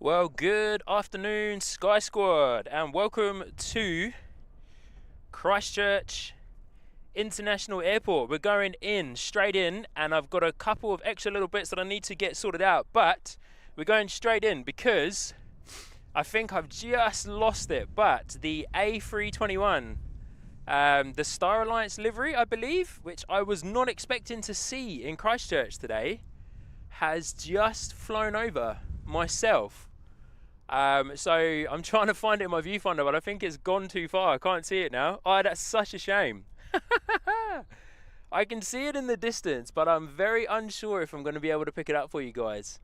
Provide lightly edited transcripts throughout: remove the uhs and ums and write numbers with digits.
Well, good afternoon, Sky Squad, and welcome to Christchurch International Airport. We're going in, straight in, and I've got a couple of extra little bits that I need to get sorted out, but we're going straight in because I think I've just lost it, but the A321, the Star Alliance livery, I believe, which I was not expecting to see in Christchurch today, has just flown over myself. So I'm trying to find it in my viewfinder, but I think it's gone too far. I can't see it now. Oh, that's such a shame. I can see it in the distance, but I'm very unsure if I'm going to be able to pick it up for you guys.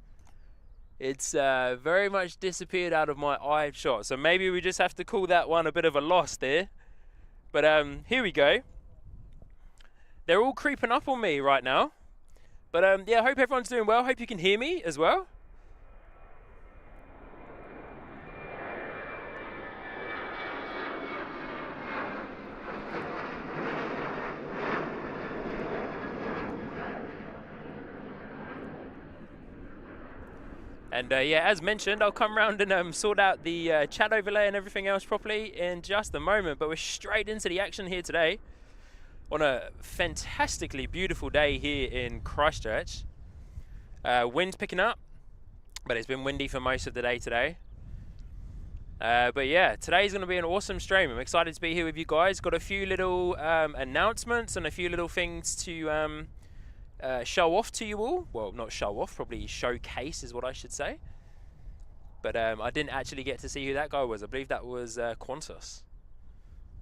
It's very much disappeared out of my eye shot, so maybe we just have to call that one a bit of a loss there. But here we go. They're all creeping up on me right now. But yeah, I hope everyone's doing well. Hope you can hear me as well. And yeah, as mentioned, I'll come around and sort out the chat overlay and everything else properly in just a moment. But we're straight into the action here today on a fantastically beautiful day here in Christchurch. Wind's picking up, but it's been windy for most of the day today. But yeah, today's going to be an awesome stream. I'm excited to be here with you guys. Got a few little announcements and a few little things to show off to you all. Well, not show off, probably showcase is what I should say. But I didn't actually get to see who that guy was. I believe that was Qantas.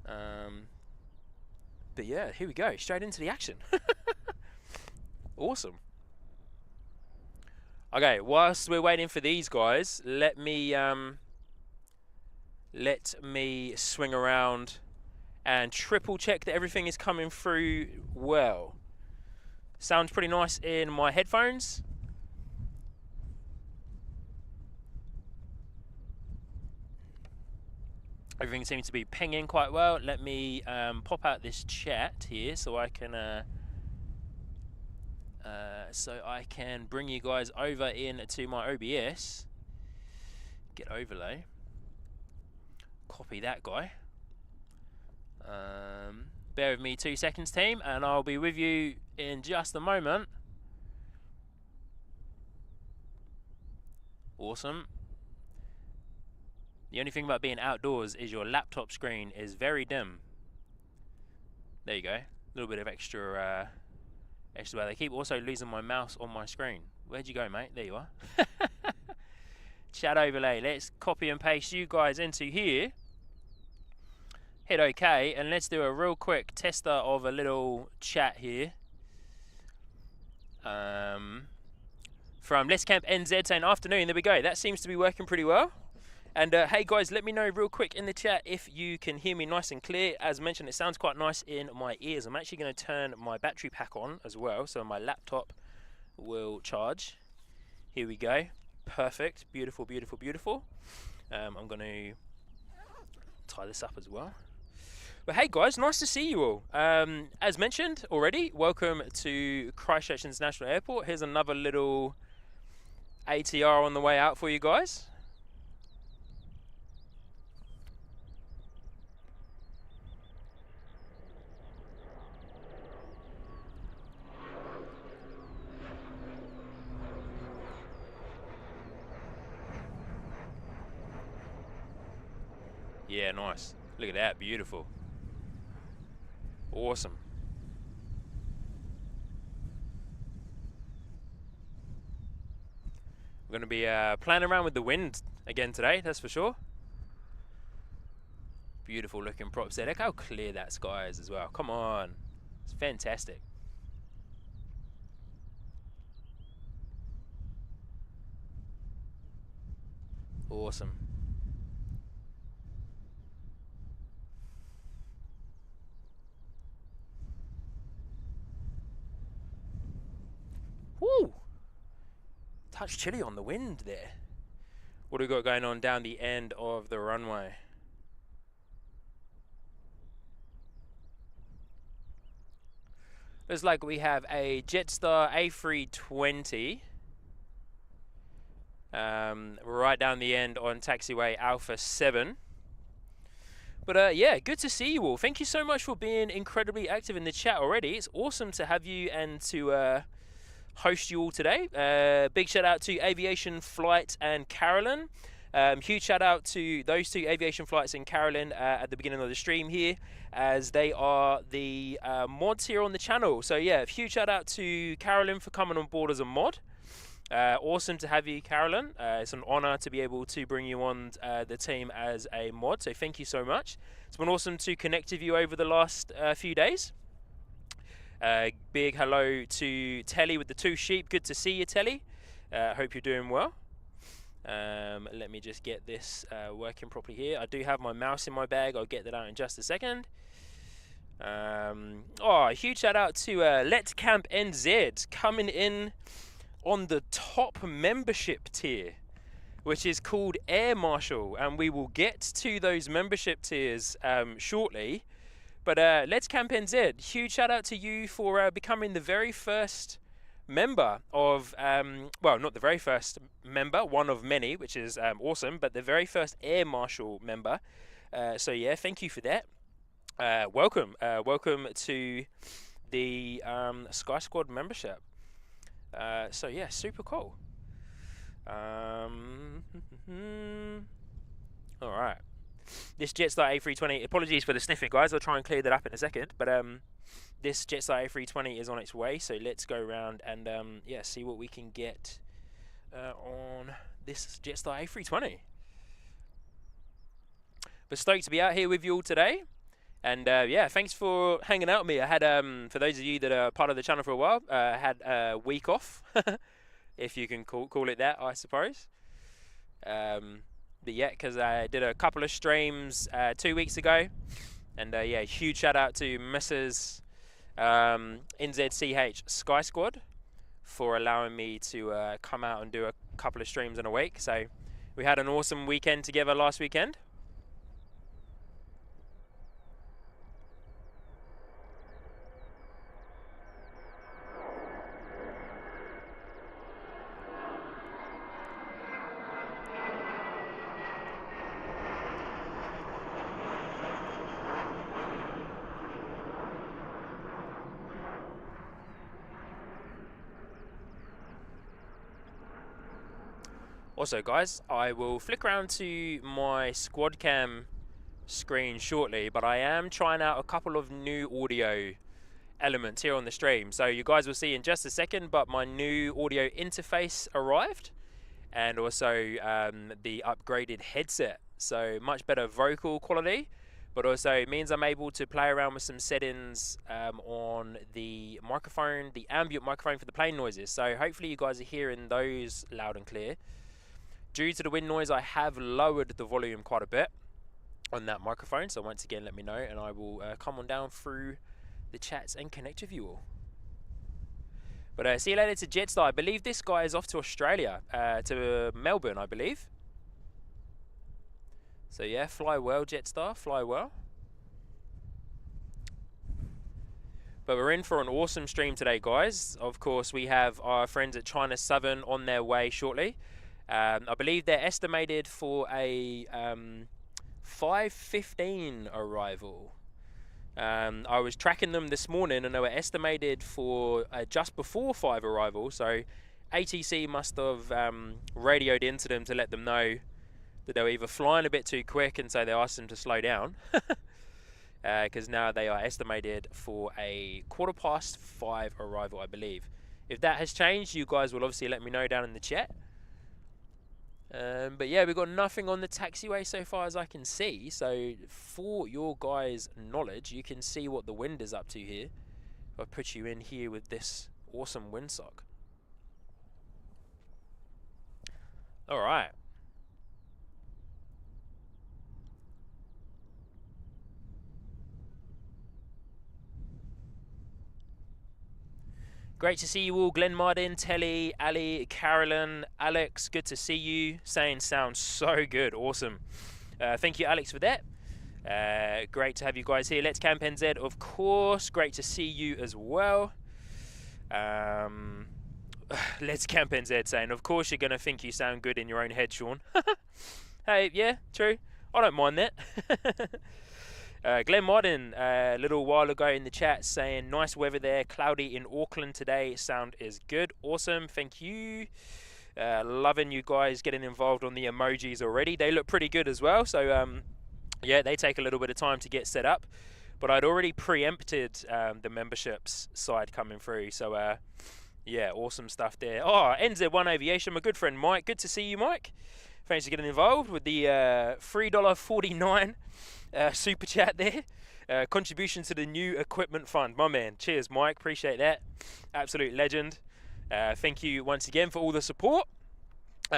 But yeah, here we go, straight into the action. Awesome. Okay, whilst we're waiting for these guys, let me swing around and triple check that everything is coming through well. Sounds pretty nice in my headphones. Everything seems to be pinging quite well. Let me pop out this chat here so I can bring you guys over into my OBS. Get overlay. Copy that guy. Bear with me 2 seconds, team, and I'll be with you in just a moment. Awesome. The only thing about being outdoors is your laptop screen is very dim. There you go. A little bit of extra extra. They keep also losing my mouse on my screen. Where'd you go, mate? There you are. Chat overlay. Let's copy and paste you guys into here. Hit OK, and let's do a real quick tester of a little chat here. From Let's Camp NZ saying afternoon. There we go. That seems to be working pretty well. And hey guys, let me know real quick in the chat if you can hear me nice and clear. As mentioned, it sounds quite nice in my ears. I'm actually going to turn my battery pack on as well, so my laptop will charge. Here we go. Perfect. Beautiful, beautiful, beautiful. I'm going to tie this up as well. But hey guys, nice to see you all. As mentioned already, welcome to Christchurch International Airport. Here's another little ATR on the way out for you guys. Yeah, nice. Look at that, beautiful. Awesome. We're going to be playing around with the wind again today, that's for sure. Beautiful looking props there. Look how clear that sky is as well. Come on. It's fantastic. Awesome. Woo! Touch chilly on the wind there. What do we got going on down the end of the runway? Looks like we have a Jetstar A320 right down the end on taxiway Alpha 7. But yeah, good to see you all. Thank you so much for being incredibly active in the chat already. It's awesome to have you and to host you all today. Big shout out to Aviation, Flight and Carolyn. Huge shout out to those two, Aviation, Flights and Carolyn, at the beginning of the stream here, as they are the mods here on the channel. So yeah, huge shout out to Carolyn for coming on board as a mod. Awesome to have you, Carolyn. It's an honor to be able to bring you on the team as a mod, so thank you so much. It's been awesome to connect with you over the last few days. Big hello to Telly with the 2 sheep. Good to see you, Telly. Hope you're doing well. Let me just get this working properly here. I do have my mouse in my bag. I'll get that out in just a second. Oh, a huge shout out to Let's Camp NZ coming in on the top membership tier, which is called Air Marshal, and we will get to those membership tiers shortly. But Let's Camp NZ, huge shout out to you for becoming the very first member of, well, not the very first member, one of many, which is awesome, but the very first Air Marshal member. So yeah, thank you for that. Welcome to the Sky Squad membership. So yeah, super cool. Alright. This Jetstar A320, apologies for the sniffing guys, I'll try and clear that up in a second, but this Jetstar A320 is on its way, so let's go around and yeah, see what we can get on this Jetstar A320. But stoked to be out here with you all today. And yeah, thanks for hanging out with me. I had, for those of you that are part of the channel for a while, I had a week off, if you can call it that, I suppose. But yeah, because I did a couple of streams 2 weeks ago. And yeah, huge shout out to Mrs. NZCH Sky Squad for allowing me to come out and do a couple of streams in a week. So we had an awesome weekend together last weekend. Also guys, I will flick around to my squad cam screen shortly, but I am trying out a couple of new audio elements here on the stream. So you guys will see in just a second, but my new audio interface arrived, and also the upgraded headset. So much better vocal quality, but also it means I'm able to play around with some settings on the microphone, the ambient microphone for the plane noises. So hopefully you guys are hearing those loud and clear. Due to the wind noise, I have lowered the volume quite a bit on that microphone. So once again, let me know, and I will come on down through the chats and connect with you all. But see you later to Jetstar. I believe this guy is off to Australia, to Melbourne, I believe. So yeah, fly well, Jetstar, fly well. But we're in for an awesome stream today, guys. Of course, we have our friends at China Southern on their way shortly. I believe they're estimated for a 5:15 arrival. I was tracking them this morning, and they were estimated for just before 5 arrival. So ATC must have radioed into them to let them know that they were either flying a bit too quick, and so they asked them to slow down. Because now they are estimated for a 5:15 arrival, I believe. If that has changed, you guys will obviously let me know down in the chat. But yeah, we've got nothing on the taxiway so far as I can see. So for your guys' knowledge, you can see what the wind is up to here. I'll put you in here with this awesome windsock. Alright. Great to see you all. Glenn Martin, Telly, Ali, Carolyn, Alex, good to see you. Saying sounds so good. Awesome. Thank you, Alex, for that. Great to have you guys here. Let's Camp NZ, of course. Great to see you as well. Let's Camp NZ saying, of course you're going to think you sound good in your own head, Sean. Hey, yeah, true. I don't mind that. Glenn Martin, a little while ago in the chat saying, nice weather there, cloudy in Auckland today, sound is good, awesome, thank you. Loving you guys getting involved on the emojis already. They look pretty good as well, so yeah, they take a little bit of time to get set up, but I'd already preempted the memberships side coming through, so yeah, awesome stuff there. Oh, NZ1 Aviation, my good friend Mike, good to see you, Mike. Thanks for getting involved with the $3.49 super chat there. Contribution to the new equipment fund. My man, cheers Mike, appreciate that. Absolute legend. Thank you once again for all the support.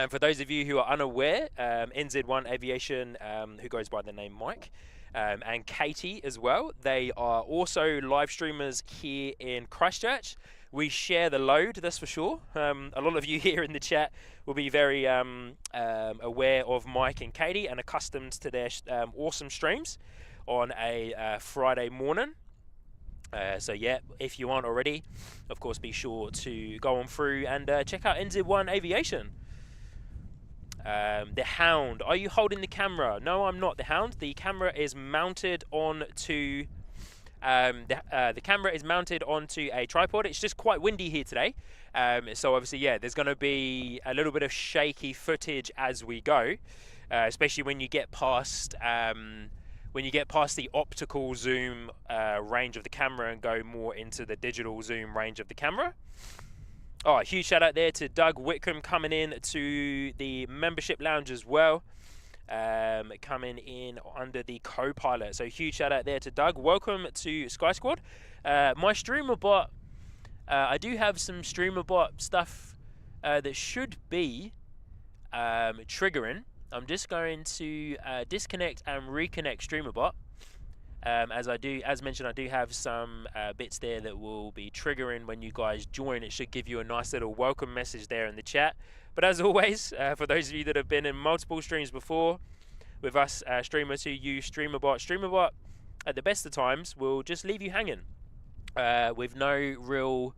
For those of you who are unaware, NZ1 Aviation, who goes by the name Mike, and Katie as well, they are also live streamers here in Christchurch. We share the load, that's for sure. A lot of you here in the chat will be very aware of Mike and Katie and accustomed to their awesome streams on a Friday morning. So yeah, if you aren't already, of course, be sure to go on through and check out NZ1 Aviation. The Hound, are you holding the camera? No, I'm not. The Hound, the camera is mounted onto the camera is mounted onto a tripod. It's just quite windy here today, so obviously, yeah, there's going to be a little bit of shaky footage as we go, especially when you get past the optical zoom range of the camera and go more into the digital zoom range of the camera. Oh, a huge shout out there to Doug Whitcomb coming in to the membership lounge as well. Coming in under the co-pilot, so huge shout out there to Doug. Welcome to Sky Squad. My streamer bot, I do have some streamer bot stuff that should be triggering. I'm just going to disconnect and reconnect streamer bot. As mentioned, I do have some bits there that will be triggering when you guys join. It should give you a nice little welcome message there in the chat. But as always, for those of you that have been in multiple streams before with us streamers who use StreamerBot at the best of times will just leave you hanging with no real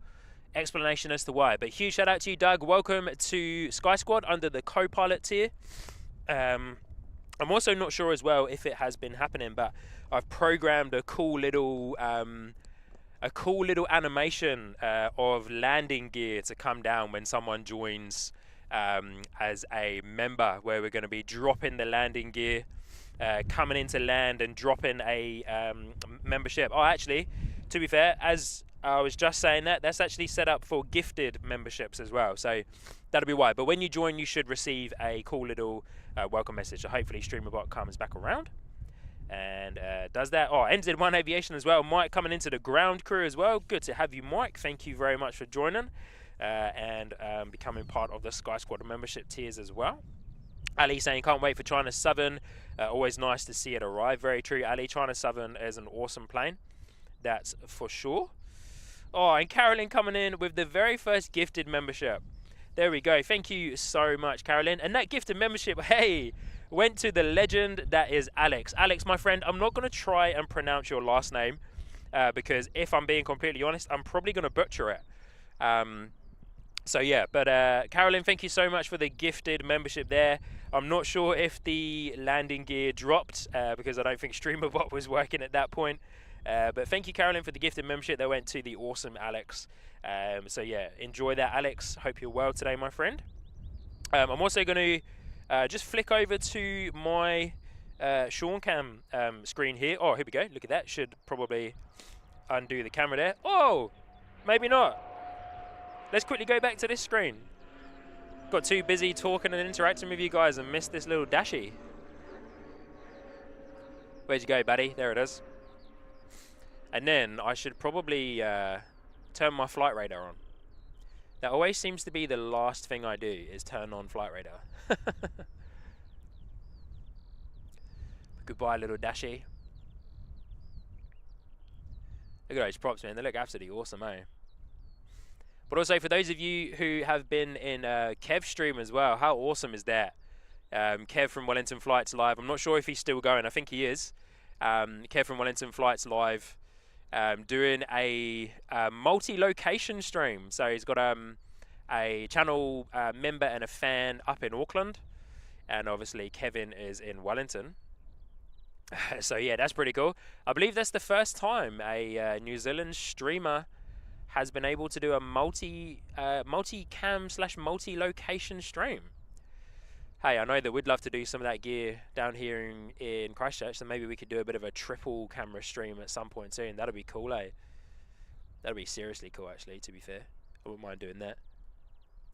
explanation as to why. But huge shout out to you, Doug. Welcome to Sky Squad under the co-pilot tier. I'm also not sure as well if it has been happening, but I've programmed a cool little animation of landing gear to come down when someone joins as a member, where we're going to be dropping the landing gear, coming into land and dropping a membership. Oh, actually, to be fair, as I was just saying that's actually set up for gifted memberships as well, so that'll be why. But when you join, you should receive a cool little welcome message, so hopefully StreamerBot comes back around and does that. Oh, NZ1 Aviation as well, Mike coming into the ground crew as well. Good to have you, Mike. Thank you very much for joining and becoming part of the Sky Squad membership tiers as well. Ali saying, can't wait for China Southern. Always nice to see it arrive. Very true, Ali. China Southern is an awesome plane, that's for sure. Oh, and Carolyn coming in with the very first gifted membership. There we go. Thank you so much, Carolyn. And that gifted membership, hey, went to the legend that is Alex. Alex, my friend, I'm not going to try and pronounce your last name because if I'm being completely honest, I'm probably going to butcher it. So yeah, but Carolyn, thank you so much for the gifted membership there. I'm not sure if the landing gear dropped because I don't think StreamerBot was working at that point. But thank you, Carolyn, for the gifted membership that went to the awesome Alex. So yeah, enjoy that, Alex. Hope you're well today, my friend. I'm also going to just flick over to my Sean Cam screen here. Oh, here we go. Look at that. Should probably undo the camera there. Oh, maybe not. Let's quickly go back to this screen. Got too busy talking and interacting with you guys and missed this little dashie. Where'd you go, buddy? There it is. And then I should probably turn my flight radar on. That always seems to be the last thing I do, is turn on flight radar. Goodbye, little dashie. Look at those props, man. They look absolutely awesome, eh? But also, for those of you who have been in Kev's stream as well, how awesome is that? Kev from Wellington Flights Live. I'm not sure if he's still going. I think he is. Kev from Wellington Flights Live doing a multi-location stream. So he's got a channel member and a fan up in Auckland, and obviously Kevin is in Wellington. So yeah, that's pretty cool. I believe that's the first time a New Zealand streamer has been able to do a multi-cam / multi-location stream. Hey, I know that we'd love to do some of that gear down here in Christchurch, so maybe we could do a bit of a triple camera stream at some point soon. That'd be cool, eh? That'd be seriously cool, actually, to be fair. I wouldn't mind doing that.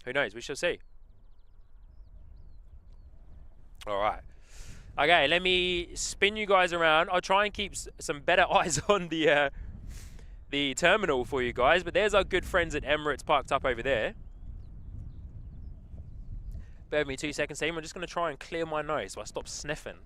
Who knows? We shall see. Alright. Okay, let me spin you guys around. I'll try and keep some better eyes on the terminal for you guys, but there's our good friends at Emirates parked up over there. Bear with me 2 seconds, team. I'm just going to try and clear my nose so I stop sniffing.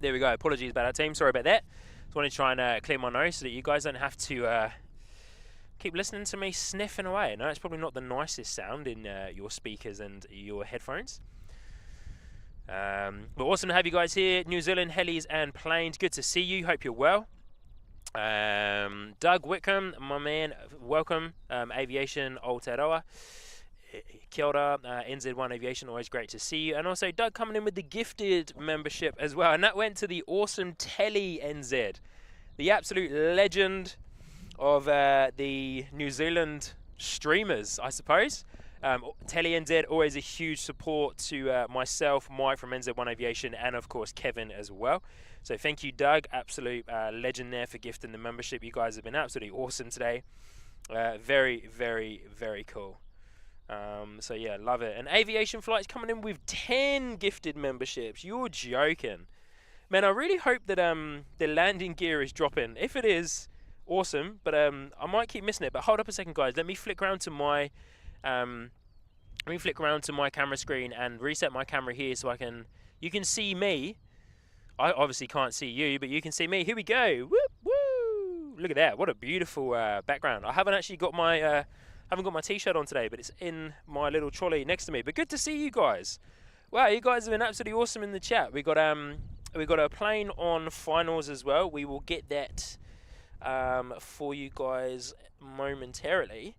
There we go. Apologies about that, team. Sorry about that. Just wanted to try and clear my nose so that you guys don't have to keep listening to me sniffing away. No, it's probably not the nicest sound in your speakers and your headphones. But awesome to have you guys here. New Zealand helis and planes. Good to see you. Hope you're well. Doug Whitcomb, my man, welcome. Aviation Aotearoa. Kia ora, NZ1 Aviation, always great to see you. And also Doug coming in with the gifted membership as well. And that went to the awesome Telly NZ, the absolute legend of the New Zealand streamers, I suppose. Telly NZ, always a huge support to myself, Mike from NZ1 Aviation, and of course Kevin as well. So thank you, Doug, absolute legend there for gifting the membership. You guys have been absolutely awesome today. Very, very, very cool. So yeah, love it. And Aviation Flight's coming in with 10 gifted memberships. You're joking. Man, I really hope that the landing gear is dropping. If it is, awesome. But I might keep missing it. But hold up a second, guys. Let me flick around to my camera screen and reset my camera here so you can see me. I obviously can't see you, but you can see me. Here we go. Whoop, woo. Look at that. What a beautiful background. I haven't actually got my t-shirt on today, but it's in my little trolley next to me. But good to see you guys. Wow, you guys have been absolutely awesome in the chat. We got a plane on finals as well. We will get that for you guys momentarily.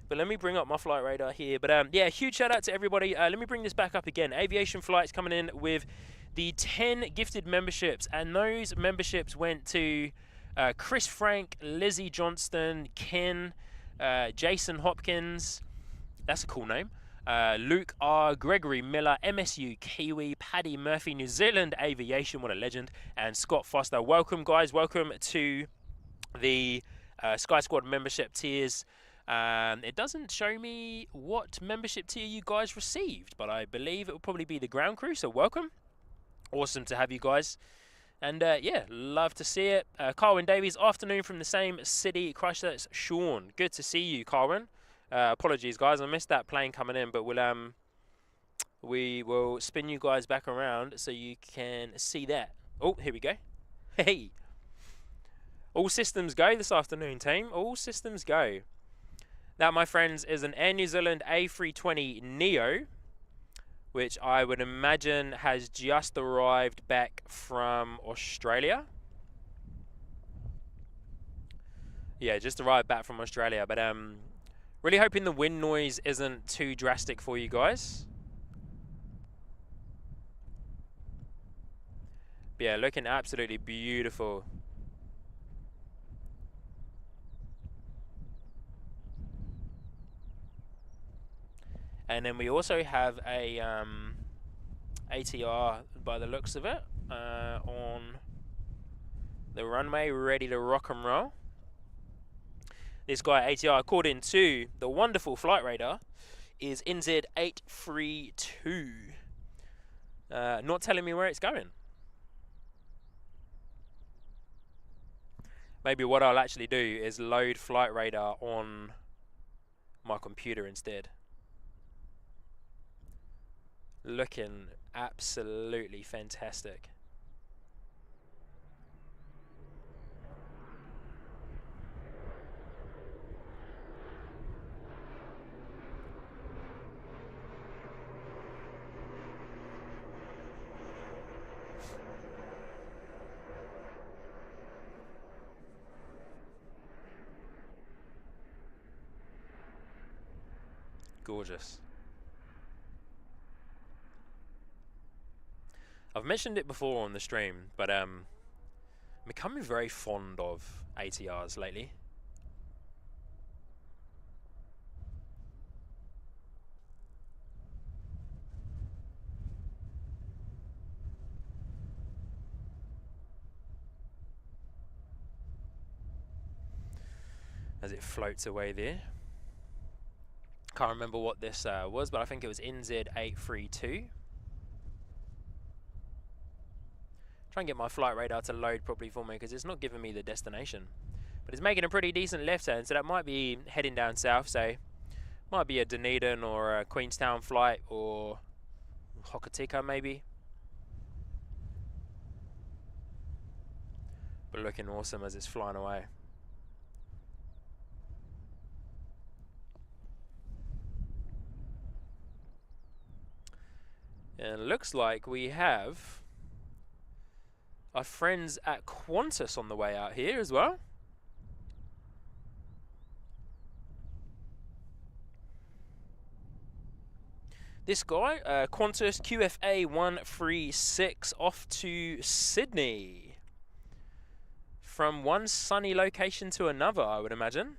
But let me bring up my flight radar here. But yeah, huge shout out to everybody. Let me bring this back up again. Aviation Flight's coming in with the 10 gifted memberships, and those memberships went to Chris Frank, Lizzie Johnston, Ken, Jason Hopkins, that's a cool name, Luke R, Gregory Miller, MSU Kiwi, Paddy Murphy, New Zealand Aviation, what a legend, and Scott Foster. Welcome, guys. Welcome to the Sky Squad membership tiers. It doesn't show me what membership tier you guys received, but I believe it will probably be the ground crew, so welcome. Awesome to have you guys. And yeah, love to see it. Carwin Davies, afternoon from the same city, Christchurch. Sean, good to see you, Carwin. Apologies, guys, I missed that plane coming in, but we will spin you guys back around so you can see that. Oh, here we go. Hey, all systems go this afternoon, team. All systems go. That, my friends, is an Air New Zealand A320neo, which I would imagine has just arrived back from Australia. Yeah, just arrived back from Australia. But really hoping the wind noise isn't too drastic for you guys. But yeah, looking absolutely beautiful. And then we also have a ATR, by the looks of it, on the runway, ready to rock and roll. This guy, ATR, according to the wonderful flight radar, is NZ832. Not telling me where it's going. Maybe what I'll actually do is load flight radar on my computer instead. Looking absolutely fantastic. gorgeous. I've mentioned it before on the stream, but I'm becoming very fond of ATRs lately. As it floats away there. Can't remember what this was, but I think it was NZ832. Try and get my flight radar to load properly for me because it's not giving me the destination. But it's making a pretty decent left turn, so that might be heading down south. So might be a Dunedin or a Queenstown flight or Hokitika maybe. But looking awesome as it's flying away. And it looks like we have our friends at Qantas on the way out here as well. This guy, Qantas QFA 136 off to Sydney. From one sunny location to another, I would imagine.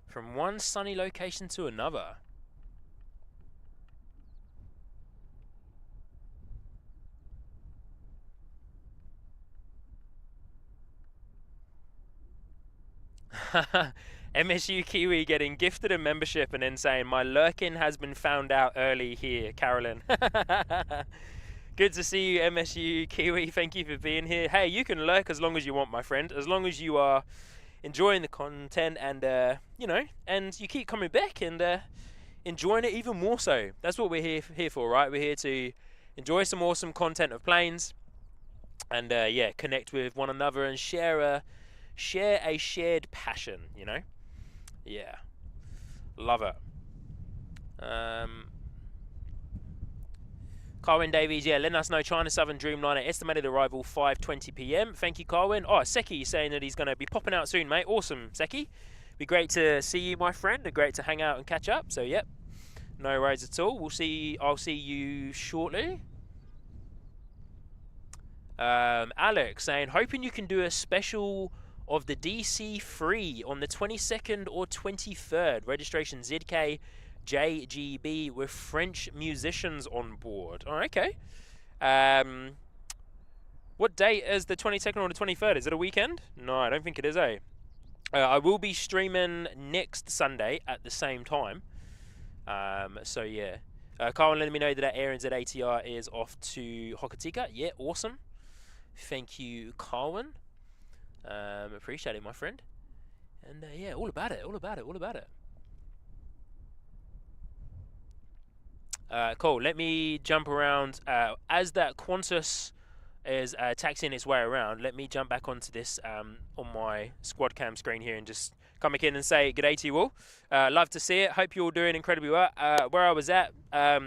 From one sunny location to another. MSU Kiwi getting gifted a membership and then saying, my lurking has been found out early here, Carolyn. Good to see you, MSU Kiwi. Thank you for being here. Hey, you can lurk as long as you want, my friend. As long as you are enjoying the content and, you know, and you keep coming back and enjoying it even more so. That's what we're here for, right? We're here to enjoy some awesome content of planes and, yeah, connect with one another and share a shared passion, you know? Yeah. Love it. Carwin Davies, yeah, letting us know China Southern Dreamliner estimated arrival 5:20 p.m. Thank you, Carwin. Oh, Seki saying that he's going to be popping out soon, mate. Awesome, Seki. Be great to see you, my friend, and great to hang out and catch up. So, yep, no worries at all. I'll see you shortly. Alex saying, hoping you can do a special of the DC free on the 22nd or 23rd. Registration ZK JGB with French musicians on board. Oh, okay. What date is the 22nd or the 23rd? Is it a weekend? No, I don't think it is, eh? I will be streaming next Sunday at the same time. So, yeah. Carl letting me know that Air NZ ATR is off to Hokitika. Yeah, awesome. Thank you, Carwin. Appreciate it, my friend. And yeah, all about it. Cool. Let me jump around. As that Qantas is taxiing its way around, let me jump back onto this on my squad cam screen here and just come back in and say g'day to you all. Love to see it. Hope you're all doing incredibly well. Where I was at.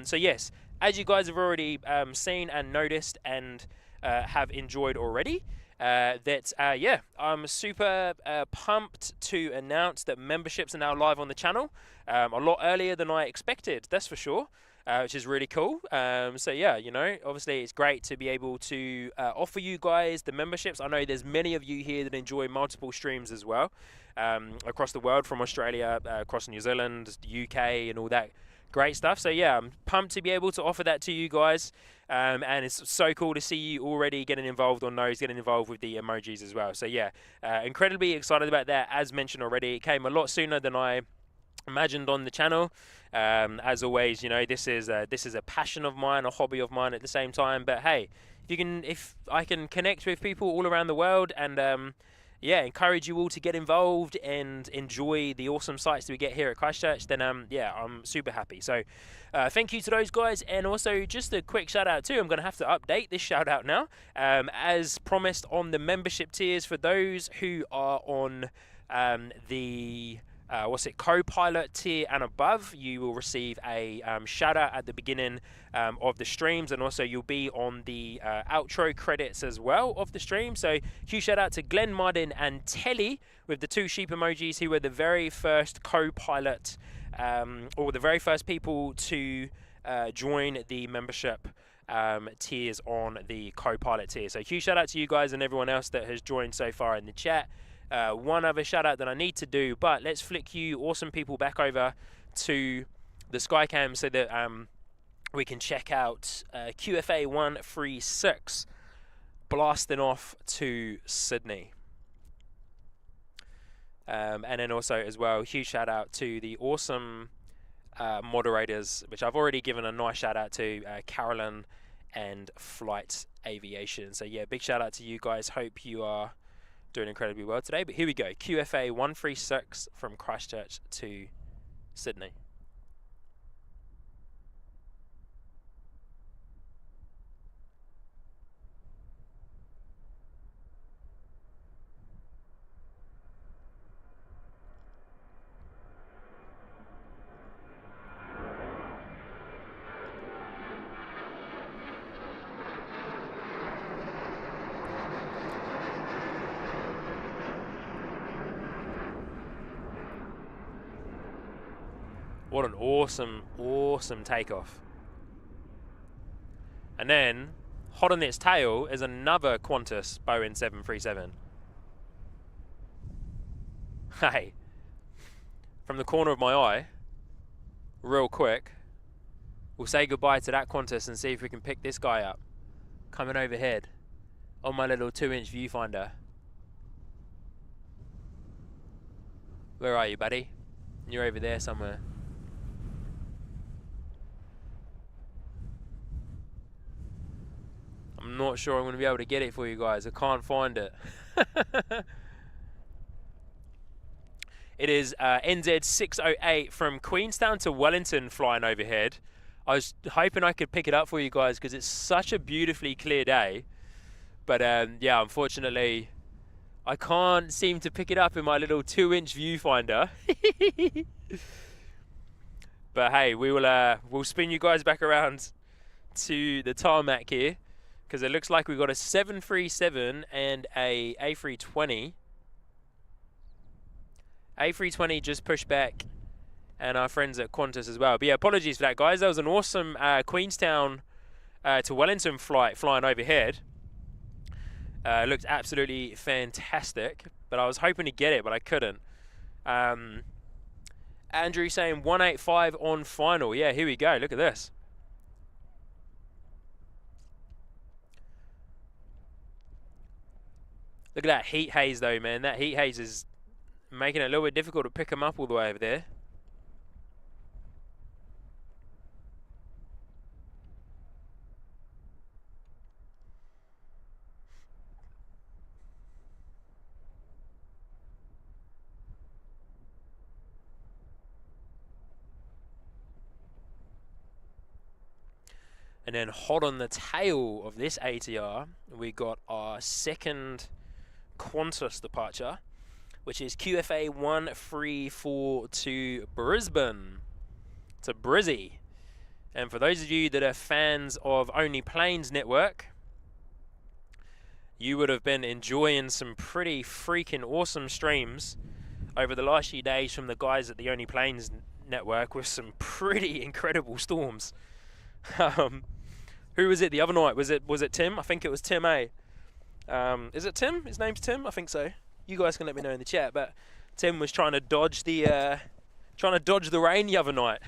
So yes, as you guys have already seen and noticed and have enjoyed already, yeah, I'm super pumped to announce that memberships are now live on the channel a lot earlier than I expected, that's for sure, which is really cool. So yeah, you know, obviously it's great to be able to offer you guys the memberships. I know there's many of you here that enjoy multiple streams as well, across the world, from Australia, across New Zealand, the UK and all that great stuff. So yeah, I'm pumped to be able to offer that to you guys. And it's so cool to see you already getting involved on those, getting involved with the emojis as well. So yeah, incredibly excited about that. As mentioned already, it came a lot sooner than I imagined on the channel. As always, you know, this is a passion of mine, a hobby of mine at the same time. But hey, if I can connect with people all around the world and yeah, encourage you all to get involved and enjoy the awesome sights that we get here at Christchurch, then yeah, I'm super happy. So thank you to those guys, and also just a quick shout out too. I'm going to have to update this shout out now, as promised on the membership tiers for those who are on the co-pilot tier and above, you will receive a shout out at the beginning of the streams, and also you'll be on the outro credits as well of the stream. So huge shout out to Glenn Martin and Telly with the 2 sheep emojis, who were the very first co-pilot or the very first people to join the membership tiers on the co-pilot tier. So huge shout out to you guys and everyone else that has joined so far in the chat. One other shout out that I need to do, but let's flick you awesome people back over to the Skycam so that we can check out QFA 136 blasting off to Sydney. And then also as well, huge shout out to the awesome moderators, which I've already given a nice shout out to, Carolyn and Flight Aviation. So yeah, big shout out to you guys. Hope you are doing incredibly well today. But here we go, QFA 136 from Christchurch to Sydney. What an awesome takeoff. And then, hot on its tail is another Qantas Boeing 737. Hey, from the corner of my eye, real quick, we'll say goodbye to that Qantas and see if we can pick this guy up. Coming overhead on my little 2-inch viewfinder. Where are you, buddy? You're over there somewhere. I'm not sure I'm going to be able to get it for you guys. I can't find it. It is NZ608 from Queenstown to Wellington flying overhead. I was hoping I could pick it up for you guys because it's such a beautifully clear day. But yeah, unfortunately, I can't seem to pick it up in my little 2-inch viewfinder. But hey, we'll spin you guys back around to the tarmac here, because it looks like we've got a 737 and a A320. A320 just pushed back, and our friends at Qantas as well. But yeah, apologies for that, guys. That was an awesome Queenstown to Wellington flight flying overhead. It looked absolutely fantastic, but I was hoping to get it, but I couldn't. Andrew saying 185 on final. Yeah, here we go. Look at this. Look at that heat haze though, man. That heat haze is making it a little bit difficult to pick them up all the way over there. And then hot on the tail of this ATR, we got our second Qantas departure, which is QFA 134 to Brisbane, to Brizzy. And for those of you that are fans of Only Planes Network, you would have been enjoying some pretty freaking awesome streams over the last few days from the guys at the Only Planes Network with some pretty incredible storms. Who was it the other night? Was it Tim? I think it was Tim A. Is it Tim? His name's Tim? I think so. You guys can let me know in the chat. But Tim was trying to dodge the rain the other night.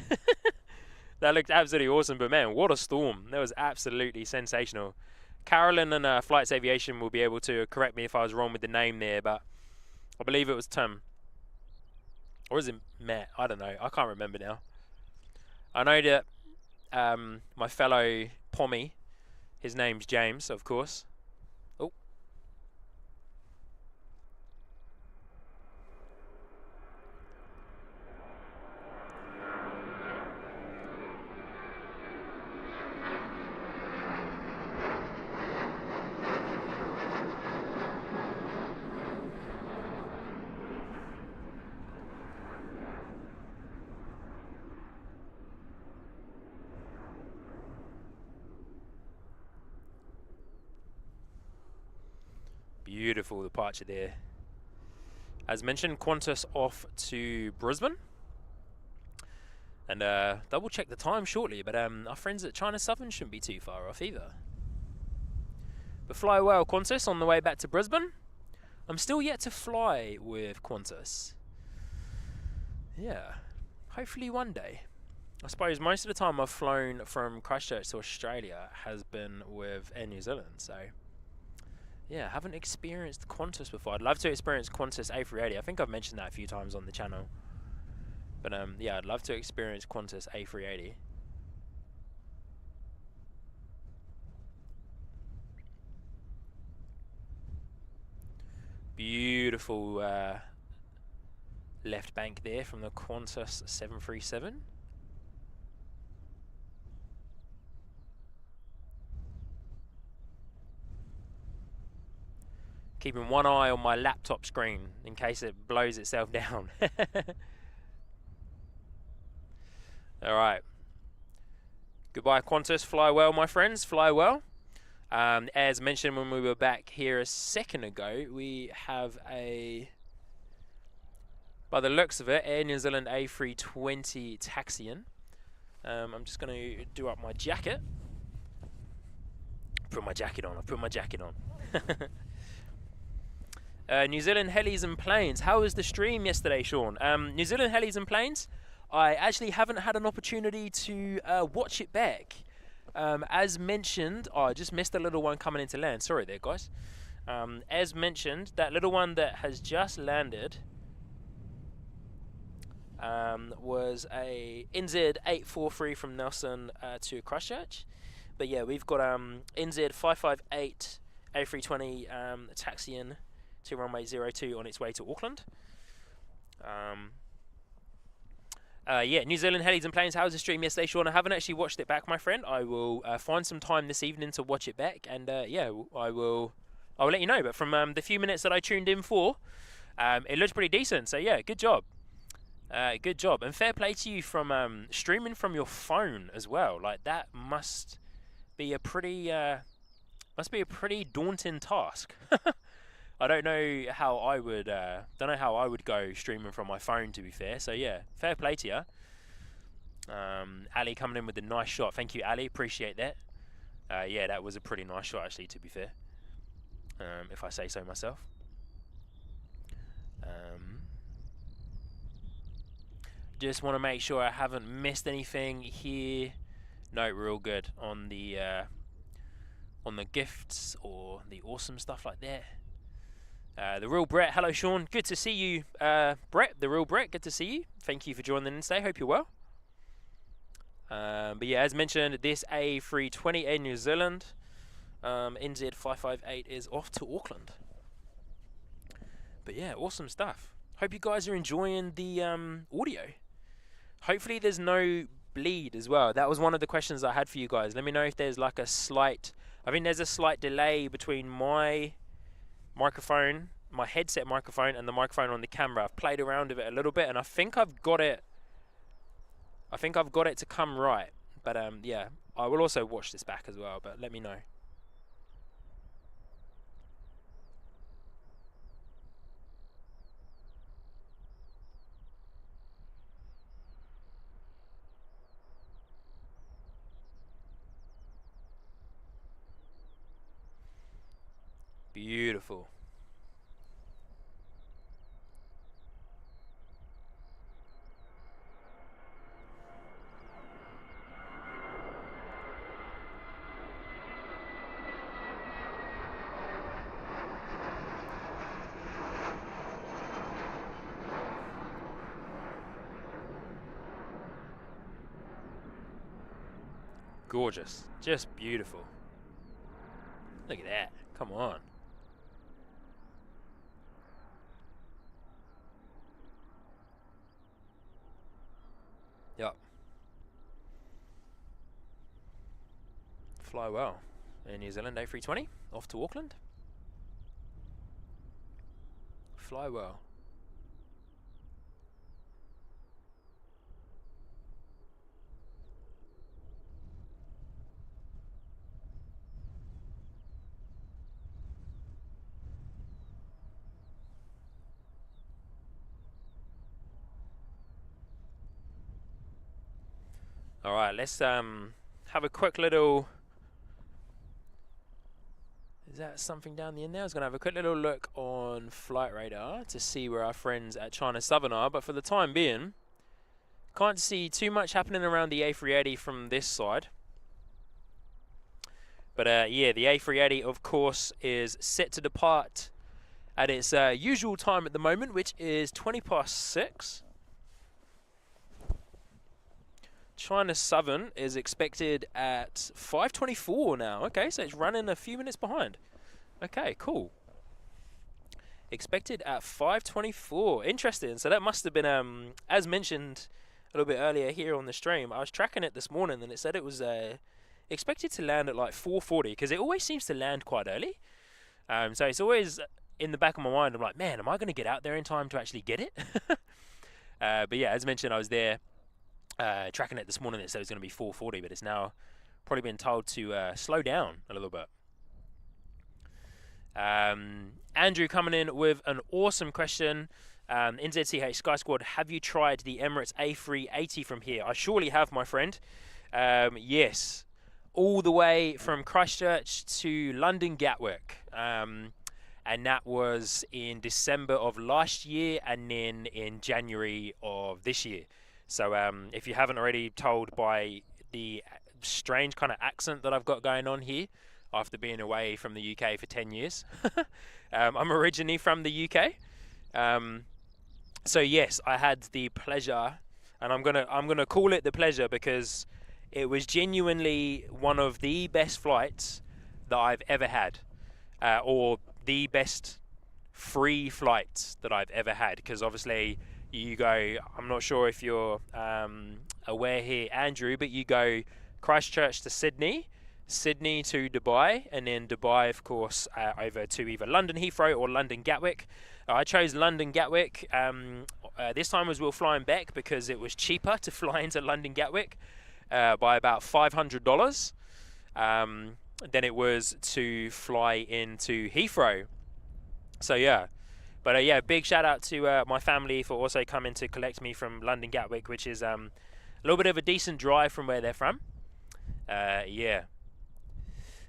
That looked absolutely awesome. But man, what a storm! That was absolutely sensational. Carolyn and Flights Aviation will be able to correct me if I was wrong with the name there, but I believe it was Tim. Or is it Matt? I don't know. I can't remember now. I know that my fellow Pommy, his name's James, of course. Oh. Beautiful departure there. As mentioned, Qantas off to Brisbane. And double check the time shortly, but our friends at China Southern shouldn't be too far off either. But fly well, Qantas, on the way back to Brisbane. I'm still yet to fly with Qantas. Yeah, hopefully one day. I suppose most of the time I've flown from Christchurch to Australia has been with Air New Zealand, so yeah, haven't experienced Qantas before. I'd love to experience Qantas A380. I think I've mentioned that a few times on the channel. But yeah, I'd love to experience Qantas A380. Beautiful left bank there from the Qantas 737. Keeping one eye on my laptop screen in case it blows itself down. Alright. Goodbye, Qantas. Fly well, my friends. Fly well. As mentioned when we were back here a second ago, we have a, by the looks of it, Air New Zealand A320 taxiing. I'm just going to do up my jacket. Put my jacket on. I've put my jacket on. New Zealand Helis and Planes. How was the stream yesterday, Sean? New Zealand Helis and Planes, I actually haven't had an opportunity to watch it back. As mentioned, I just missed a little one coming into land. Sorry there, guys. As mentioned, that little one that has just landed was a NZ843 from Nelson to Christchurch. But yeah, we've got NZ558 A320 taxiing to runway 02 on its way to Auckland. Yeah, New Zealand Helis and Planes. How was the stream yesterday, Sean? I haven't actually watched it back, my friend. I will find some time this evening to watch it back, and yeah, I will let you know. But from the few minutes that I tuned in for, it looks pretty decent. So yeah, good job, good job, and fair play to you from streaming from your phone as well. Like that must be a pretty daunting task. I don't know how I would go streaming from my phone, to be fair. So yeah, fair play to you. Ali coming in with a nice shot. Thank you, Ali. Appreciate that. Yeah, that was a pretty nice shot, actually, to be fair. If I say so myself. Just want to make sure I haven't missed anything here. No, we're all good on the gifts or the awesome stuff like that. The Real Brett, hello Sean, good to see you, Brett, the Real Brett, good to see you. Thank you for joining in today, hope you're well. But yeah, as mentioned, this A320 Air New Zealand NZ558 is off to Auckland. But yeah, awesome stuff. Hope you guys are enjoying the audio. Hopefully there's no bleed as well. That was one of the questions I had for you guys. Let me know if there's like a slight, I think there's a slight delay between my microphone, my headset microphone, and the microphone on the camera. I've played around with it a little bit, and I think I've got it to come right. But yeah, I will also watch this back as well, but let me know. Beautiful. Gorgeous. Just beautiful. Look at that. Come on. Yep. Fly well. Air New Zealand A320 off to Auckland. Fly well. All right, let's have a quick little. Is that something down the end there? I was going to have a quick little look on Flight Radar to see where our friends at China Southern are, but for the time being, can't see too much happening around the A380 from this side. But yeah, the A380, of course, is set to depart at its usual time at the moment, which is 6:20. China Southern is expected at 5:24 now. Okay, so it's running a few minutes behind. Okay, cool. Expected at 5:24. Interesting. So that must have been, as mentioned a little bit earlier here on the stream, I was tracking it this morning and it said it was expected to land at like 4:40 because it always seems to land quite early. So it's always in the back of my mind. I'm like, man, am I going to get out there in time to actually get it? But yeah, as mentioned, I was there. Tracking it this morning, it said it was going to be 4:40, but it's now probably been told to slow down a little bit. Andrew coming in with an awesome question. NZCH Sky Squad, have you tried the Emirates A380 from here? I surely have, my friend. Yes, all the way from Christchurch to London Gatwick. And that was in December of last year and then in January of this year. So if you haven't already told by the strange kind of accent that I've got going on here after being away from the UK for 10 years, I'm originally from the UK. So yes, I had the pleasure, and I'm gonna call it the pleasure because it was genuinely one of the best flights that I've ever had, or the best free flights that I've ever had, because obviously you go, I'm not sure if you're aware here, Andrew, but you go Christchurch to Sydney, Sydney to Dubai, and then Dubai, of course, over to either London Heathrow or London Gatwick. I chose London Gatwick. This time as we were flying back because it was cheaper to fly into London Gatwick by about $500 than it was to fly into Heathrow. So yeah. But yeah, big shout out to my family for also coming to collect me from London Gatwick, which is a little bit of a decent drive from where they're from. Yeah.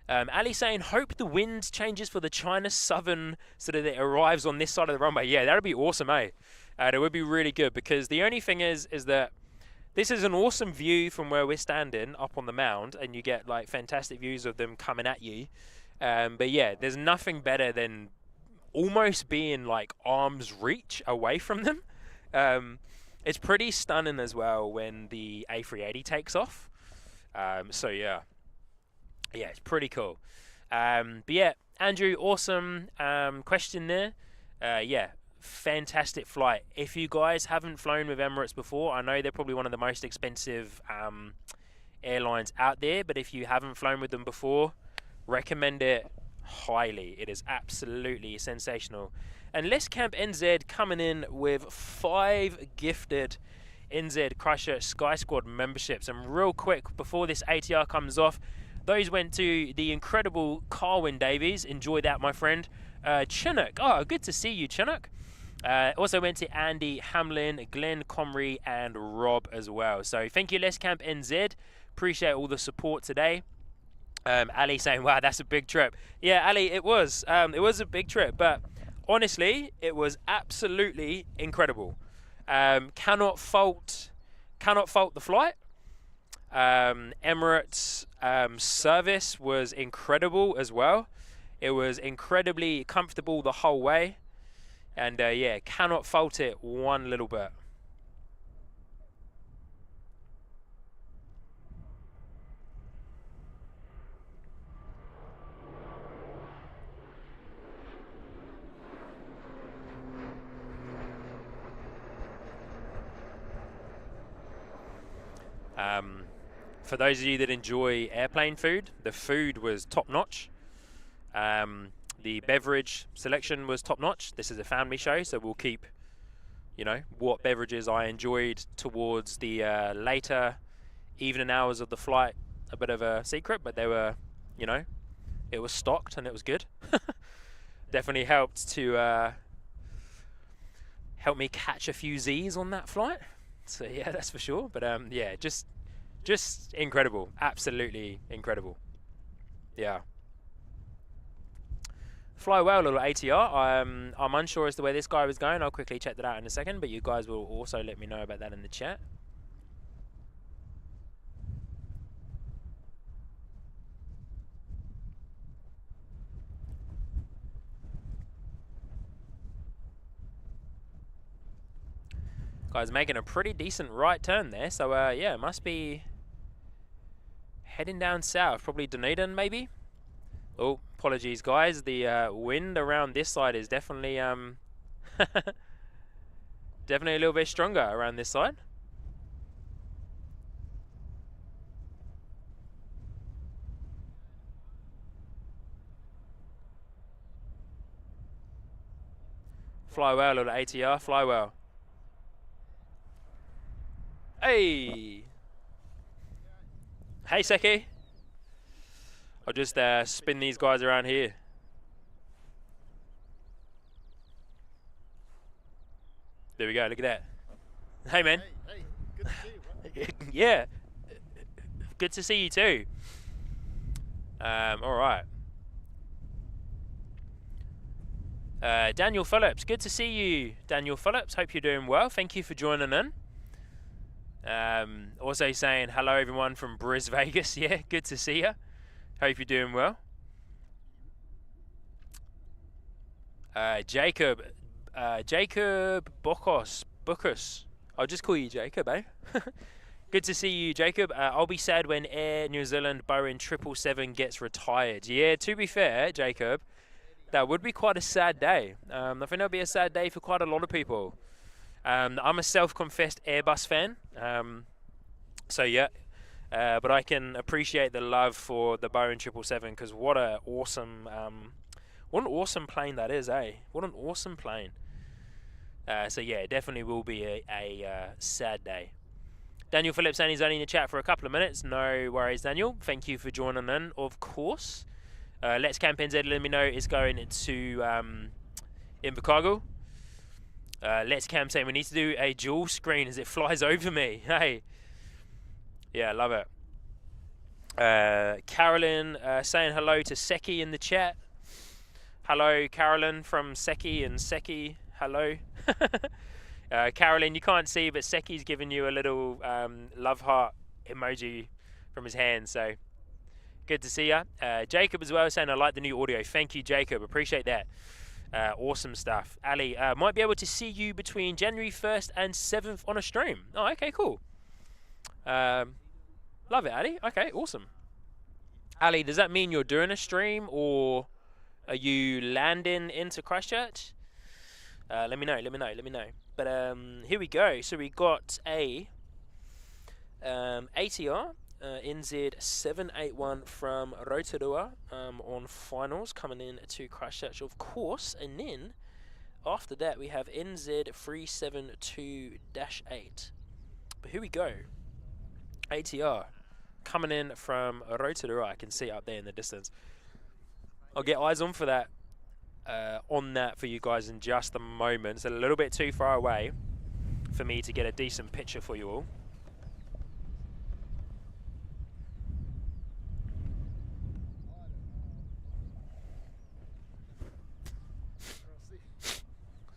Ali saying, hope the wind changes for the China Southern so that it arrives on this side of the runway. Yeah, that would be awesome, eh? That would be really good, because the only thing is that this is an awesome view from where we're standing up on the mound, and you get like fantastic views of them coming at you. But yeah, there's nothing better than almost being like arm's reach away from them. It's pretty stunning as well when the A380 takes off. So yeah, it's pretty cool. But yeah, Andrew, awesome question there. Yeah, fantastic flight. If you guys haven't flown with Emirates before, I know they're probably one of the most expensive airlines out there, but if you haven't flown with them before, recommend it highly. It is absolutely sensational. And Let's Camp NZ coming in with 5 gifted NZ Christchurch Sky Squad memberships. And real quick, before this ATR comes off, those went to the incredible Carwyn Davies. Enjoy that, my friend. Chinook. Oh, good to see you, Chinook. Also went to Andy Hamlin, Glenn Comrie, and Rob as well. So thank you, Let's Camp NZ. Appreciate all the support today. Ali saying, wow, that's a big trip. Yeah, Ali, it was. It was a big trip, but honestly, it was absolutely incredible. Cannot fault the flight. Emirates service was incredible as well. It was incredibly comfortable the whole way. And yeah, cannot fault it one little bit. For those of you that enjoy airplane food, the food was top notch. The beverage selection was top notch. This is a family show, so we'll keep, what beverages I enjoyed towards the later evening hours of the flight a bit of a secret, but they were, it was stocked and it was good. Definitely helped to help me catch a few Z's on that flight. So yeah, that's for sure. But yeah, just Just incredible. Absolutely incredible. Yeah. Fly well, little ATR. I'm unsure as to where this guy was going. I'll quickly check that out in a second, but you guys will also let me know about that in the chat. Guy's making a pretty decent right turn there, so yeah, must be heading down south, probably Dunedin maybe. Oh, apologies guys, the wind around this side is definitely definitely a little bit stronger around this side. Fly well, little ATR, fly well. Hey! Hey, Seki. I'll just spin these guys around here. There we go, look at that. Hey, man. Hey, good to see you, bro. Yeah. Good to see you too. All right. Daniel Phillips, good to see you, Daniel Phillips. Hope you're doing well. Thank you for joining in. Also saying hello everyone from Bris Vegas. Yeah, good to see you. Hope you're doing well. Jacob Bokos. I'll just call you Jacob, eh? Good to see you, Jacob. I'll be sad when Air New Zealand Boeing 777 gets retired. Yeah, to be fair, Jacob, that would be quite a sad day. I think that'll be a sad day for quite a lot of people. I'm a self-confessed Airbus fan, so yeah, but I can appreciate the love for the Boeing 777 because what an awesome plane that is, eh? What an awesome plane. So yeah, it definitely will be a sad day. Daniel Phillips saying he's only in the chat for a couple of minutes. No worries, Daniel. Thank you for joining in, of course. Let's Camp NZ, let me know, is going to Invercargill. Let's Cam saying we need to do a dual screen as it flies over me. Hey, yeah, love it. Carolyn saying hello to Seki in the chat. Hello, Carolyn from Seki and Seki. Hello. Carolyn, you can't see, but Seki's giving you a little love heart emoji from his hand. So good to see ya. Jacob as well saying I like the new audio. Thank you, Jacob. Appreciate that. Awesome stuff. Ali, might be able to see you between January 1st and 7th on a stream. Oh, okay, cool. Love it, Ali. Okay, awesome. Ali, does that mean you're doing a stream or are you landing into Christchurch? Let me know. But here we go. So we got a ATR NZ781 from Rotorua on finals coming in to Christchurch, of course, and then after that we have NZ372-8. But here we go. ATR coming in from Rotorua. I can see up there in the distance. I'll get eyes on for that. On that for you guys in just a moment. It's a little bit too far away for me to get a decent picture for you all.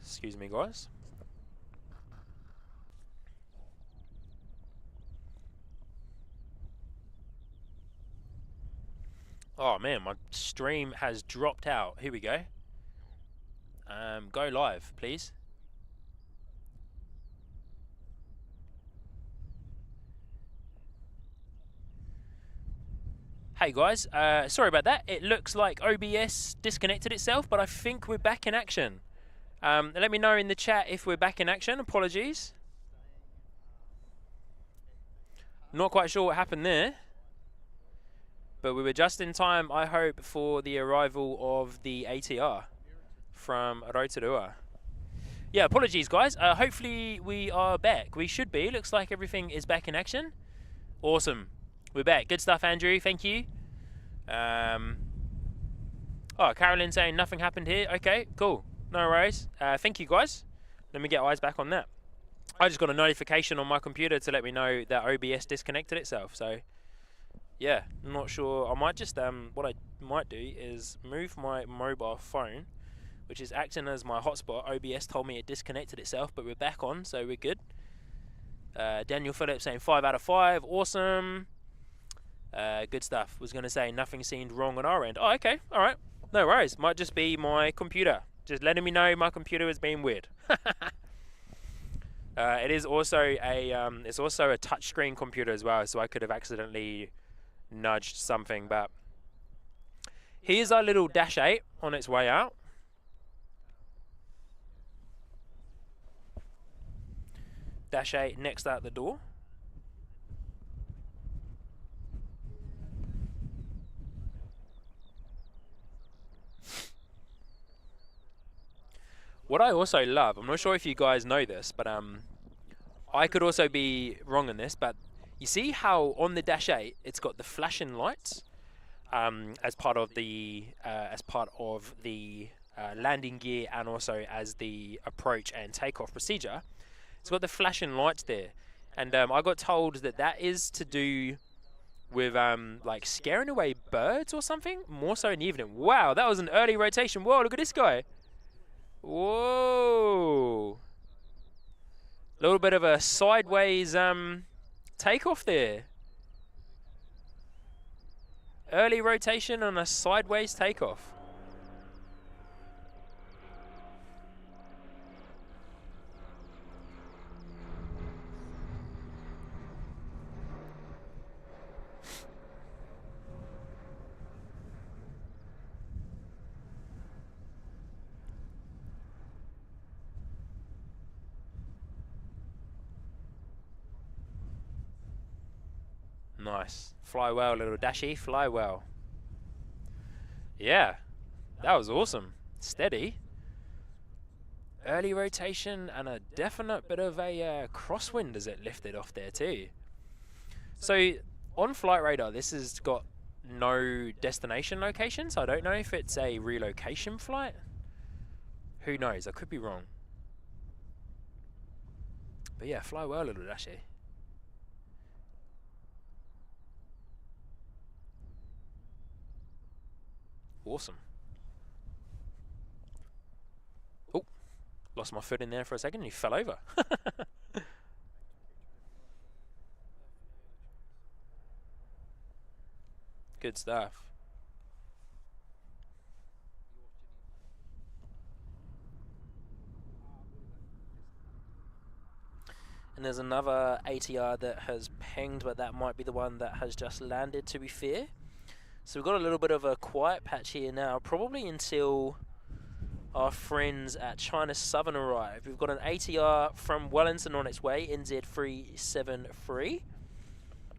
Excuse me, guys. Oh man, my stream has dropped out. Here we go. Go live, please. Hey guys, sorry about that. It looks like OBS disconnected itself, but I think we're back in action. Let me know in the chat if we're back in action. Apologies. Not quite sure what happened there. But we were just in time, I hope, for the arrival of the ATR from Rotorua. Yeah, apologies, guys. Hopefully we are back. We should be. Looks like everything is back in action. Awesome. We're back. Good stuff, Andrew. Thank you. Oh, Carolyn saying nothing happened here. Okay, cool. No worries. Thank you, guys. Let me get eyes back on that. I just got a notification on my computer to let me know that OBS disconnected itself. So yeah, I'm not sure. I might just what I might do is move my mobile phone, which is acting as my hotspot. OBS told me it disconnected itself, but we're back on, so we're good. Daniel Phillips saying 5 out of 5, awesome. Good stuff. Was going to say nothing seemed wrong on our end. Oh, okay, all right, no worries. Might just be my computer, just letting me know my computer is being weird. It is also a it's also a touchscreen computer as well, so I could have accidentally nudged something. But here's our little Dash 8 on its way out. Dash 8 next out the door. What I also love, I'm not sure if you guys know this, but I could also be wrong in this, but you see how on the Dash 8 it's got the flashing lights as part of the landing gear, and also as the approach and takeoff procedure. It's got the flashing lights there, and I got told that that is to do with like scaring away birds or something, more so in the evening. Wow, that was an early rotation. Whoa, look at this guy. Whoa. A little bit of a sideways takeoff there. Early rotation on a sideways takeoff. Nice. Fly well, little Dashy. Fly well. Yeah, that was awesome. Steady. Early rotation and a definite bit of a crosswind as it lifted off there too. So on Flight Radar, this has got no destination location, so I don't know if it's a relocation flight. Who knows? I could be wrong. But yeah, fly well, little Dashy. Awesome. Oh, lost my foot in there for a second and he fell over. Good stuff. And there's another ATR that has pinged, but that might be the one that has just landed, to be fair. So we've got a little bit of a quiet patch here now, probably until our friends at China Southern arrive. We've got an ATR from Wellington on its way, NZ373,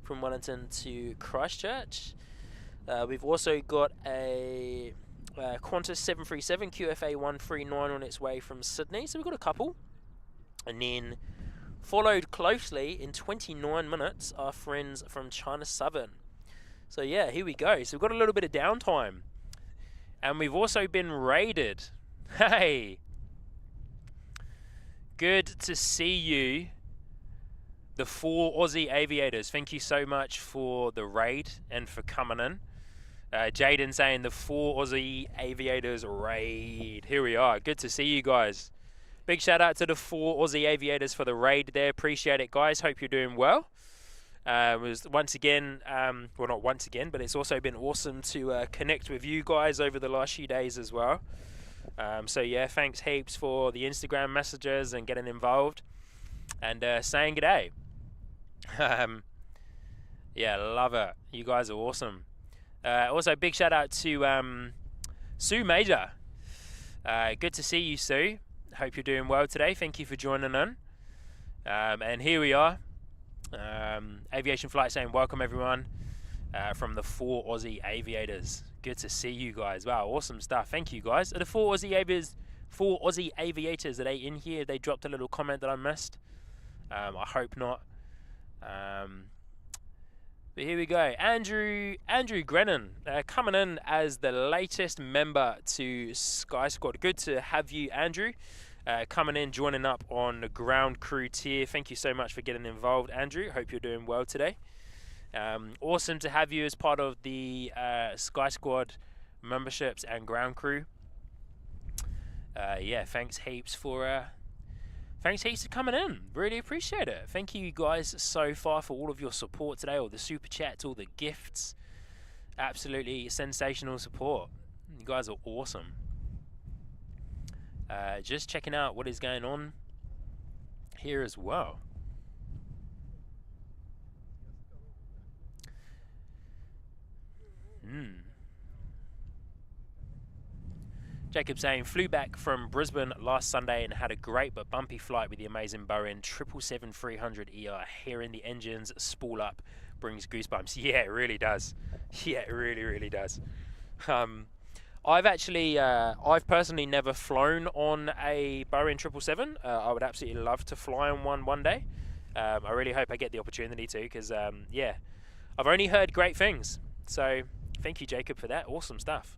from Wellington to Christchurch. We've also got a Qantas 737 QFA 139 on its way from Sydney. So we've got a couple. And then followed closely in 29 minutes, our friends from China Southern. So yeah, here we go. So we've got a little bit of downtime. And we've also been raided. Hey! Good to see you, the 4 Aussie aviators. Thank you so much for the raid and for coming in. Jaden saying the 4 Aussie aviators raid. Here we are. Good to see you guys. Big shout out to the 4 Aussie aviators for the raid there. Appreciate it, guys. Hope you're doing well. It was once again, well, not once again, but it's also been awesome to connect with you guys over the last few days as well. So yeah, thanks heaps for the Instagram messages and getting involved and saying g'day. Yeah, love it. You guys are awesome. Also, big shout out to Sue Major. Good to see you, Sue. Hope you're doing well today. Thank you for joining in. And here we are. Aviation Flight saying welcome everyone from the 4 Aussie aviators. Good to see you guys. Wow, awesome stuff. Thank you guys. Are the 4 Aussie aviators, are they in here? They dropped a little comment that I missed. I hope not. But here we go. Andrew Grennan coming in as the latest member to Sky Squad. Good to have you, Andrew. coming in, joining up on the ground crew tier. Thank you so much for getting involved, Andrew. Hope you're doing well today. Awesome to have you as part of the Sky Squad memberships and ground crew. Yeah, thanks heaps for coming in. Really appreciate it. Thank you guys so far for all of your support today, all the super chats, all the gifts. Absolutely sensational support. You guys are awesome. Just checking out what is going on here as well. Jacob saying, flew back from Brisbane last Sunday and had a great but bumpy flight with the amazing Boeing 777-300ER. Hearing the engines spool up brings goosebumps. Yeah, it really does. Yeah, it really, really does. I've personally never flown on a Boeing 777. I would absolutely love to fly on one day. I really hope I get the opportunity to, because yeah, I've only heard great things. So thank you, Jacob, for that. Awesome stuff.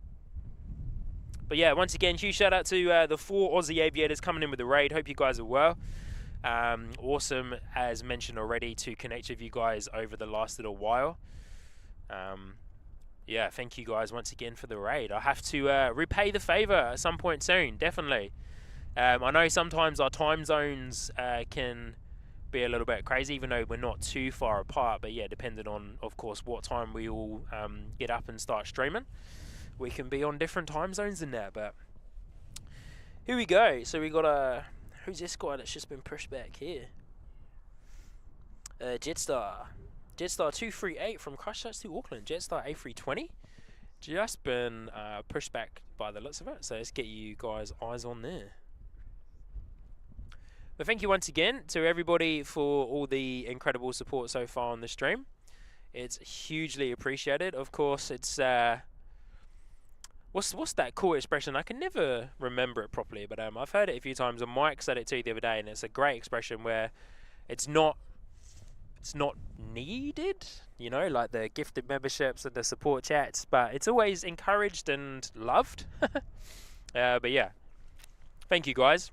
But yeah, once again, huge shout out to the 4 Aussie aviators coming in with the raid. Hope you guys are well. Awesome, as mentioned already, to connect with you guys over the last little while. Yeah, thank you guys once again for the raid. I have to repay the favor at some point soon, definitely. I know sometimes our time zones can be a little bit crazy, even though we're not too far apart. But yeah, depending on, of course, what time we all get up and start streaming, we can be on different time zones in there. But here we go. So we got who's this guy that's just been pushed back here? Jetstar 238 from Christchurch to Auckland. Jetstar A320 just been pushed back by the looks of it. So let's get you guys eyes on there. But thank you once again to everybody for all the incredible support so far on the stream. It's hugely appreciated. Of course, it's what's that cool expression? I can never remember it properly, but I've heard it a few times, and Mike said it too the other day, and it's a great expression where it's not needed, you know, like the gifted memberships and the support chats, but it's always encouraged and loved. But yeah, thank you guys.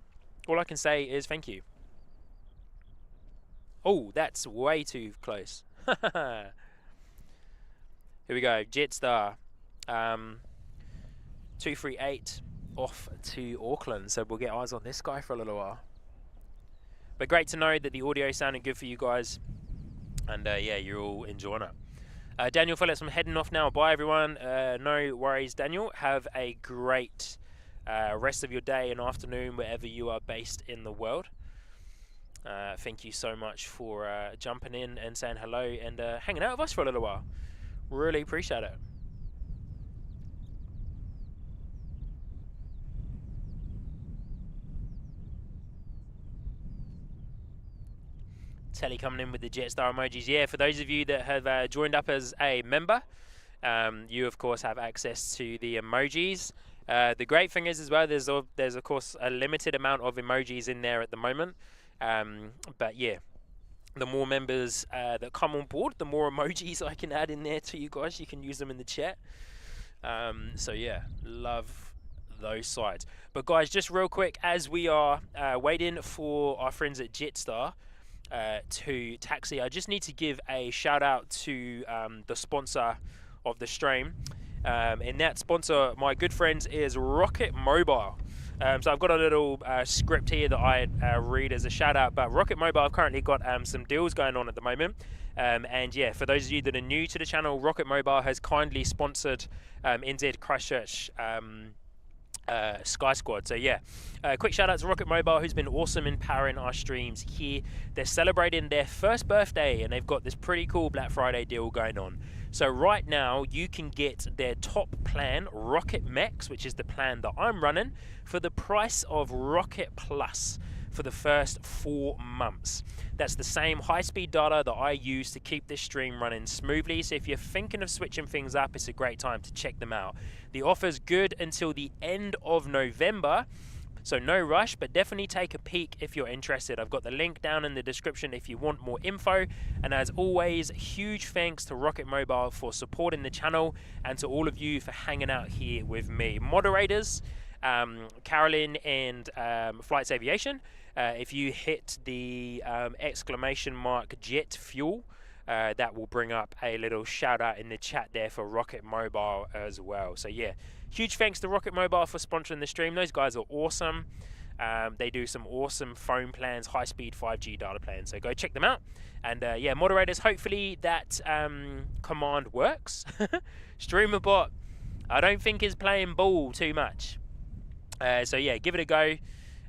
All I can say is thank you. Oh, that's way too close. Here we go. Jetstar 238 off to Auckland, so we'll get eyes on this guy for a little while. But great to know that the audio sounded good for you guys, and yeah, you're all enjoying it. Daniel Phillips, I'm heading off now. Bye everyone. No worries, Daniel. Have a great rest of your day and afternoon wherever you are based in the world. Thank you so much for jumping in and saying hello and hanging out with us for a little while. Really appreciate it. Telly coming in with the Jetstar emojis. Yeah, for those of you that have joined up as a member, you of course have access to the emojis. The great thing is as well, there's of course a limited amount of emojis in there at the moment. But yeah, the more members that come on board, the more emojis I can add in there to you guys. You can use them in the chat. So yeah, love those sides. But guys, just real quick, as we are waiting for our friends at Jetstar to taxi, I just need to give a shout out to the sponsor of the stream, and that sponsor, my good friends, is Rocket Mobile. So I've got a little script here that I read as a shout out, but Rocket Mobile have currently got some deals going on at the moment, and yeah, for those of you that are new to the channel, Rocket Mobile has kindly sponsored NZ Christchurch Sky Squad. So yeah, quick shout out to Rocket Mobile, who's been awesome in powering our streams here. They're celebrating their first birthday, and they've got this pretty cool Black Friday deal going on. So right now you can get their top plan, Rocket Max, which is the plan that I'm running, for the price of Rocket Plus for the first 4 months. That's the same high-speed data that I use to keep this stream running smoothly. So if you're thinking of switching things up, it's a great time to check them out. The offer's good until the end of November, so no rush, but definitely take a peek if you're interested. I've got the link down in the description if you want more info. And as always, huge thanks to Rocket Mobile for supporting the channel, and to all of you for hanging out here with me. Moderators, Carolyn and Flights Aviation. If you hit the exclamation mark jet fuel, that will bring up a little shout out in the chat there for Rocket Mobile as well. So yeah, huge thanks to Rocket Mobile for sponsoring the stream. Those guys are awesome. They do some awesome phone plans, high-speed 5G data plans. So go check them out. And yeah, moderators, hopefully that command works. StreamerBot, I don't think is playing ball too much. So yeah, give it a go.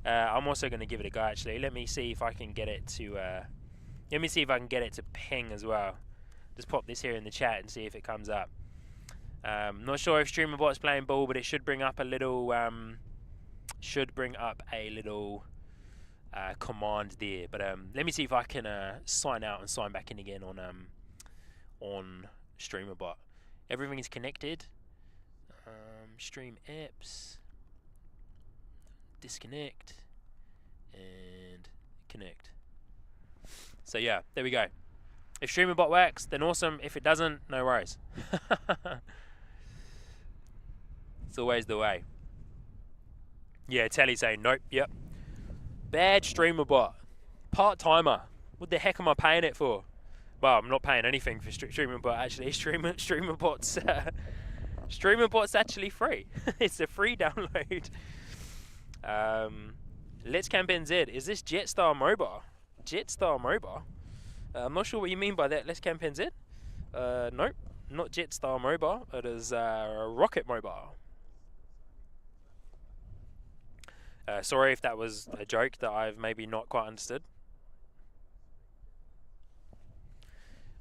I'm also going to give it a go actually. Let me see if I can get it to. Let me see if I can get it to ping as well. Just pop this here in the chat and see if it comes up. Not sure if StreamerBot's playing ball, but it should bring up a little. Command there. But let me see if I can sign out and sign back in again on StreamerBot. Everything's connected. Stream apps. Disconnect and connect. So yeah, there we go. If StreamerBot works, then awesome. If it doesn't, no worries. It's always the way. Yeah, Telly saying nope. Yep. Bad StreamerBot. Part-timer. What the heck am I paying it for? Well, I'm not paying anything for StreamerBot actually. StreamerBot's StreamerBot's actually free. It's a free download. Let's Camp NZ. Is this Jetstar Mobile? Jetstar Mobile? I'm not sure what you mean by that. Let's Camp NZ? Nope, not Jetstar Mobile. It is Rocket Mobile. Sorry if that was a joke that I've maybe not quite understood.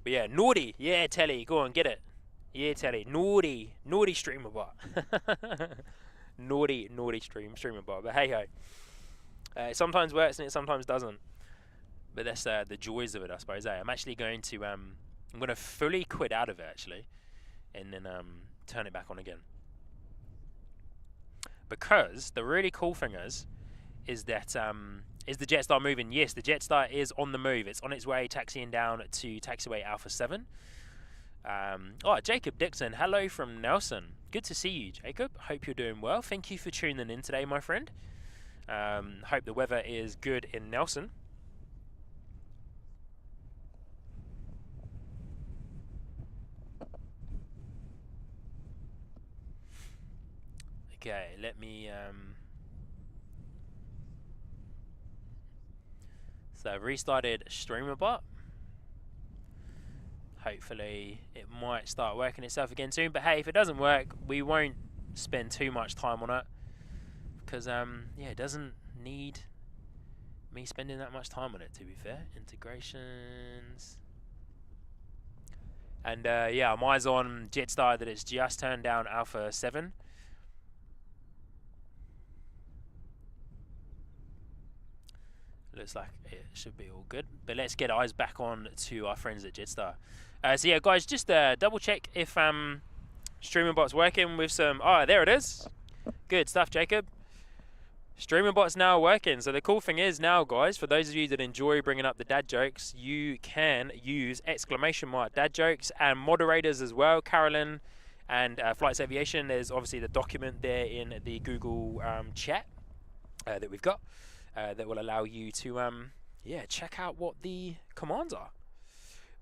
But yeah, naughty. Yeah, Telly, go on, get it. Yeah, Telly, naughty StreamerBot. naughty StreamerBot. But hey ho, it sometimes works and it sometimes doesn't. But that's the joys of it, I suppose. I'm actually going to I'm going to fully quit out of it actually, and then turn it back on again. Because the really cool thing is that is the Jetstar moving? Yes, the Jetstar is on the move. It's on its way, taxiing down to taxiway Alpha 7. Oh, Jacob Dixon, hello from Nelson. Good to see you, Jacob. Hope you're doing well. Thank you for tuning in today, my friend. Hope the weather is good in Nelson. Okay, let me so I've restarted StreamerBot. Hopefully it might start working itself again soon, but hey, if it doesn't work, we won't spend too much time on it, because yeah, it doesn't need me spending that much time on it, to be fair. Integrations. And yeah, my eyes on Jetstar that it's just turned down Alpha 7. Looks like it should be all good, but let's get eyes back on to our friends at Jetstar. So yeah, guys, just double check if StreamerBot's working with some. Oh, there it is. Good stuff, Jacob. StreamerBot's now working. So the cool thing is now, guys, for those of you that enjoy bringing up the dad jokes, you can use exclamation mark dad jokes, and moderators as well. Carolyn and Flights Aviation. There's obviously the document there in the Google chat that we've got. That will allow you to yeah, check out what the commands are.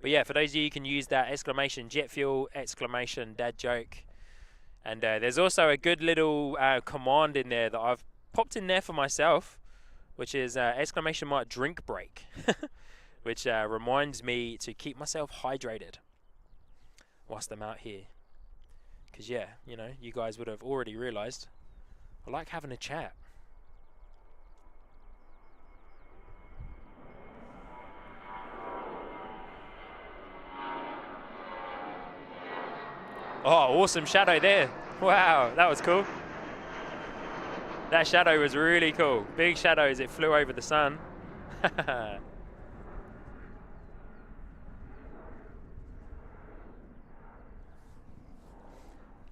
But yeah, for those of you, you can use that exclamation jet fuel, exclamation dad joke, and there's also a good little command in there that I've popped in there for myself, which is exclamation mark drink break, which reminds me to keep myself hydrated whilst I'm out here. Because yeah, you know, you guys would have already realised I like having a chat. Oh, awesome shadow there. Wow, that was cool. That shadow was really cool. Big shadow as it flew over the sun.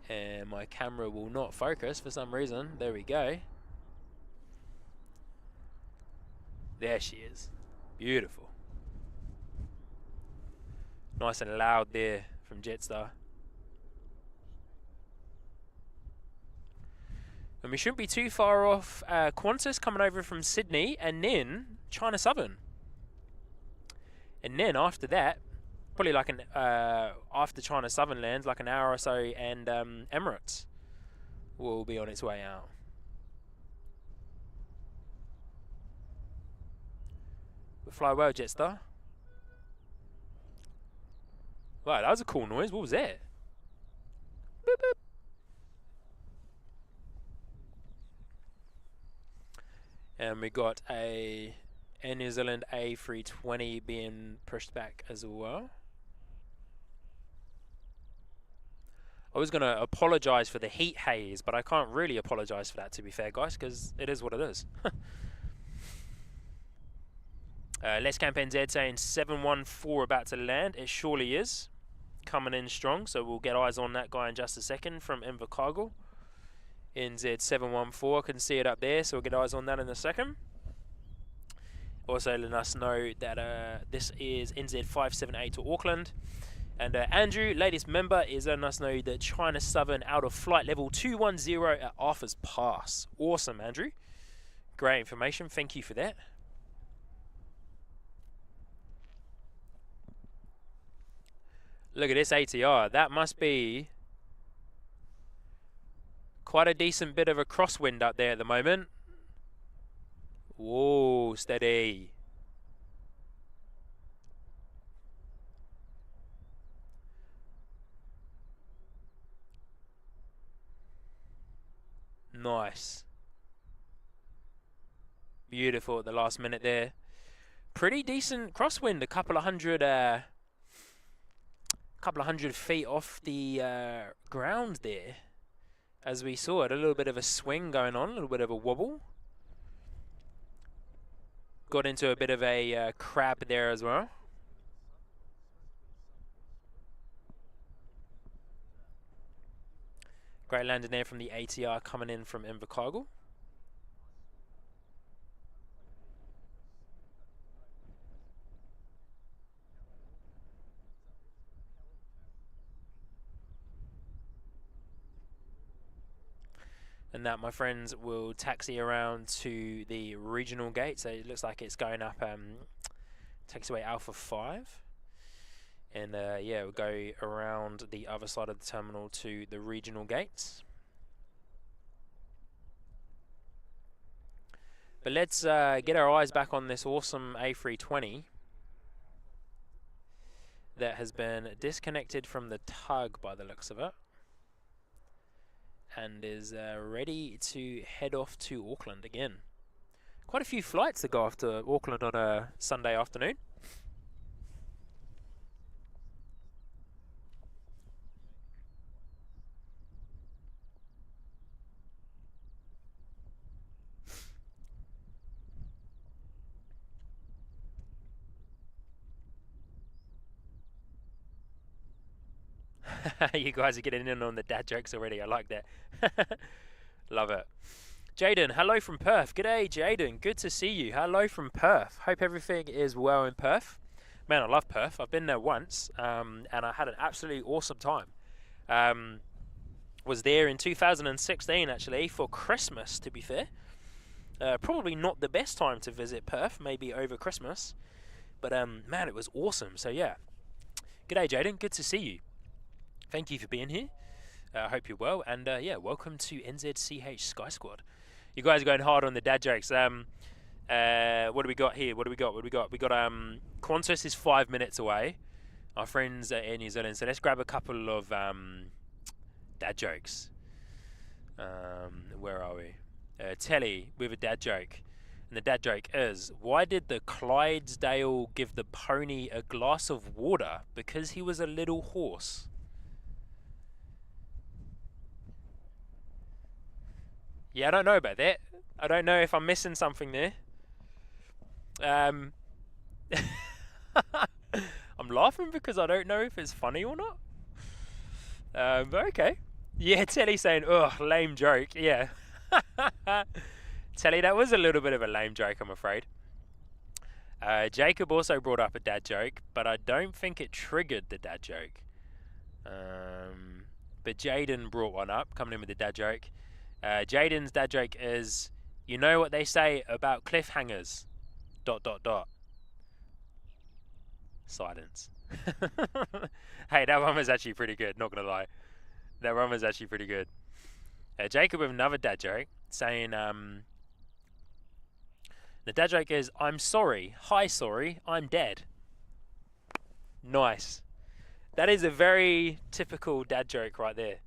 And my camera will not focus for some reason. There we go. There she is. Beautiful. Nice and loud there from Jetstar. And we shouldn't be too far off Qantas coming over from Sydney, and then China Southern. And then after that, probably like after China Southern lands, like an hour or so, and Emirates will be on its way out. We fly well, Jetstar. Wow, that was a cool noise. What was that? Boop, boop. And we got a Air New Zealand A380 being pushed back as well. I was going to apologise for the heat haze, but I can't really apologise for that, to be fair, guys, because it is what it is. Let's Camp NZ saying 714 about to land. It surely is. Coming in strong, so we'll get eyes on that guy in just a second from Invercargill. NZ714, I can see it up there, so we'll get eyes on that in a second. Also letting us know that this is NZ578 to Auckland. And Andrew, latest member, is letting us know that China Southern out of flight level 210 at Arthur's Pass. Awesome, Andrew. Great information, thank you for that. Look at this ATR, that must be quite a decent bit of a crosswind up there at the moment. Whoa, steady. Nice. Beautiful at the last minute there. Pretty decent crosswind, a couple of hundred feet off the ground there. As we saw it, a little bit of a swing going on, a little bit of a wobble. Got into a bit of a crab there as well. Great landing there from the ATR coming in from Invercargill. And that, my friends, will taxi around to the regional gate. So it looks like it's going up taxiway Alpha 5. And yeah, we'll go around the other side of the terminal to the regional gates. But let's get our eyes back on this awesome A320 that has been disconnected from the tug by the looks of it, and is ready to head off to Auckland again. Quite a few flights to go off to Auckland on a Sunday afternoon. You guys are getting in on the dad jokes already. I like that. Love it. Jaden, hello from Perth. G'day, Jaden. Good to see you. Hello from Perth. Hope everything is well in Perth. Man, I love Perth. I've been there once, and I had an absolutely awesome time. Was there in 2016, actually, for Christmas, to be fair. Probably not the best time to visit Perth, maybe over Christmas. But, man, it was awesome. So, yeah. G'day, Jaden. Good to see you. Thank you for being here. I hope you're well. And, yeah, welcome to NZCH Sky Squad. You guys are going hard on the dad jokes. What do we got here? What do we got? We got Qantas is 5 minutes away. Our friends at Air New Zealand. So let's grab a couple of dad jokes. Where are we? Telly with a dad joke. And the dad joke is, why did the Clydesdale give the pony a glass of water? Because he was a little horse. Yeah, I don't know about that. I don't know if I'm missing something there. I'm laughing because I don't know if it's funny or not. But okay. Yeah, Telly saying, ugh, lame joke. Yeah. Telly, that was a little bit of a lame joke, I'm afraid. Jacob also brought up a dad joke, but I don't think it triggered the dad joke. But Jaden brought one up, coming in with the dad joke. Jaden's dad joke is, you know what they say about cliffhangers, ... Silence. Hey, that one was actually pretty good, not gonna lie. That one was actually pretty good. Jacob with another dad joke, saying, the dad joke is, I'm sorry, hi sorry, I'm dead. Nice. That is a very typical dad joke right there.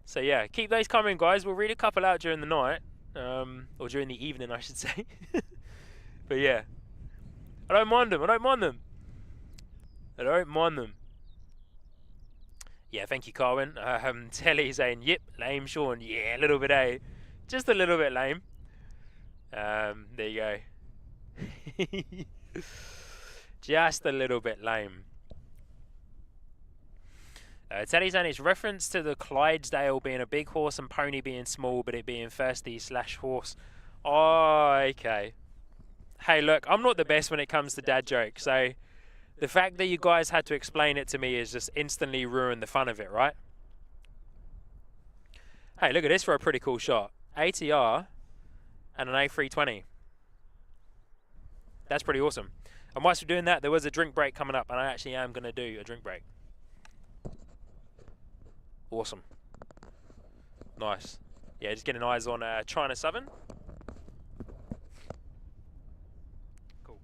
So yeah, keep those coming, guys. We'll read a couple out during the night, or during the evening, I should say. But yeah, I don't mind them. I don't mind them. I don't mind them. Yeah, thank you, Carwin. Telly saying, yep, lame, Sean. Yeah, a little bit, eh? Just a little bit lame. There you go. Just a little bit lame. Telly saying it's reference to the Clydesdale being a big horse and pony being small, but it being thirsty/horse. Oh, okay. Hey, look, I'm not the best when it comes to dad jokes, so the fact that you guys had to explain it to me is just instantly ruined the fun of it, right? Hey, look at this for a pretty cool shot. ATR and an A320. That's pretty awesome. And whilst we're doing that, there was a drink break coming up, and I actually am going to do a drink break. Awesome. Nice. Yeah, just getting eyes on China Southern. Cool.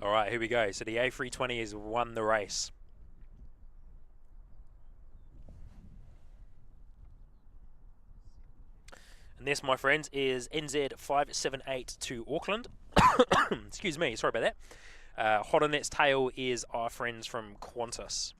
All right, here we go. So the A320 has won the race. And this, my friends, is NZ578 to Auckland. Excuse me, sorry about that. Hot on its tail is our friends from Qantas.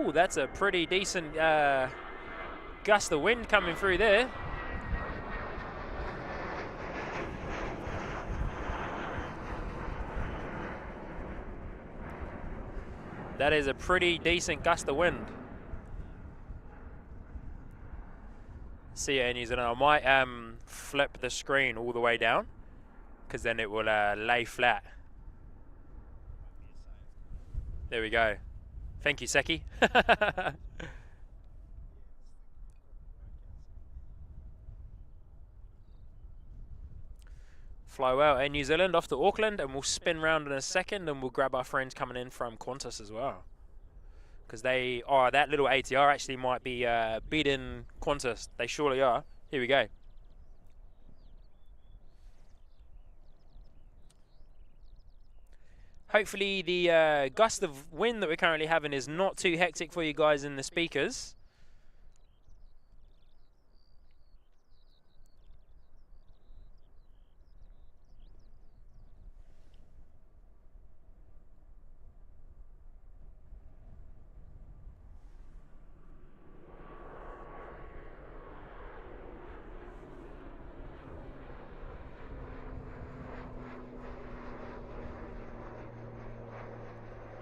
Ooh, that's a pretty decent gust of wind coming through there. That is a pretty decent gust of wind. See ya, New Zealand. I might flip the screen all the way down, because then it will lay flat. There we go. Thank you, Seki. Fly well, and New Zealand off to Auckland, and we'll spin round in a second, and we'll grab our friends coming in from Qantas as well, because they are that little ATR actually might be beating Qantas. They surely are. Here we go. Hopefully the gust of wind that we're currently having is not too hectic for you guys in the speakers.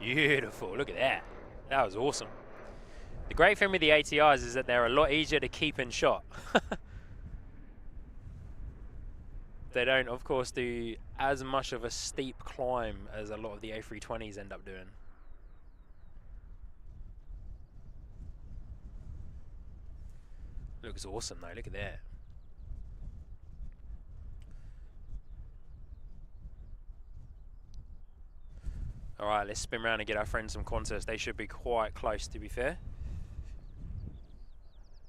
Beautiful, look at that. That was awesome. The great thing with the ATRs is that they're a lot easier to keep in shot. They don't, of course, do as much of a steep climb as a lot of the A320s end up doing. Looks awesome though, look at that. Alright, let's spin around and get our friends from Qantas. They should be quite close, to be fair.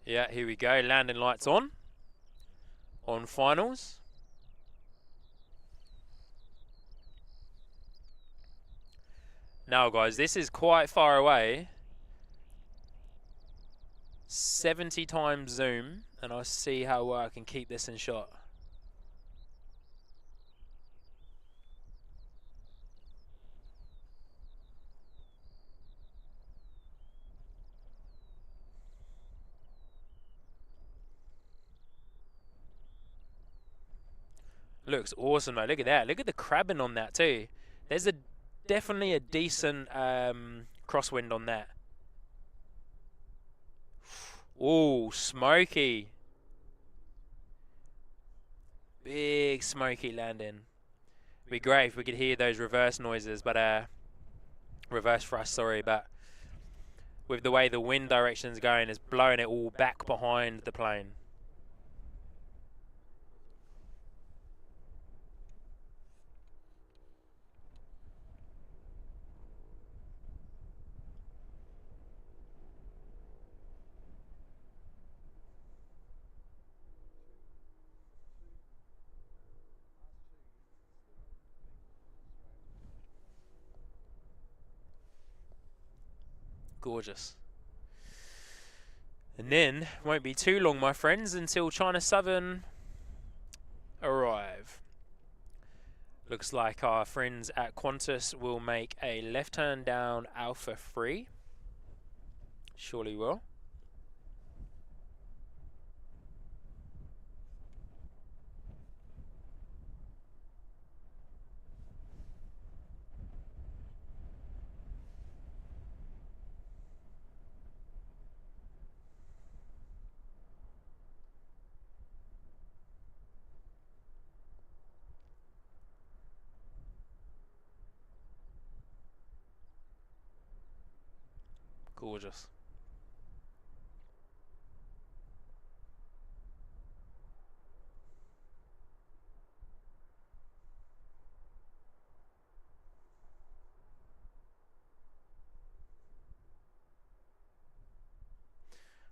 Yeah, here we go. Landing lights on finals. Now, guys, this is quite far away. 70 times zoom, and I'll see how well I can keep this in shot. Looks awesome, though. Look at that. Look at the crabbing on that, too. There's definitely a decent crosswind on that. Oh, smoky. Big smoky landing. It'd be great if we could hear those reverse noises, but reverse thrust, sorry, but with the way the wind direction's going, it's blowing it all back behind the plane. Gorgeous. And then, won't be too long, my friends, until China Southern arrive. Looks like our friends at Qantas will make a left turn down Alpha 3. Surely will. Gorgeous.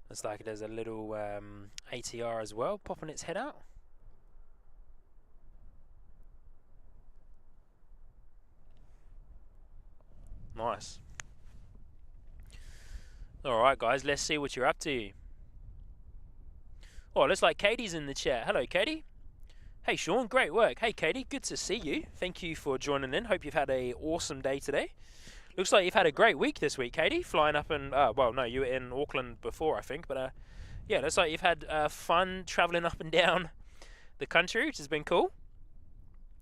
Looks like there's a little ATR as well, popping its head out. Nice. Alright guys, let's see what you're up to. Oh, looks like Katie's in the chat. Hello Katie. Hey Sean, great work. Hey Katie, good to see you. Thank you for joining in. Hope you've had an awesome day today. Looks like you've had a great week this week, Katie. Flying up and, well no, you were in Auckland before I think, but yeah, looks like you've had fun travelling up and down the country, which has been cool.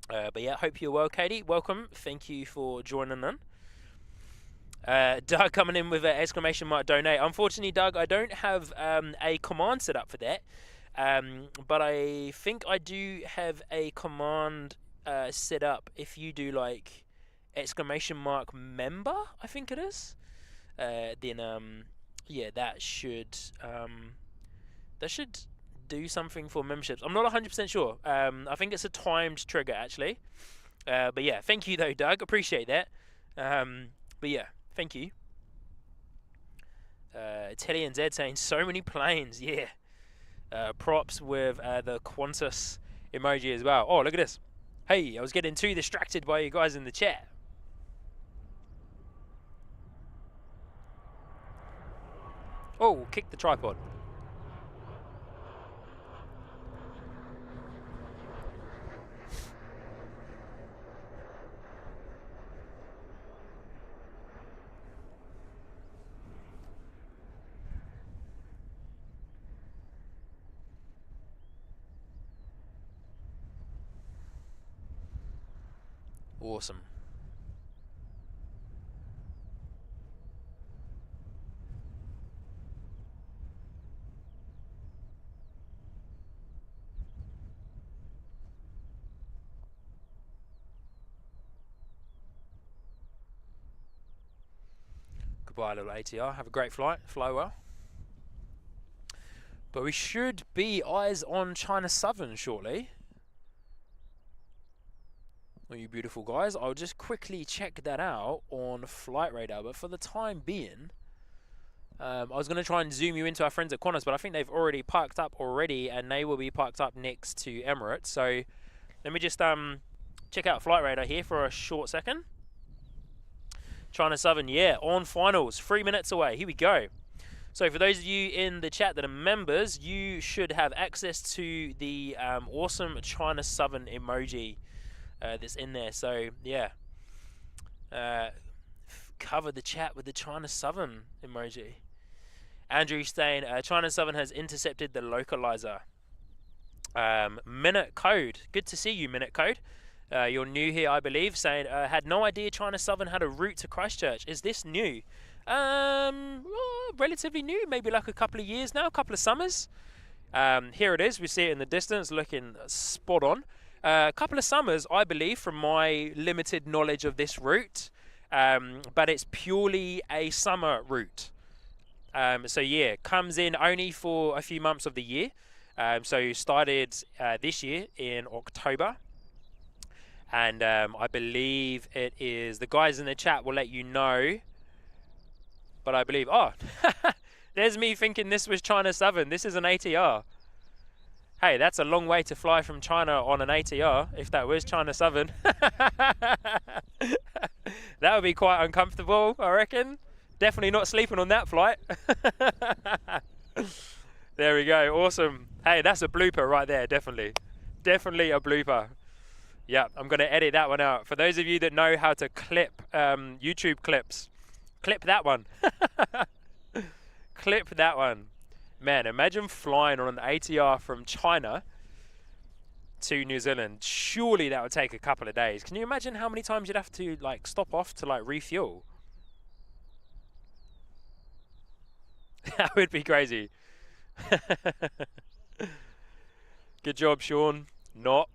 But yeah, hope you're well, Katie. Welcome. Thank you for joining in. Doug coming in with an exclamation mark donate. Unfortunately, Doug, I don't have a command set up for that. But I think I do have a command set up if you do like exclamation mark member, I think it is. Then yeah, that should do something for memberships. I'm not 100% sure. I think it's a timed trigger actually. But yeah, thank you though, Doug. Appreciate that. But yeah. Thank you. Teddy and Zed saying so many planes, yeah. Props with the Qantas emoji as well. Oh, look at this. Hey, I was getting too distracted by you guys in the chat. Oh, kick the tripod. Awesome. Goodbye, little ATR. Have a great flight. Fly well. But we should be eyes on China Southern shortly. Well, you beautiful guys. I'll just quickly check that out on Flight Radar. But for the time being, I was going to try and zoom you into our friends at Qantas, but I think they've already parked up already, and they will be parked up next to Emirates. So let me just check out Flight Radar here for a short second. China Southern, yeah, on finals, 3 minutes away. Here we go. So for those of you in the chat that are members, you should have access to the awesome China Southern emoji that's in there. So yeah, cover the chat with the China Southern emoji. Andrew saying China Southern has intercepted the localizer. Minute Code. Good to see you, Minute Code. You're new here, I believe, saying, had no idea China Southern had a route to Christchurch. Is this new? Relatively new, maybe like a couple of years now, a couple of summers. Here it is, we see it in the distance, looking spot on. A couple of summers, I believe, from my limited knowledge of this route, but it's purely a summer route. So yeah, comes in only for a few months of the year. So started this year in October. And I believe it is, the guys in the chat will let you know, but I believe, oh, there's me thinking this was China Southern. This is an ATR. Hey, that's a long way to fly from China on an ATR, if that was China Southern. That would be quite uncomfortable, I reckon. Definitely not sleeping on that flight. There we go, awesome. Hey, that's a blooper right there, definitely. Definitely a blooper. Yeah, I'm going to edit that one out. For those of you that know how to clip YouTube clips, clip that one. Clip that one. Man, imagine flying on an ATR from China to New Zealand. Surely that would take a couple of days. Can you imagine how many times you'd have to like stop off to like refuel? That would be crazy. Good job, Sean. Not.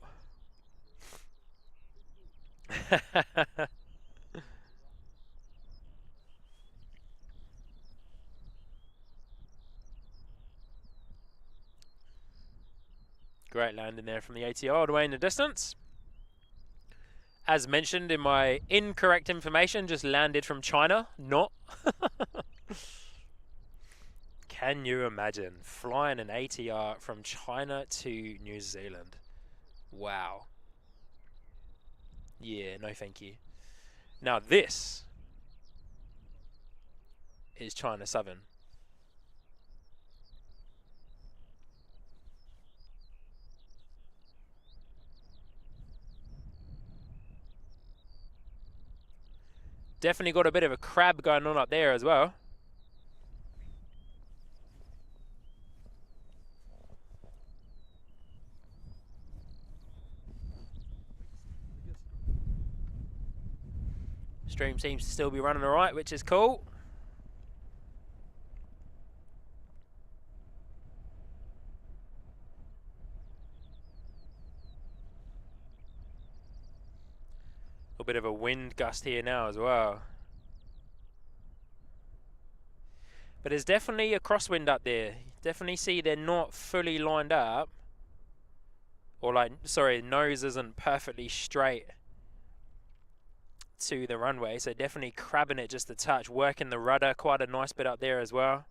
Great landing there from the ATR all the way in the distance. As mentioned in my incorrect information, just landed from China. Not. Can you imagine flying an ATR from China to New Zealand? Wow. Yeah, no thank you. Now this is China Southern. Definitely got a bit of a crab going on up there as well. Stream seems to still be running alright, which is cool. A bit of a wind gust here now as well. But there's definitely a crosswind up there. Definitely see they're not fully lined up. Or like, sorry, nose isn't perfectly straight to the runway. So definitely crabbing it just a touch. Working the rudder quite a nice bit up there as well.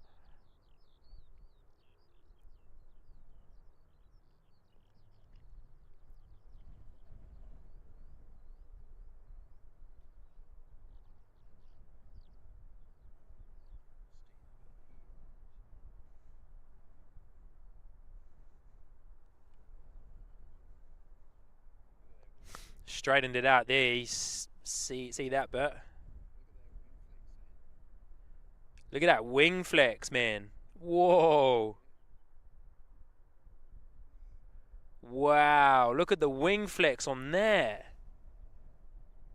Straightened it out there. You see that bit? Look at that wing flex, man. Whoa. Wow. Look at the wing flex on there.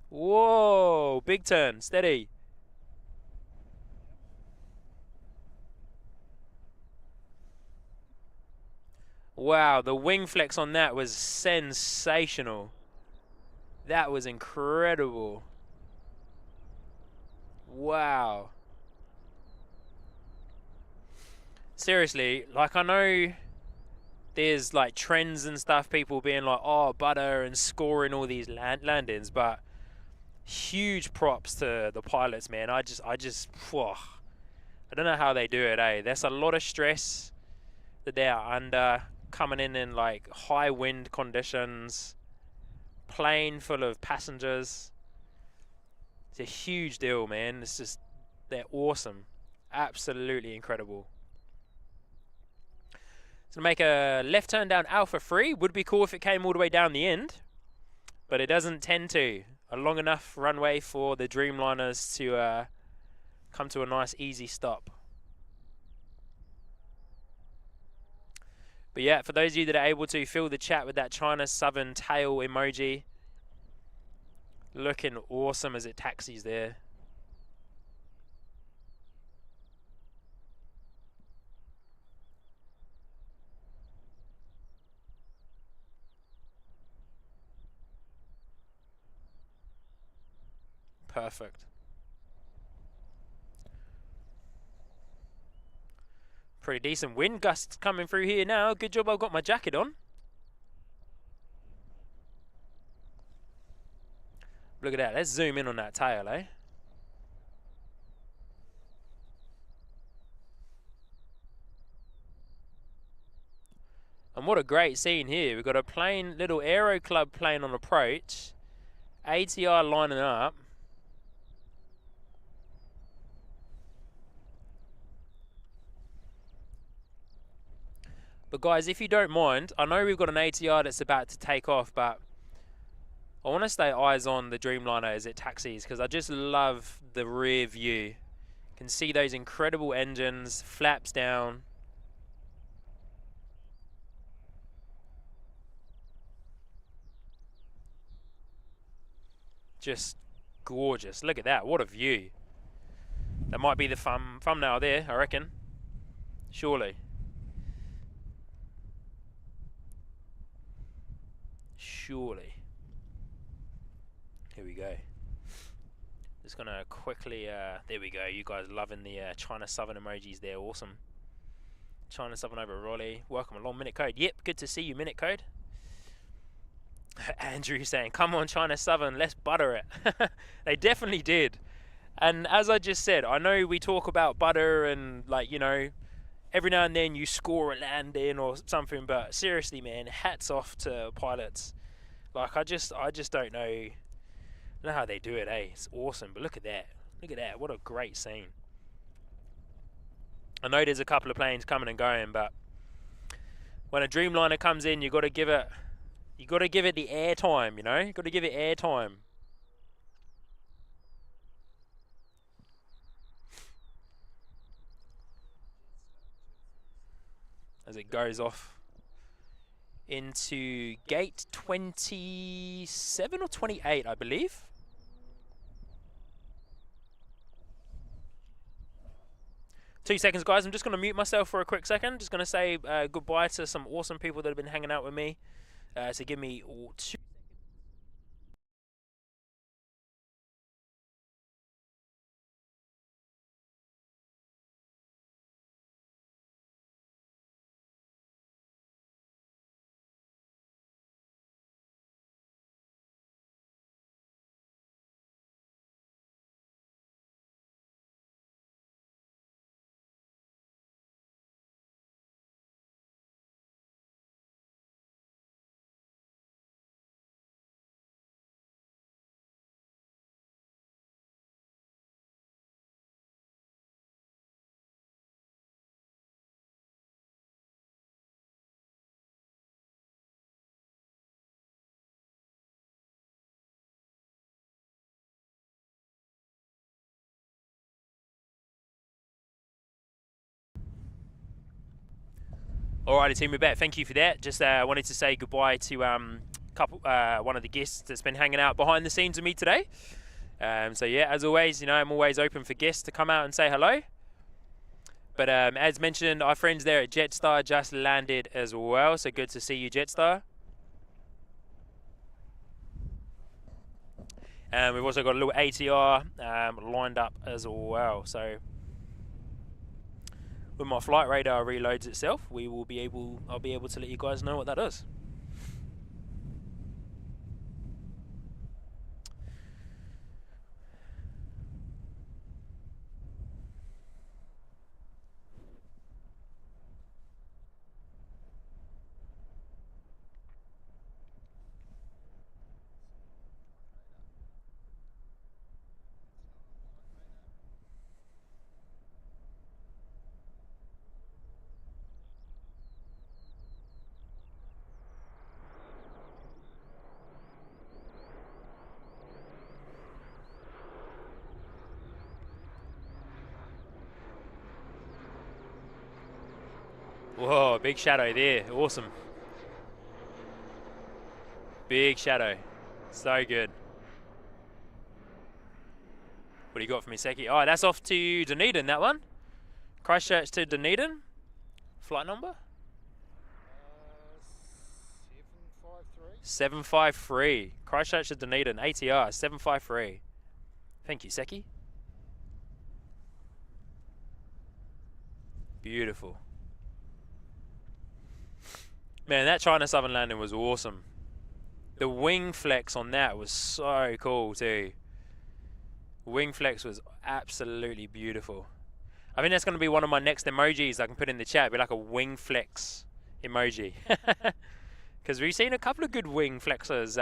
Whoa. Big turn. Steady. Wow. The wing flex on that was sensational. That was incredible. Wow. Seriously, like I know there's like trends and stuff, people being like, oh, butter and scoring all these landings, but huge props to the pilots, man. I just, whoa. I don't know how they do it, eh? There's a lot of stress that they are under, coming in like high wind conditions. Plane full of passengers. It's a huge deal, man. It's just, they're awesome. Absolutely incredible. So to make a left turn down Alpha 3. Would be cool if it came all the way down the end, but it doesn't tend to. A long enough runway for the Dreamliners to come to a nice easy stop. But yeah, for those of you that are able to, fill the chat with that China Southern tail emoji. Looking awesome as it taxis there. Perfect. Pretty decent wind gusts coming through here now. Good job I've got my jacket on. Look at that. Let's zoom in on that tail, eh? And what a great scene here. We've got a plane, little Aero Club plane on approach. ATR lining up. But guys, if you don't mind, I know we've got an ATR that's about to take off, but I want to stay eyes on the Dreamliner as it taxis because I just love the rear view. You can see those incredible engines, flaps down. Just gorgeous. Look at that. What a view. That might be the thumbnail there, I reckon. Surely. Surely. Here we go. Just gonna quickly, there we go. You guys loving the China Southern emojis there. Awesome. China Southern over Raleigh. Welcome along, Minute Code. Yep, good to see you, Minute Code. Andrew saying, come on, China Southern, let's butter it. They definitely did. And as I just said, I know we talk about butter and, like, you know, every now and then you score a landing or something, but seriously, man, hats off to pilots. Like, I just don't know how they do it, eh? It's awesome. But look at that. Look at that. What a great scene. I know there's a couple of planes coming and going, but when a Dreamliner comes in, you got to give it the air time, you know? You got to give it air time. As it goes off into gate 27 or 28, I believe. Two seconds, guys. I'm just going to mute myself for a quick second. Just going to say goodbye to some awesome people that have been hanging out with me. So give me 2. Alrighty, team, we're back. Thank you for that. Just wanted to say goodbye to one of the guests that's been hanging out behind the scenes with me today. So yeah, as always, you know, I'm always open for guests to come out and say hello. But as mentioned, our friends there at Jetstar just landed as well. So good to see you, Jetstar. And we've also got a little ATR lined up as well. So when my flight radar reloads itself, I'll be able to let you guys know what that is. Oh, big shadow there. Awesome. Big shadow. So good. What do you got for me, Seki? Oh, that's off to Dunedin, that one. Christchurch to Dunedin. Flight number? 753. Christchurch to Dunedin. ATR 753. Thank you, Seki. Beautiful. Man, that China Southern landing was awesome. The wing flex on that was so cool too. Wing flex was absolutely beautiful. I think that's going to be one of my next emojis I can put in the chat. Be like a wing flex emoji. Because we've seen a couple of good wing flexes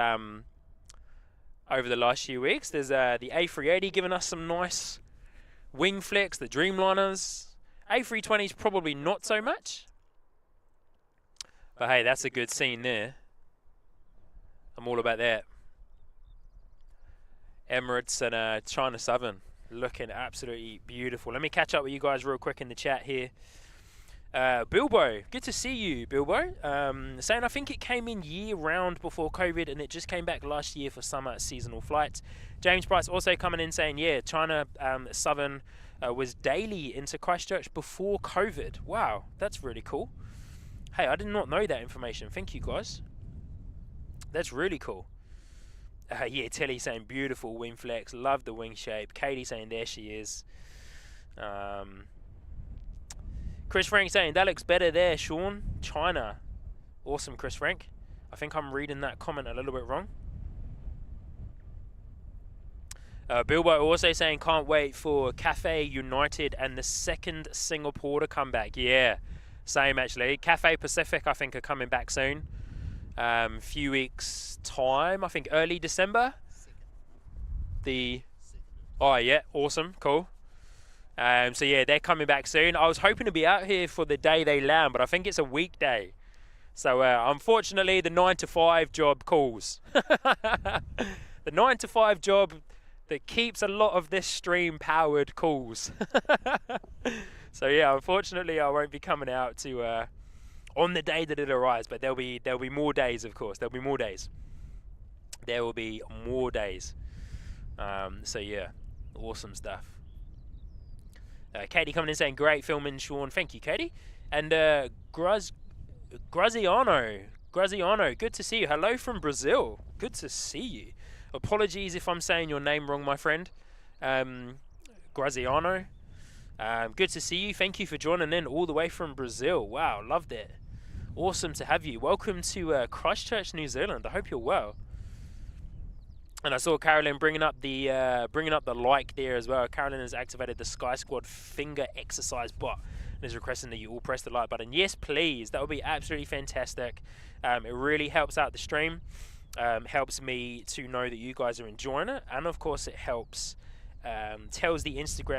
over the last few weeks. There's the A380 giving us some nice wing flex. The Dreamliners. A320's probably not so much. But hey, that's a good scene there. I'm all about that. Emirates and China Southern looking absolutely beautiful. Let me catch up with you guys real quick in the chat here. Bilbo, good to see you, Bilbo. Saying I think it came in year-round before COVID and it just came back last year for summer seasonal flights. James Price also coming in saying, yeah, China Southern was daily into Christchurch before COVID. Wow, that's really cool. Hey, I did not know that information. Thank you, guys. That's really cool. Yeah, Telly saying beautiful wing flex. Love the wing shape. Katie saying there she is. Chris Frank saying that looks better there, Sean. China. Awesome, Chris Frank. I think I'm reading that comment a little bit wrong. Bilbo also saying can't wait for Cathay United and the second Singapore to come back. Yeah, same actually. Cathay Pacific I think are coming back soon. Few weeks time, I think early December. Oh yeah, awesome, cool. So yeah, they're coming back soon. I was hoping to be out here for the day they land, but I think it's a weekday. So unfortunately, the 9 to 5 job calls. The 9 to 5 job that keeps a lot of this stream powered calls. So yeah, unfortunately, I won't be coming out to on the day that it arrives, but there'll be more days, of course. There'll be more days. There will be more days. So yeah, awesome stuff. Katie coming in saying great filming, Sean. Thank you, Katie. And Graziano, good to see you. Hello from Brazil. Good to see you. Apologies if I'm saying your name wrong, my friend. Graziano. Good to see you. Thank you for joining in all the way from Brazil. Wow, loved it. Awesome to have you. Welcome to Christchurch, New Zealand. I hope you're well. And I saw Carolyn bringing up the like there as well. Carolyn has activated the Sky Squad finger exercise bot and is requesting that you all press the like button. Yes, please. That would be absolutely fantastic. It really helps out the stream. Helps me to know that you guys are enjoying it, and of course, it helps. Tells the YouTube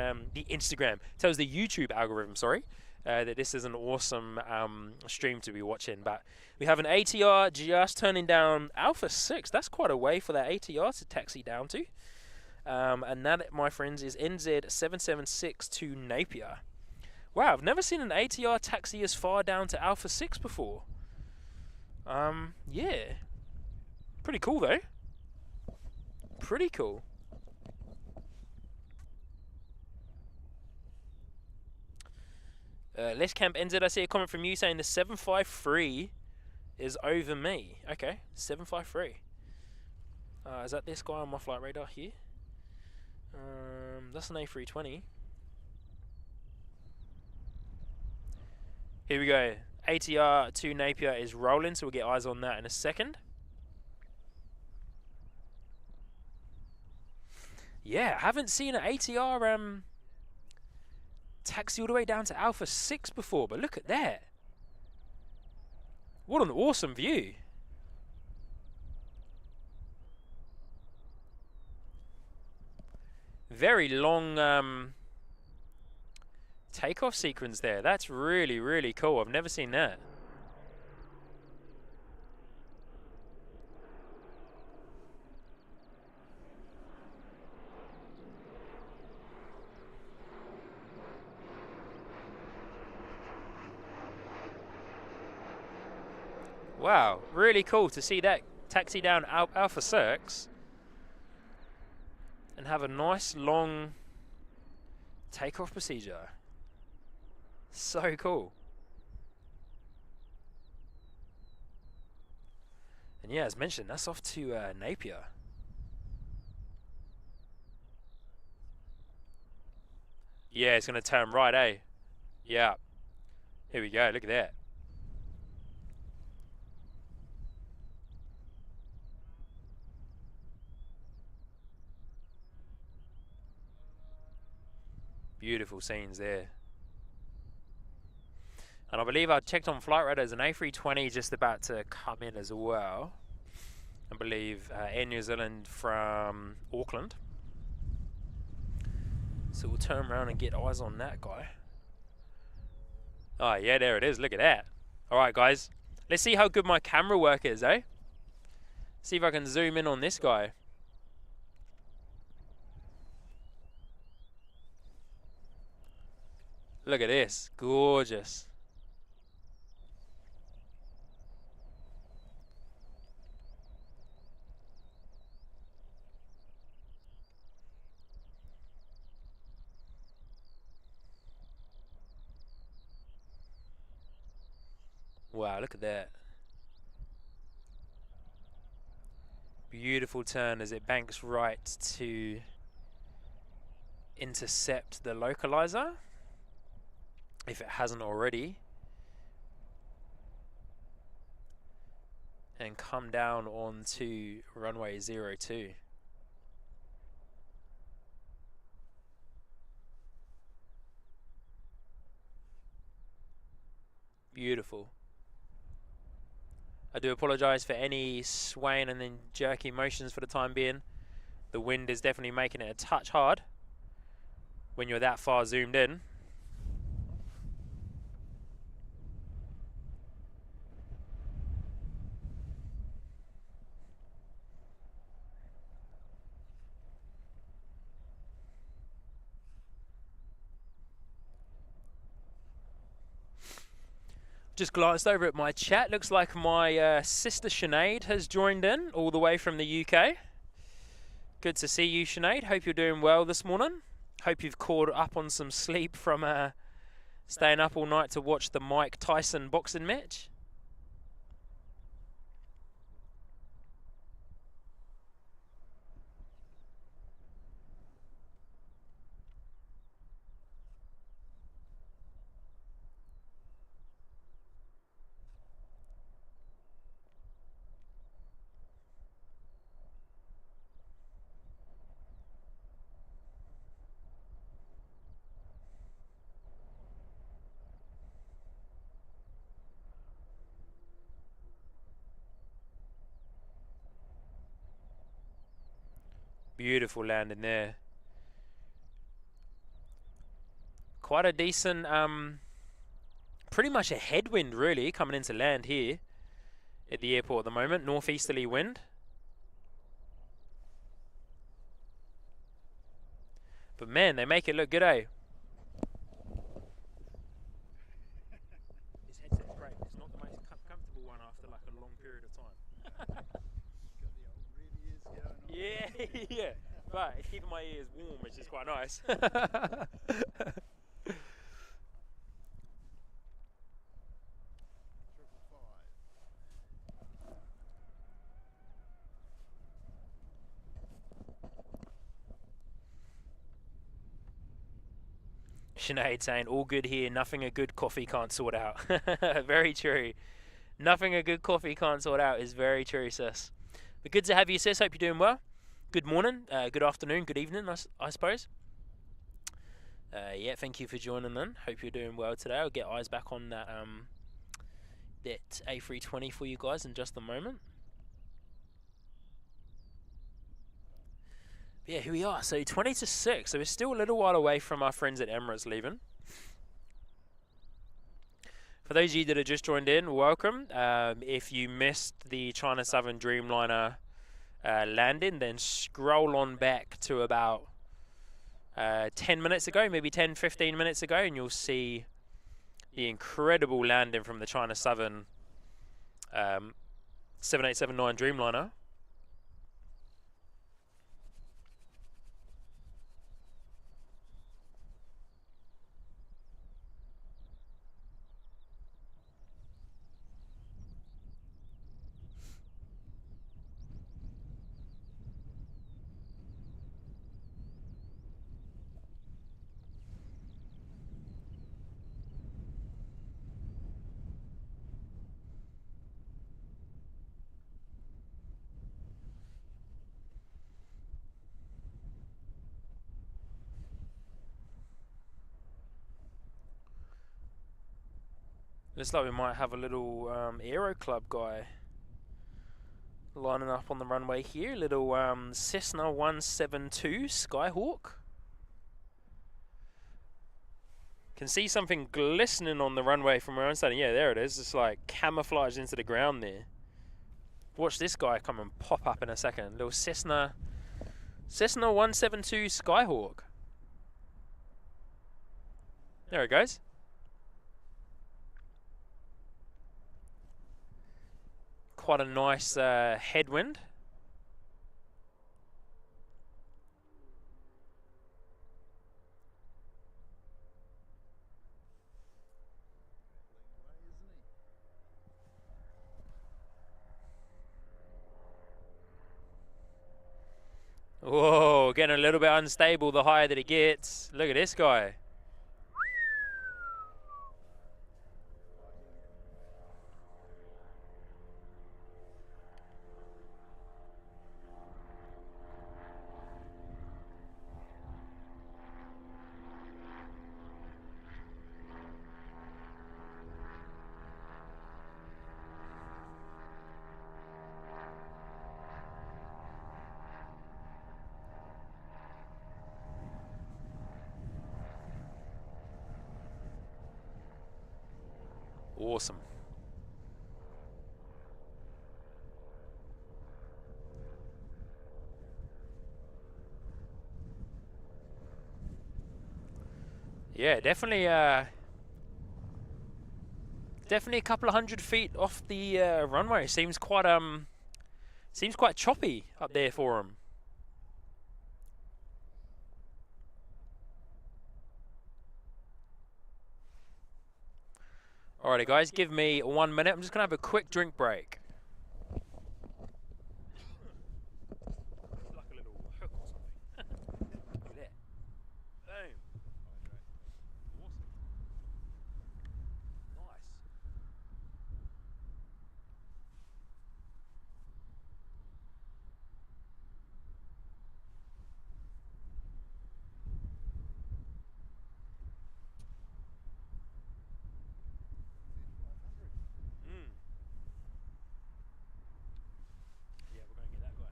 algorithm. That this is an awesome stream to be watching. But we have an ATR just turning down Alpha 6. That's quite a way for that ATR to taxi down to. And that, my friends, is NZ776 to Napier. Wow, I've never seen an ATR taxi as far down to Alpha 6 before. Yeah. Pretty cool, though. Pretty cool. Let's Camp NZ, I see a comment from you saying the 753 is over me. Okay, 753. Is that this guy on my flight radar here? That's an A320. Here we go. ATR to Napier is rolling, so we'll get eyes on that in a second. Yeah, I haven't seen an ATR taxi all the way down to Alpha 6 before, but look at that. What an awesome view. Very long takeoff sequence there. That's really, really cool. I've never seen that. Wow, really cool to see that taxi down Alpha 6 and have a nice long takeoff procedure. So cool. And yeah, as mentioned, that's off to Napier. Yeah, it's going to turn right, eh? Yeah. Here we go, look at that. Beautiful scenes there. And I believe I checked on flight radar, there's an A320 just about to come in as well. I believe Air New Zealand from Auckland. So we'll turn around and get eyes on that guy. Oh yeah, there it is, look at that. Alright guys, let's see how good my camera work is, eh? See if I can zoom in on this guy. Look at this, gorgeous. Wow, look at that. Beautiful turn as it banks right to intercept the localizer, if it hasn't already, and come down onto runway 02. Beautiful. I do apologise for any swaying and then jerky motions for the time being. The wind is definitely making it a touch hard when you're that far zoomed in. Just glanced over at my chat. Looks like my sister Sinead has joined in all the way from the UK. Good to see you, Sinead. Hope you're doing well this morning. Hope you've caught up on some sleep from staying up all night to watch the Mike Tyson boxing match. Beautiful landing there. Quite a decent, pretty much a headwind really coming into land here at the airport at the moment. Northeasterly wind. But man, they make it look good, eh? This headset's great. It's not the most comfortable one after like a long period of time. Yeah, yeah. But it's keeping my ears warm, which is quite nice. Sinead saying, all good here, nothing a good coffee can't sort out. Very true. Nothing a good coffee can't sort out is very true, sis. But good to have you, sis. Hope you're doing well. Good morning, good afternoon, good evening, I suppose. Yeah, thank you for joining in. Hope you're doing well today. I'll get eyes back on that that A320 for you guys in just a moment. But yeah, here we are. So 20 to 6. So we're still a little while away from our friends at Emirates leaving. For those of you that have just joined in, welcome. If you missed the China Southern Dreamliner landing, then scroll on back to about 10 minutes ago, maybe 10-15 minutes ago, and you'll see the incredible landing from the China Southern 7879 Dreamliner. Looks like we might have a little Aero Club guy lining up on the runway here. Little Cessna 172 Skyhawk. Can see something glistening on the runway from where I'm standing. Yeah, there it is. It's like camouflaged into the ground there. Watch this guy come and pop up in a second. Little Cessna 172 Skyhawk. There it goes. Quite a nice headwind. Whoa, getting a little bit unstable the higher that it gets. Look at this guy. Awesome. Yeah, definitely definitely a couple of 100 feet off the runway. Seems quite choppy up there for him. Alrighty guys, give me 1 minute. I'm just gonna have a quick drink break. Like a little hook or something. Look at that. Boom. Awesome. Nice. Yeah, we're going to get that guy.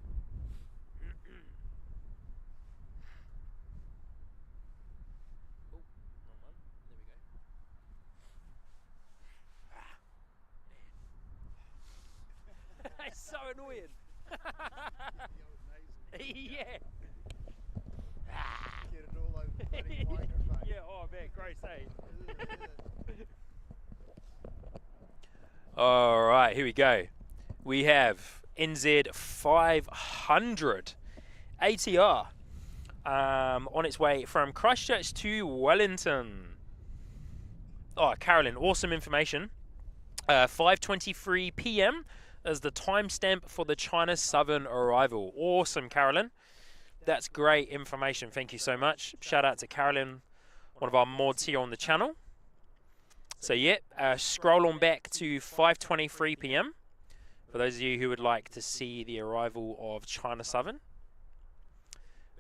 Oh, wrong one. There we go. Ah, it's so annoying. Yeah. Get it all over the bloody microphone. Yeah, oh man, great save. Alright, here we go. We have NZ 500 ATR on its way from Christchurch to Wellington. Oh, Carolyn, awesome information. 5:23 p.m. is the timestamp for the China Southern arrival. Awesome, Carolyn. That's great information. Thank you so much. Shout out to Carolyn, one of our mods here on the channel. So yeah, scroll on back to 5:23 p.m. for those of you who would like to see the arrival of China Southern.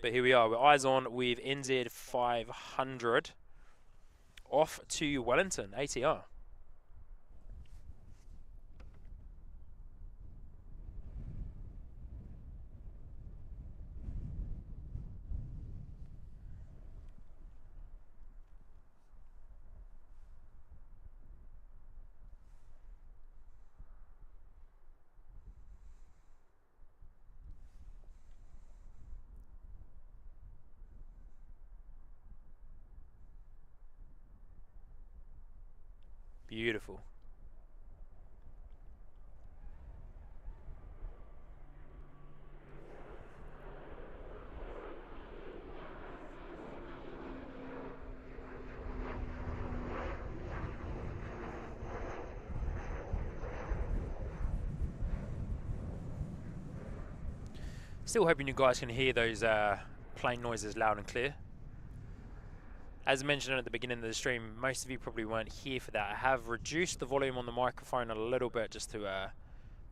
But here we are, we're eyes on with NZ 500 off to Wellington, ATR. Beautiful. Still hoping you guys can hear those plane noises loud and clear. As mentioned at the beginning of the stream, most of you probably weren't here for that. I have reduced the volume on the microphone a little bit just to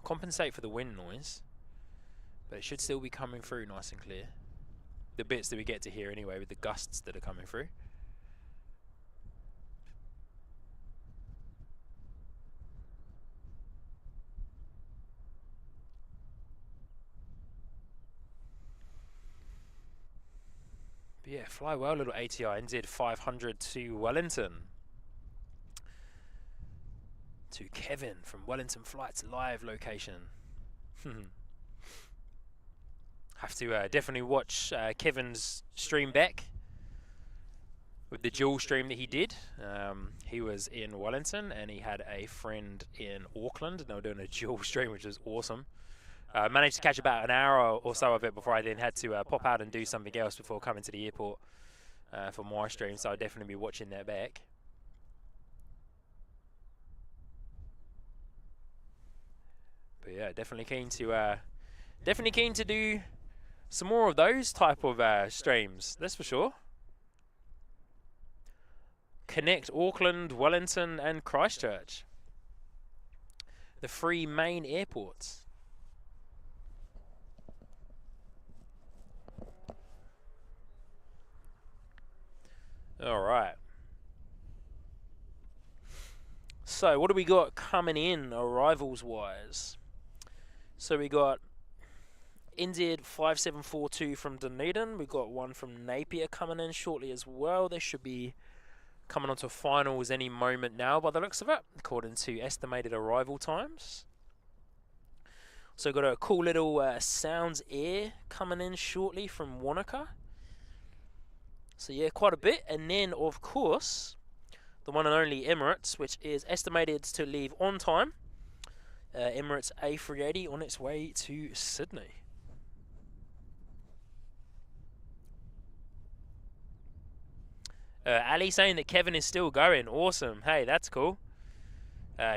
compensate for the wind noise. But it should still be coming through nice and clear. The bits that we get to hear anyway with the gusts that are coming through. But yeah, fly well, little ATI NZ500 to Wellington. To Kevin from Wellington Flights live location. Have to definitely watch Kevin's stream back with the dual stream that he did. He was in Wellington and he had a friend in Auckland and they were doing a dual stream, which was awesome. Managed to catch about an hour or so of it before I then had to pop out and do something else before coming to the airport for my stream, so I'll definitely be watching that back. But yeah, definitely keen to do some more of those type of streams, that's for sure. Connect Auckland, Wellington and Christchurch. The 3 main airports. Alright. So what do we got coming in arrivals wise? So we got NZ5742 from Dunedin. We got one from Napier coming in shortly as well. They should be coming onto finals any moment now by the looks of it, according to estimated arrival times. So got a cool little Sounds Air coming in shortly from Wanaka. So yeah, quite a bit. And then of course the one and only Emirates, which is estimated to leave on time. Emirates A380 on its way to Sydney. Ali saying that Kevin is still going. Awesome. Hey, that's cool.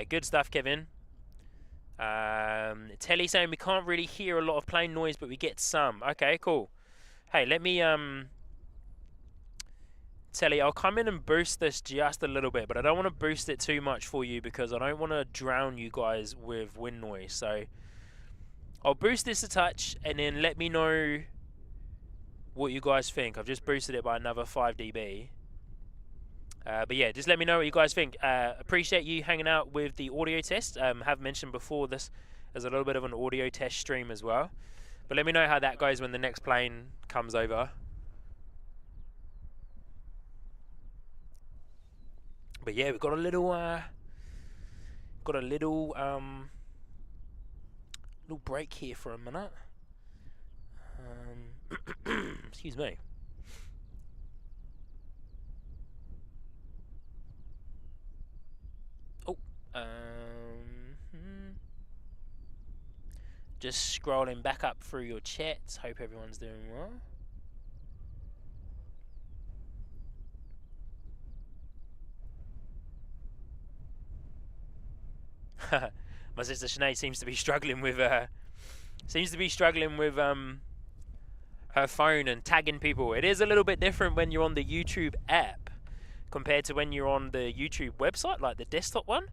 Good stuff, Kevin. Telly saying we can't really hear a lot of plane noise, but we get some. Okay, cool. Hey, let me Telly, I'll come in and boost this just a little bit, but I don't want to boost it too much for you because I don't want to drown you guys with wind noise. So I'll boost this a touch and then let me know what you guys think. I've just boosted it by another 5 dB. But yeah, just let me know what you guys think. Appreciate you hanging out with the audio test. Have mentioned before this as a little bit of an audio test stream as well. But let me know how that goes when the next plane comes over. But yeah, we've got a little little break here for a minute. Excuse me. Oh, just scrolling back up through your chats. Hope everyone's doing well. My sister Sinead seems to be struggling with her phone and tagging people. It is a little bit different when you're on the YouTube app compared to when you're on the YouTube website, like the desktop one.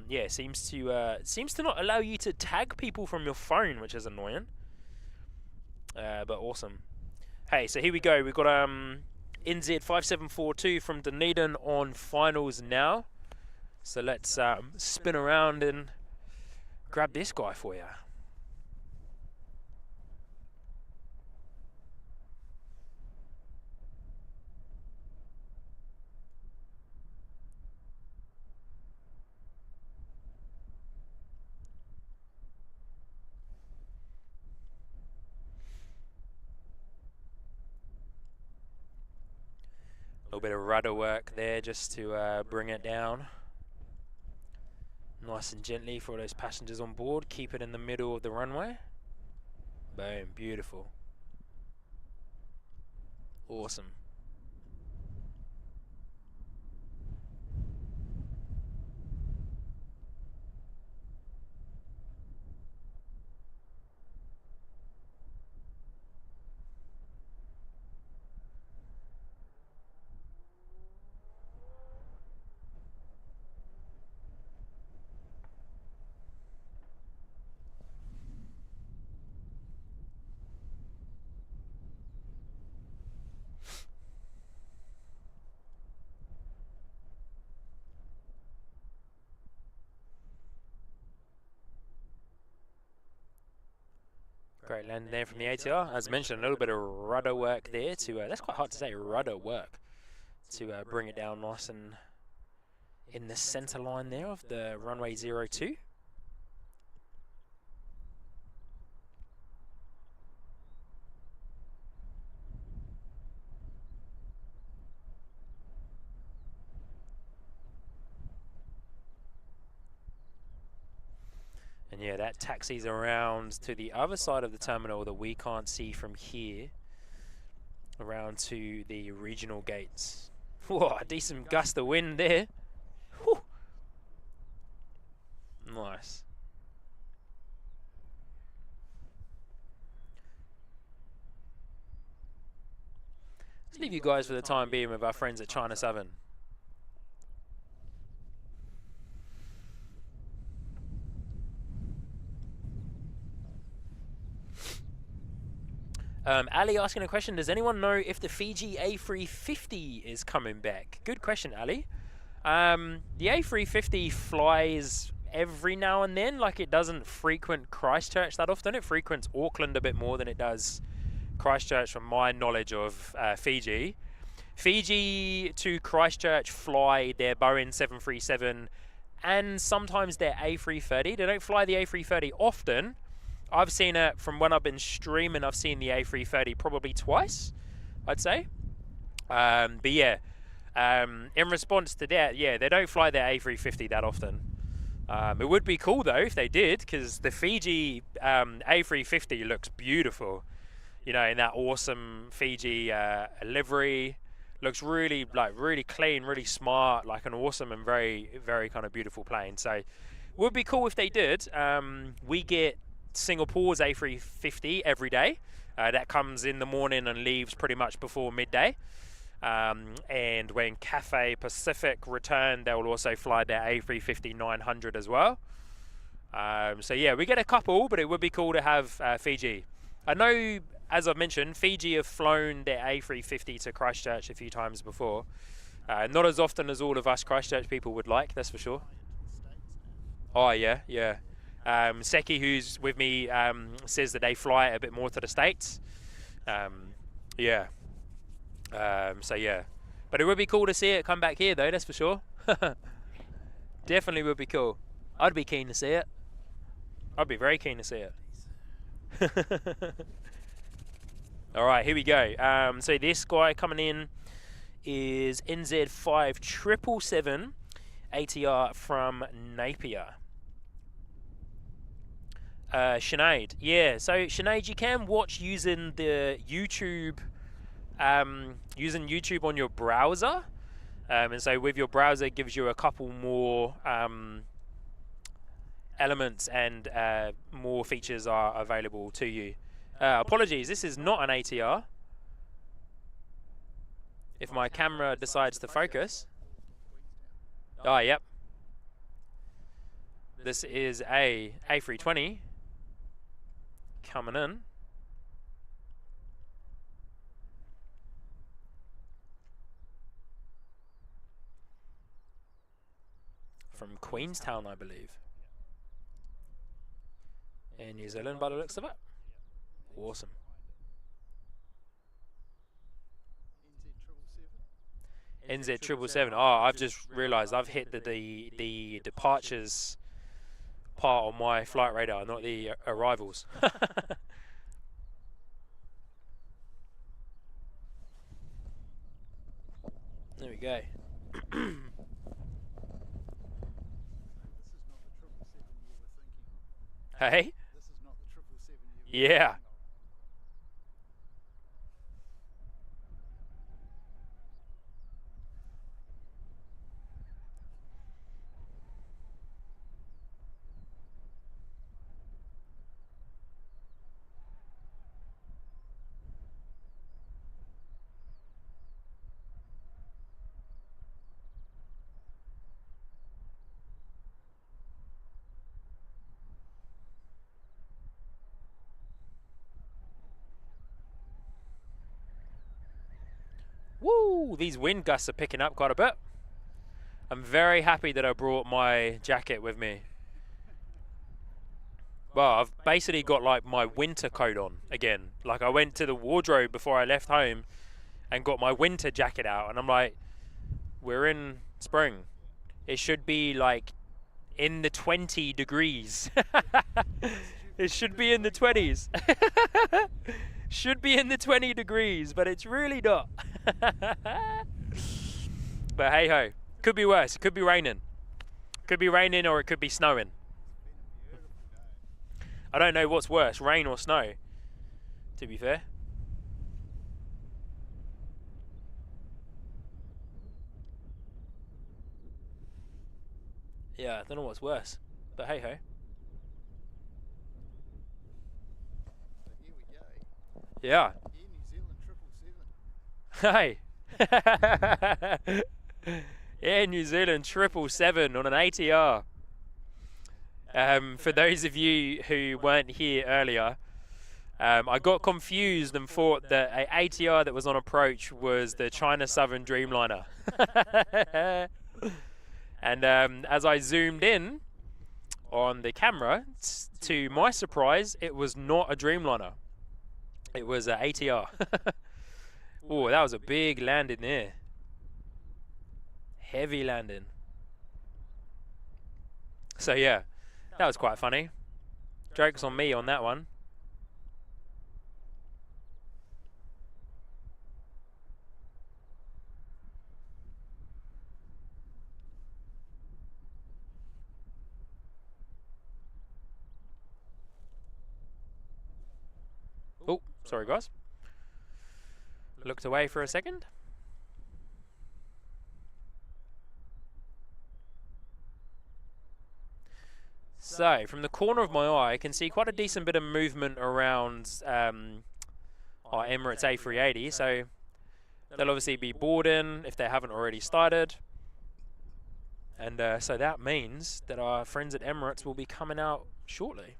Yeah, seems to not allow you to tag people from your phone, which is annoying. But awesome. Hey, so here we go. We've got NZ5742 from Dunedin on finals now. So let's spin around and grab this guy for you. A little bit of rudder work there just to bring it down. Nice and gently for all those passengers on board. Keep it in the middle of the runway. Boom, beautiful. Awesome. Great landing there from the ATR. As mentioned, a little bit of rudder work there to, that's quite hard to say, rudder work, to bring it down nice and in the center line there of the runway 02. And yeah, that taxis around to the other side of the terminal that we can't see from here, around to the regional gates. Whoa, a decent gust of wind there. Whew. Nice. Let's leave you guys for the time being with our friends at China Southern. Ali asking a question, does anyone know if the Fiji A350 is coming back? Good question, Ali. The A350 flies every now and then, like it doesn't frequent Christchurch that often. It frequents Auckland a bit more than it does Christchurch from my knowledge of Fiji. Fiji to Christchurch fly their Boeing 737 and sometimes their A330. They don't fly the A330 often. I've seen it from when I've been streaming. I've seen the A330 probably twice, I'd say. But yeah, in response to that, yeah, they don't fly their A350 that often. It would be cool though if they did, because the Fiji A350 looks beautiful. You know, in that awesome Fiji livery, looks really clean, really smart, like an awesome and very, very kind of beautiful plane. So, it would be cool if they did. We get Singapore's A350 every day. That comes in the morning and leaves pretty much before midday. And when Cathay Pacific return, they will also fly their A350-900 as well. So yeah, we get a couple, but it would be cool to have Fiji. I know, as I've mentioned, Fiji have flown their A350 to Christchurch a few times before. Not as often as all of us Christchurch people would like, that's for sure. Oh yeah, yeah. Seki, who's with me, says that they fly a bit more to the States. Yeah. So yeah. But it would be cool to see it come back here though, that's for sure. Definitely would be cool. I'd be keen to see it. I'd be very keen to see it. Alright, here we go. So this guy coming in is NZ5 ATR from Napier. Sinead, yeah. So Sinead, you can watch using the YouTube, using YouTube on your browser, and so with your browser it gives you a couple more elements and more features are available to you. Apologies, this is not an ATR. If my camera decides to focus. Oh, yep. This is a A320 coming in. From Queenstown, I believe. In New Zealand by the looks of it. Awesome. NZ777. Oh, I've just realised I've hit the departures part on my flight radar, not the arrivals. There we go. Hey? This is not the 777 you were Yeah. thinking of. Woo! These wind gusts are picking up quite a bit. I'm very happy that I brought my jacket with me. Well, I've basically got like my winter coat on again. Like I went to the wardrobe before I left home and got my winter jacket out, and I'm like, we're in spring. It should be like in the 20 degrees. It should be in the 20s. Should be in the 20 degrees, but it's really not. But hey ho, could be worse. It could be raining. Could be raining or it could be snowing. I don't know what's worse, rain or snow, to be fair. Yeah, I don't know what's worse, but hey ho. Here we go. Yeah. Air New Zealand 777. Hey. Air New Zealand 777 on an ATR. For those of you who weren't here earlier, I got confused and thought that an ATR that was on approach was the China Southern Dreamliner. And as I zoomed in on the camera, to my surprise, it was not a Dreamliner. It was an ATR. Oh, that was a big landing there. Heavy landing. So yeah, that was quite funny. Joke's on me on that one. Oh, sorry guys. Looked away for a second. So, from the corner of my eye, I can see quite a decent bit of movement around our Emirates A380. So, they'll obviously be boarding if they haven't already started. And so that means that our friends at Emirates will be coming out shortly.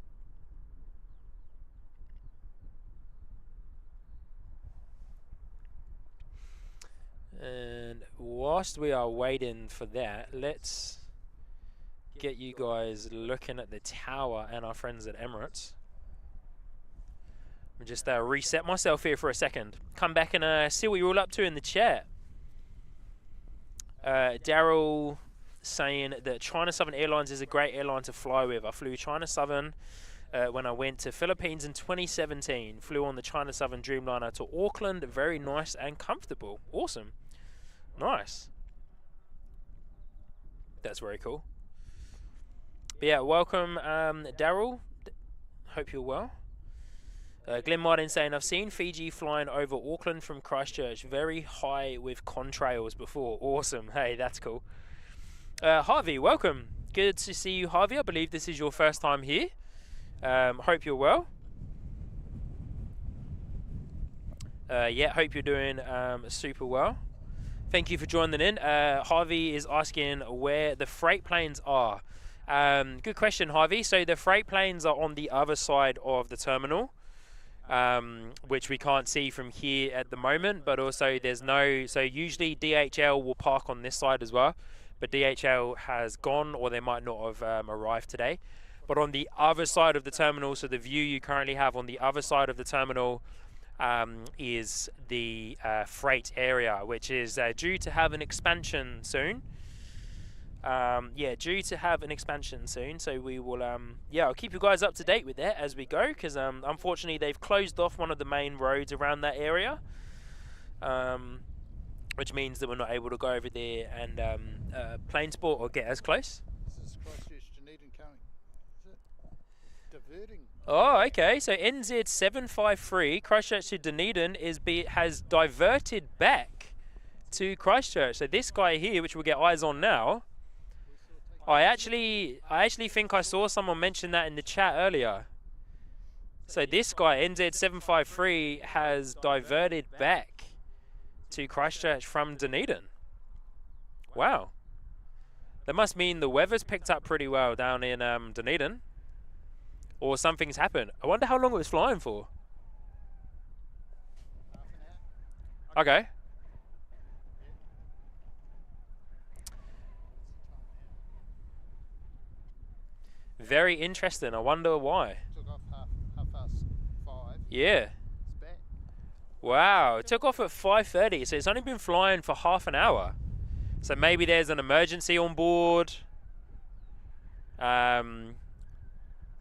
And whilst we are waiting for that, let's get you guys looking at the tower and our friends at Emirates. I'll just reset myself here for a second. Come back and see what you're all up to in the chat. Daryl saying that China Southern Airlines is a great airline to fly with. I flew China Southern when I went to Philippines in 2017. Flew on the China Southern Dreamliner to Auckland. Very nice and comfortable. Awesome. Nice. That's very cool. But yeah, welcome Daryl. Hope you're well. Glenn Martin saying, I've seen Fiji flying over Auckland from Christchurch. Very high with contrails before. Awesome. Hey, that's cool. Harvey, welcome. Good to see you, Harvey. I believe this is your first time here. Hope you're well. Yeah, hope you're doing super well. Thank you for joining in. Harvey is asking where the freight planes are. Good question, Harvey. So the freight planes are on the other side of the terminal, which we can't see from here at the moment, but also there's no, so usually DHL will park on this side as well, but DHL has gone, or they might not have arrived today. But on the other side of the terminal, so the view you currently have on the other side of the terminal is the freight area, which is due to have an expansion soon. Yeah, due to have an expansion soon, so we will yeah, I'll keep you guys up to date with that as we go, because unfortunately they've closed off one of the main roads around that area, which means that we're not able to go over there and plane sport or get as close. This is Christchurch Dunedin coming. Is it? Diverting. Oh, okay, so NZ753 Christchurch to Dunedin has diverted back to Christchurch. So this guy here, which we'll get eyes on now, I actually think I saw someone mention that in the chat earlier. So this guy, NZ753, has diverted back to Christchurch from Dunedin. Wow. That must mean the weather's picked up pretty well down in Dunedin. Or something's happened. I wonder how long it was flying for. Okay. Very interesting. I wonder why. Yeah. It's back. Wow. It took off at 5:30, so it's only been flying for half an hour. So maybe there's an emergency on board.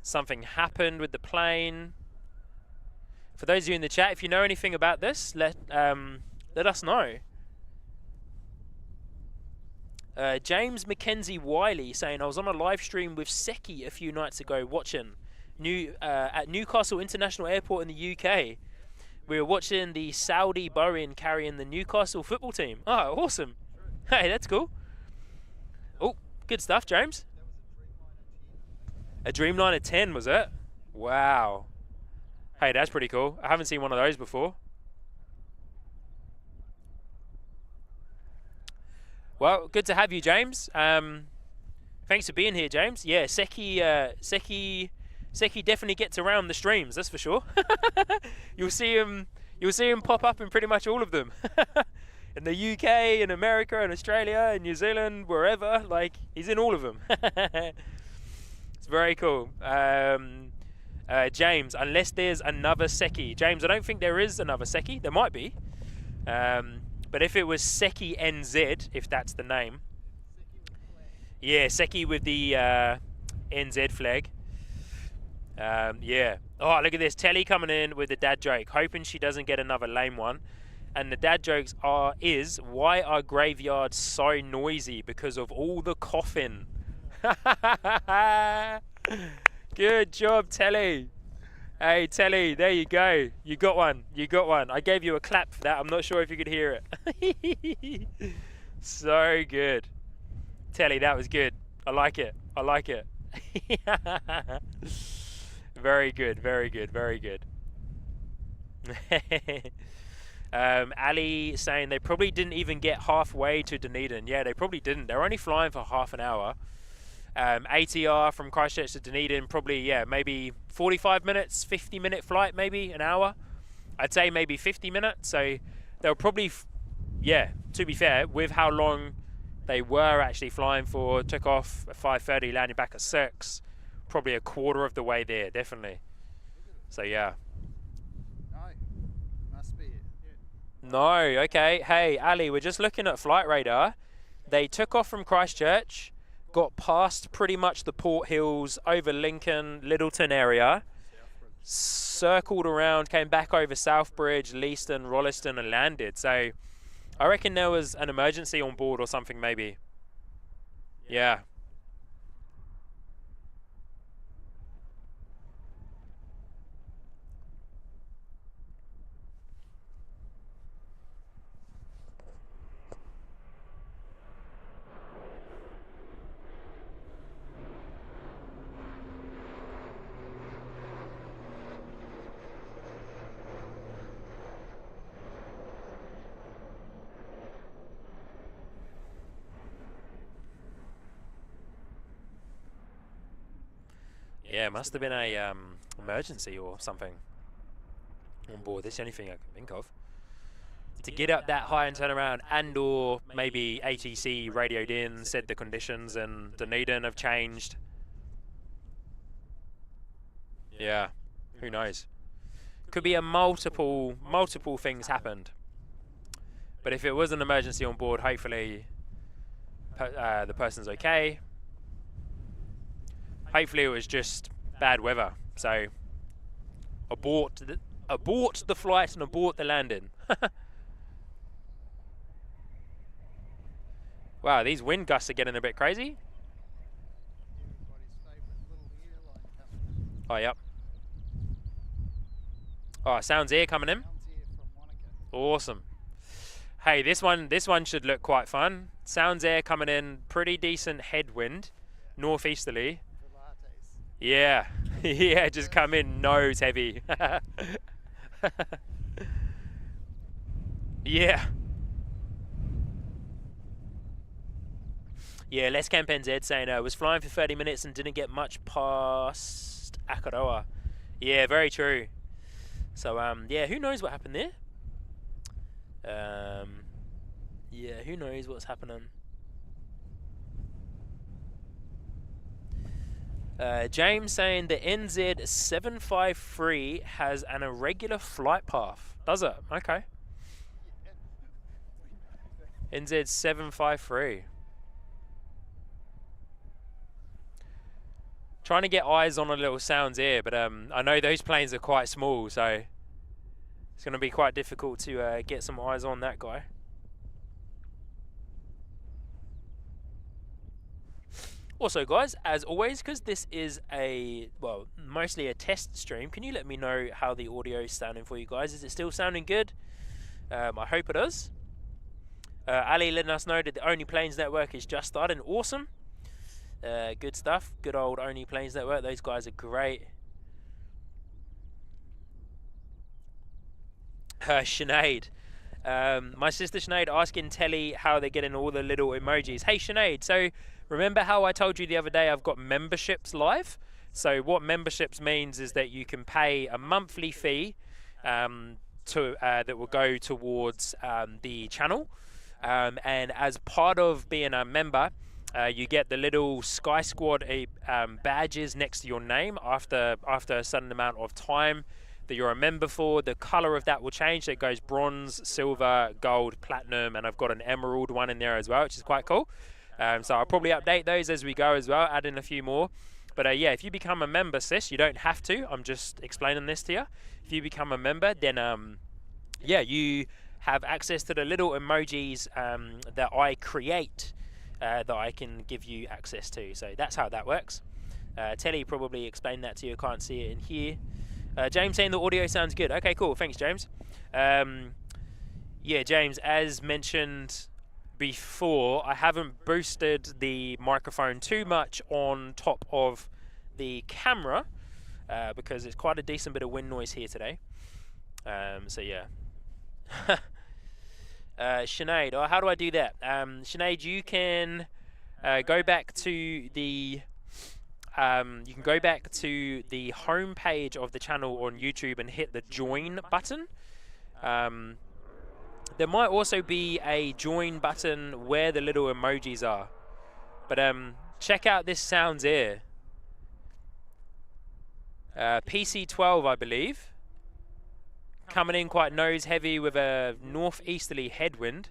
Something happened with the plane. For those of you in the chat, if you know anything about this, let us know. James Mackenzie Wiley saying, I was on a live stream with Seki a few nights ago watching at Newcastle International Airport in the UK. We were watching the Saudi Boeing carrying the Newcastle football team. Oh, awesome. Hey, that's cool. Oh, good stuff, James. A Dreamliner 10, was it? Wow. Hey, that's pretty cool. I haven't seen one of those before. Well, good to have you, James. Thanks for being here, James. Yeah, Seki definitely gets around the streams, that's for sure. You'll see him pop up in pretty much all of them. In the UK, in America, in Australia, in New Zealand, wherever, like, he's in all of them. It's very cool. James, unless there's another Seki. James, I don't think there is another Seki. There might be. But if it was Seki NZ, if that's the name. Yeah, Seki with the NZ flag. Yeah. Oh, look at this. Telly coming in with the dad joke. Hoping she doesn't get another lame one. And the dad jokes is, why are graveyards so noisy? Because of all the coughing. Good job, Telly. Hey, Telly, there you go. You got one. You got one. I gave you a clap for that. I'm not sure if you could hear it. So good. Telly, that was good. I like it. I like it. Very good. Very good. Very good. Ali saying they probably didn't even get halfway to Dunedin. Yeah, they probably didn't. They're only flying for half an hour. ATR from Christchurch to Dunedin, probably, yeah, maybe 45 minutes, 50-minute flight, maybe an hour. I'd say maybe 50 minutes. So they'll probably, yeah, to be fair, with how long they were actually flying for, took off at 5:30, landing back at 6, probably a quarter of the way there, definitely. So, yeah. No, must be it. Yeah. No, okay. Hey, Ali, we're just looking at Flight Radar. They took off from Christchurch, got past pretty much the Port Hills, over Lincoln, Littleton area, circled around, came back over Southbridge, Leaston, Rolleston, and landed. So I reckon there was an emergency on board or something, maybe. Yeah. Yeah, it must have been a emergency or something on board. That's the only thing I can think of. To get up that high and turn around, and or maybe ATC radioed in, said the conditions in Dunedin have changed. Yeah, who knows? Could be a multiple things happened. But if it was an emergency on board, hopefully the person's okay. Hopefully it was just bad weather. So abort the flight and abort the landing. Wow, these wind gusts are getting a bit crazy. Everybody's favourite little airline company. Oh, yep. Oh, Sounds Air coming in. Sounds Air from Wanaka. Awesome. Hey, this one should look quite fun. Sounds Air coming in, pretty decent headwind, northeasterly. Pilates. Yeah, yeah, just come in nose heavy. Yeah. Yeah, Les Camp NZ saying was flying for 30 minutes and didn't get much past Akaroa. Yeah, very true. So, yeah, who knows what happened there? Yeah, who knows what's happening? James saying the NZ753 has an irregular flight path. Does it? Okay. NZ753. Trying to get eyes on a little Sounds Air, but I know those planes are quite small, so it's going to be quite difficult to get some eyes on that guy. Also, guys, as always, because this is mostly a test stream, can you let me know how the audio is sounding for you guys? Is it still sounding good? I hope it is. Ali letting us know that the Only Planes Network is just starting. Awesome. Good stuff. Good old Only Planes Network. Those guys are great. Sinead. My sister Sinead asking Telly how they're getting all the little emojis. Hey Sinead, so remember how I told you the other day I've got memberships live? So what memberships means is that you can pay a monthly fee that will go towards the channel. And as part of being a member, you get the little Sky Squad badges next to your name after a certain amount of time that you're a member for. The color of that will change. So it goes bronze, silver, gold, platinum, and I've got an emerald one in there as well, which is quite cool. So I'll probably update those as we go as well, add in a few more. But yeah, if you become a member, sis, you don't have to. I'm just explaining this to you. If you become a member, then yeah, you have access to the little emojis that I create that I can give you access to. So that's how that works. Telly probably explained that to you. I can't see it in here. James saying the audio sounds good. Okay, cool. Thanks, James. Yeah, James, as mentioned before, I haven't boosted the microphone too much on top of the camera because it's quite a decent bit of wind noise here today. So yeah. Sinead, how do I do that? Sinead, you can go back to the home page of the channel on YouTube and hit the join button. There might also be a join button where the little emojis are. But check out this Sounds Air. PC12, I believe. Coming in quite nose heavy with a northeasterly headwind.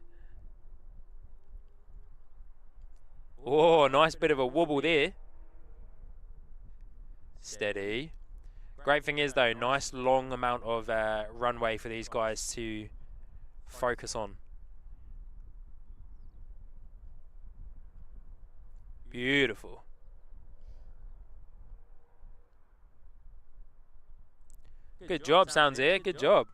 Oh, nice bit of a wobble there. Steady. Great thing is though, nice long amount of runway for these guys to focus on. Beautiful. Good job, Sounds Air. Good job.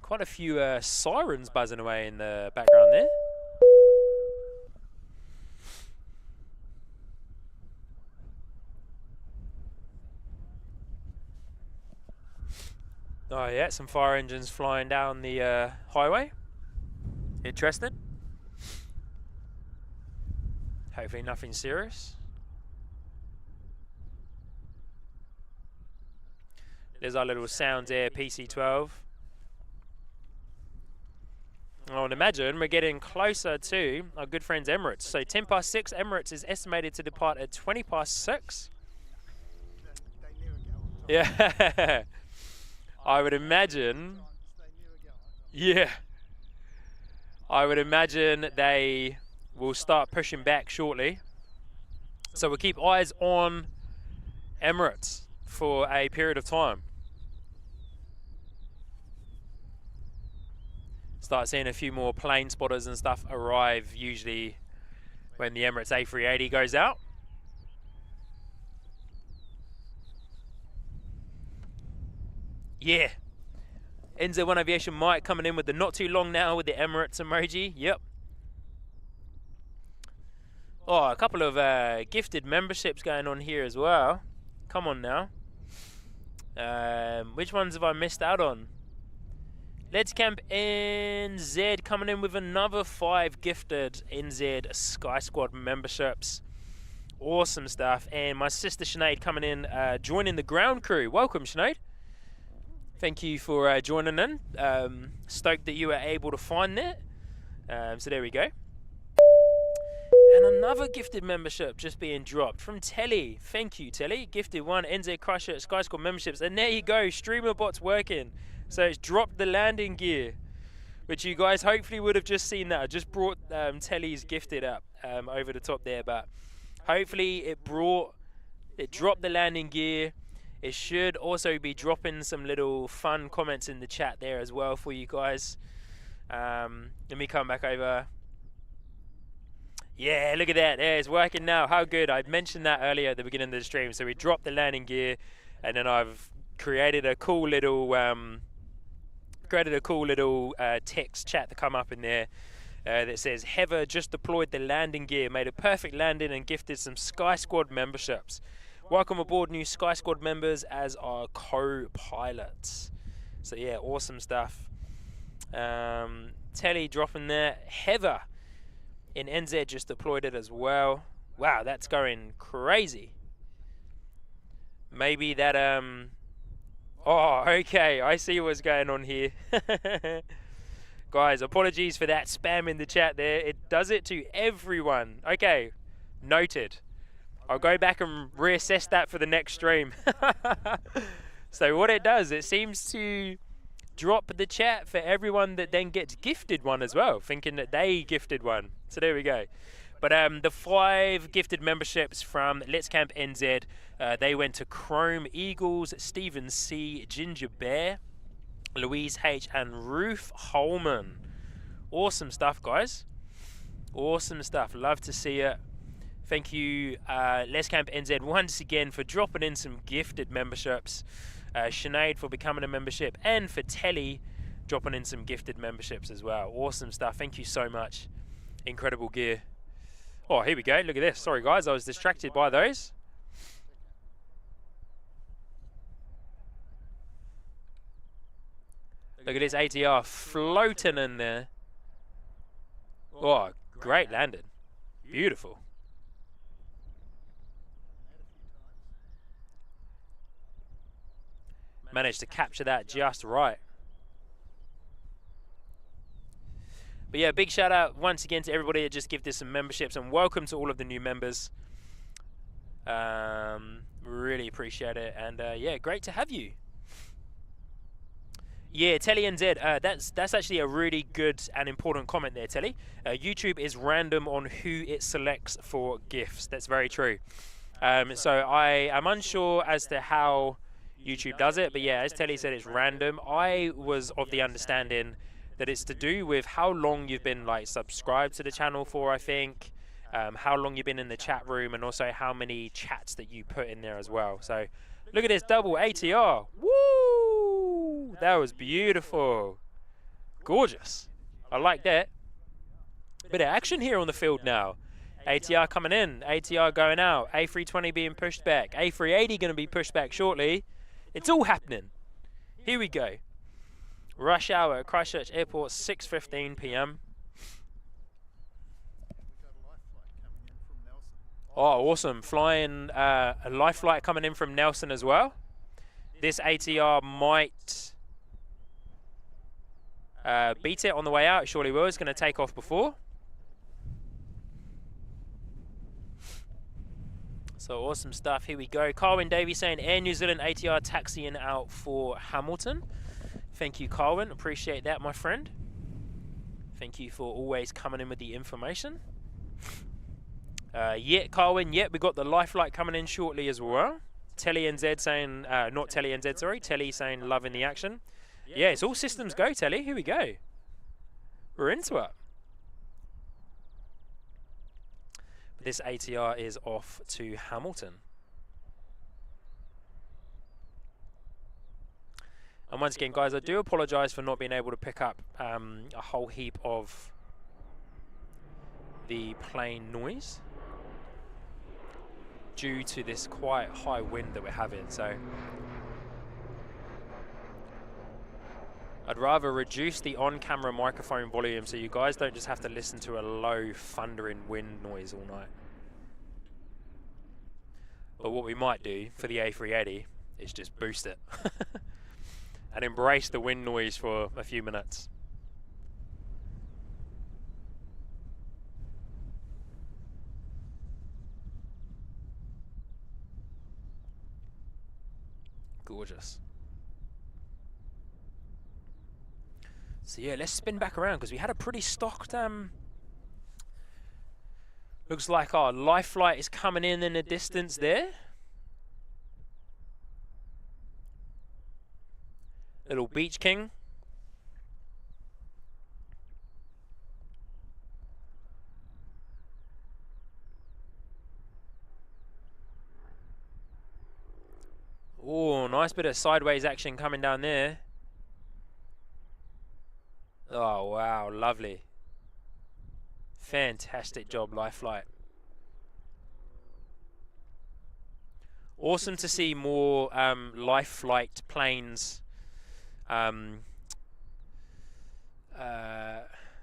Quite a few sirens buzzing away in the background there. Oh yeah, some fire engines flying down the highway. Interesting. Hopefully nothing serious. There's our little Sounds Air PC12. I would imagine we're getting closer to our good friends Emirates. So 10 past 6, Emirates is estimated to depart at 20 past 6. Yeah. I would imagine. Yeah. I would imagine they will start pushing back shortly. So we'll keep eyes on Emirates for a period of time. Start seeing a few more plane spotters and stuff arrive usually when the Emirates A380 goes out. Yeah. NZ1 Aviation Mike coming in with the not too long now with the Emirates emoji. Yep. Oh, a couple of gifted memberships going on here as well. Come on now. Which ones have I missed out on? Let's Camp NZ coming in with another 5 gifted NZ Sky Squad memberships. Awesome stuff. And my sister Sinead coming in, joining the ground crew. Welcome, Sinead. Thank you for joining in. Stoked that you were able to find that. So there we go. And another gifted membership just being dropped from Telly. Thank you, Telly. Gifted 1 NZ Christchurch Sky Squad memberships. And there you go, streamer bot's working. So it's dropped the landing gear, which you guys hopefully would have just seen that. I just brought Telly's gifted up over the top there, but hopefully it dropped the landing gear. It should also be dropping some little fun comments in the chat there as well for you guys. Let me come back over. Yeah, look at that. There, it's working now. How good. I mentioned that earlier at the beginning of the stream. So we dropped the landing gear, and then I've created a cool little text chat to come up in there that says Heather just deployed the landing gear, made a perfect landing, and gifted some Sky Squad memberships. Welcome aboard new Sky Squad members as our co-pilots. So yeah, awesome stuff. Telly dropping there. Heather in NZ just deployed it as well. Wow, that's going crazy. Maybe that oh, okay, I see what's going on here. Guys, apologies for that spam in the chat there. It does it to everyone. Okay, noted. I'll go back and reassess that for the next stream. So what it does, it seems to drop the chat for everyone that then gets gifted one as well, thinking that they gifted one. So there we go. But the 5 gifted memberships from Let's Camp NZ, they went to Chrome Eagles, Stephen C, Ginger Bear, Louise H, and Ruth Holman. Awesome stuff, guys. Awesome stuff. Love to see it. Thank you, Let's Camp NZ, once again for dropping in some gifted memberships. Sinead for becoming a membership, and for Telly dropping in some gifted memberships as well. Awesome stuff. Thank you so much. Incredible gear. Oh, here we go. Look at this. Sorry, guys. I was distracted by those. Look at this ATR floating in there. Oh, great landing. Beautiful. Managed to capture that just right. But yeah, big shout out once again to everybody that just gifted some memberships, and welcome to all of the new members. Really appreciate it, and yeah, great to have you. Yeah, Telly NZ, that's actually a really good and important comment there, Telly. YouTube is random on who it selects for gifts. That's very true. So I am unsure as to how YouTube does it, but yeah, as Telly said, it's random. I was of the understanding that it's to do with how long you've been like subscribed to the channel for, I think, how long you've been in the chat room, and also how many chats that you put in there as well. So look at this double ATR. Woo! That was beautiful. Gorgeous. I like that. Bit of action here on the field now. ATR coming in, ATR going out, A320 being pushed back, A380 going to be pushed back shortly. It's all happening. Here we go. Rush hour at Christchurch Airport, 6:15 p.m. Oh, awesome. Flying a life flight coming in from Nelson as well. This ATR might beat it on the way out. It surely will. It's going to take off before. So awesome stuff. Here we go. Carwin Davey saying Air New Zealand ATR taxiing out for Hamilton. Thank you, Carwin. Appreciate that, my friend. Thank you for always coming in with the information. Yeah, Carwin, yeah, we got the life flight coming in shortly as well. Telly NZ saying, not Telly NZ, sorry. Telly saying loving the action. Yeah, it's all systems go, Telly. Here we go. We're into it. This ATR is off to Hamilton. And once again, guys, I do apologise for not being able to pick up a whole heap of the plane noise. due to this quite high wind that we're having. So I'd rather reduce the on-camera microphone volume so you guys don't just have to listen to a low thundering wind noise all night. But what we might do for the A380 is just boost it and embrace the wind noise for a few minutes. Gorgeous. So yeah, let's spin back around because we had a pretty stocked. Looks like our life flight is coming in the distance there. Little Beach King. Oh, nice bit of sideways action coming down there. Oh, wow, lovely. Fantastic job, life flight. Awesome to see more life flight planes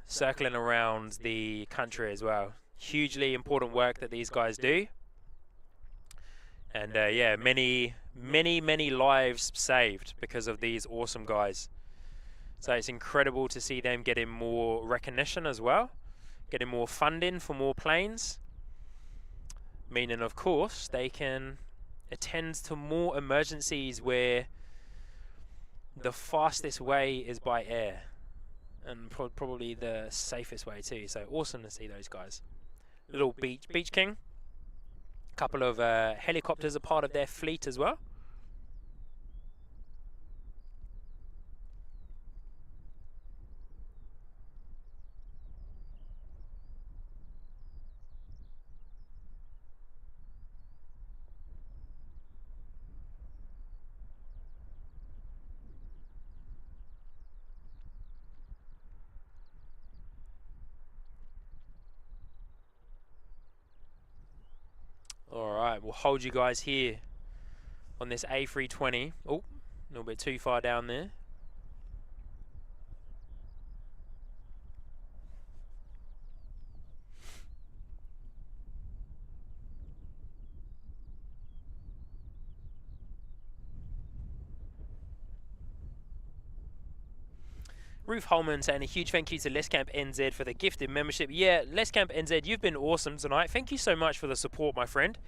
circling around the country as well. Hugely important work that these guys do. And yeah, many lives saved because of these awesome guys. So it's incredible to see them getting more recognition as well, getting more funding for more planes, meaning of course they can attend to more emergencies where the fastest way is by air, and probably the safest way too. So awesome to see those guys. Little Beach King. A couple of helicopters are part of their fleet as well. Alright, we'll hold you guys here on this A320. Oh, a little bit too far down there. Ruth Holman saying a huge thank you to Let's Camp NZ for the gifted membership. Yeah, Let's Camp NZ, you've been awesome tonight. Thank you so much for the support, my friend.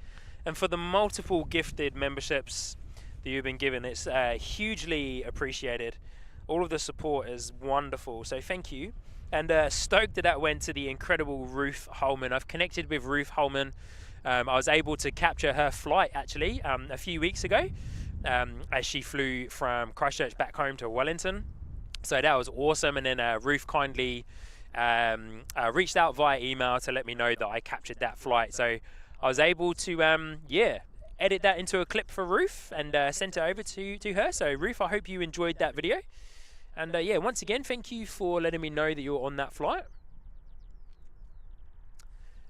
And for the multiple gifted memberships that you've been given. It's hugely appreciated. All of the support is wonderful, so thank you. And stoked that went to the incredible Ruth Holman. I've connected with Ruth Holman. I was able to capture her flight, actually, a few weeks ago, as she flew from Christchurch back home to Wellington. So that was awesome, and then Ruth kindly reached out via email to let me know that I captured that flight. So I was able to, yeah, edit that into a clip for Ruth and sent it over to her. So Ruth, I hope you enjoyed that video. And yeah, once again, thank you for letting me know that you're on that flight.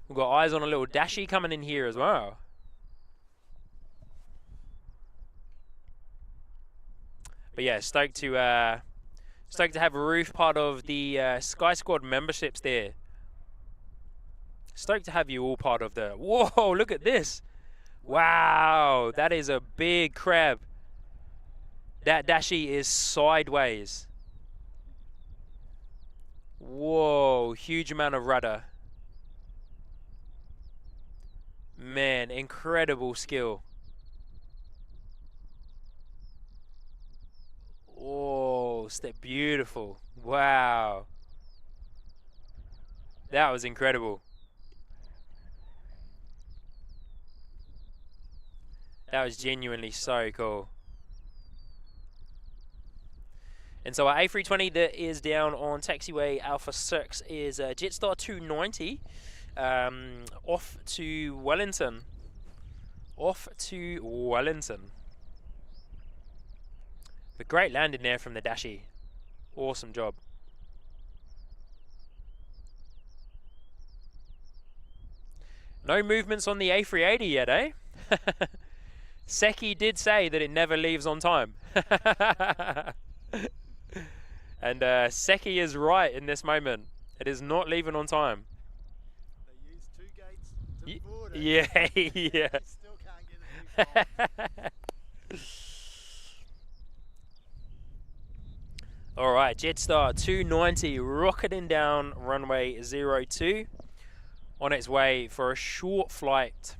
We've got eyes on a little Dashi coming in here as well. But yeah, stoked to have Ruth part of the Sky Squad memberships there. Stoked to have you all part of the... Whoa, look at this. Wow, that is a big crab. That Dashi is sideways. Whoa, huge amount of rudder. Man, incredible skill. Oh, step beautiful. Wow. That was incredible. That was genuinely so cool. And so our A320 that is down on taxiway Alpha 6 is Jetstar 290 off to Wellington. Off to Wellington. But great landing there from the Dashi. Awesome job. No movements on the A380 yet, eh? Seki did say that it never leaves on time. And Seki is right in this moment. It is not leaving on time. They use 2 gates to board it. Yeah, yeah. They still can't get the new All right, Jetstar 290 rocketing down runway 02 on its way for a short flight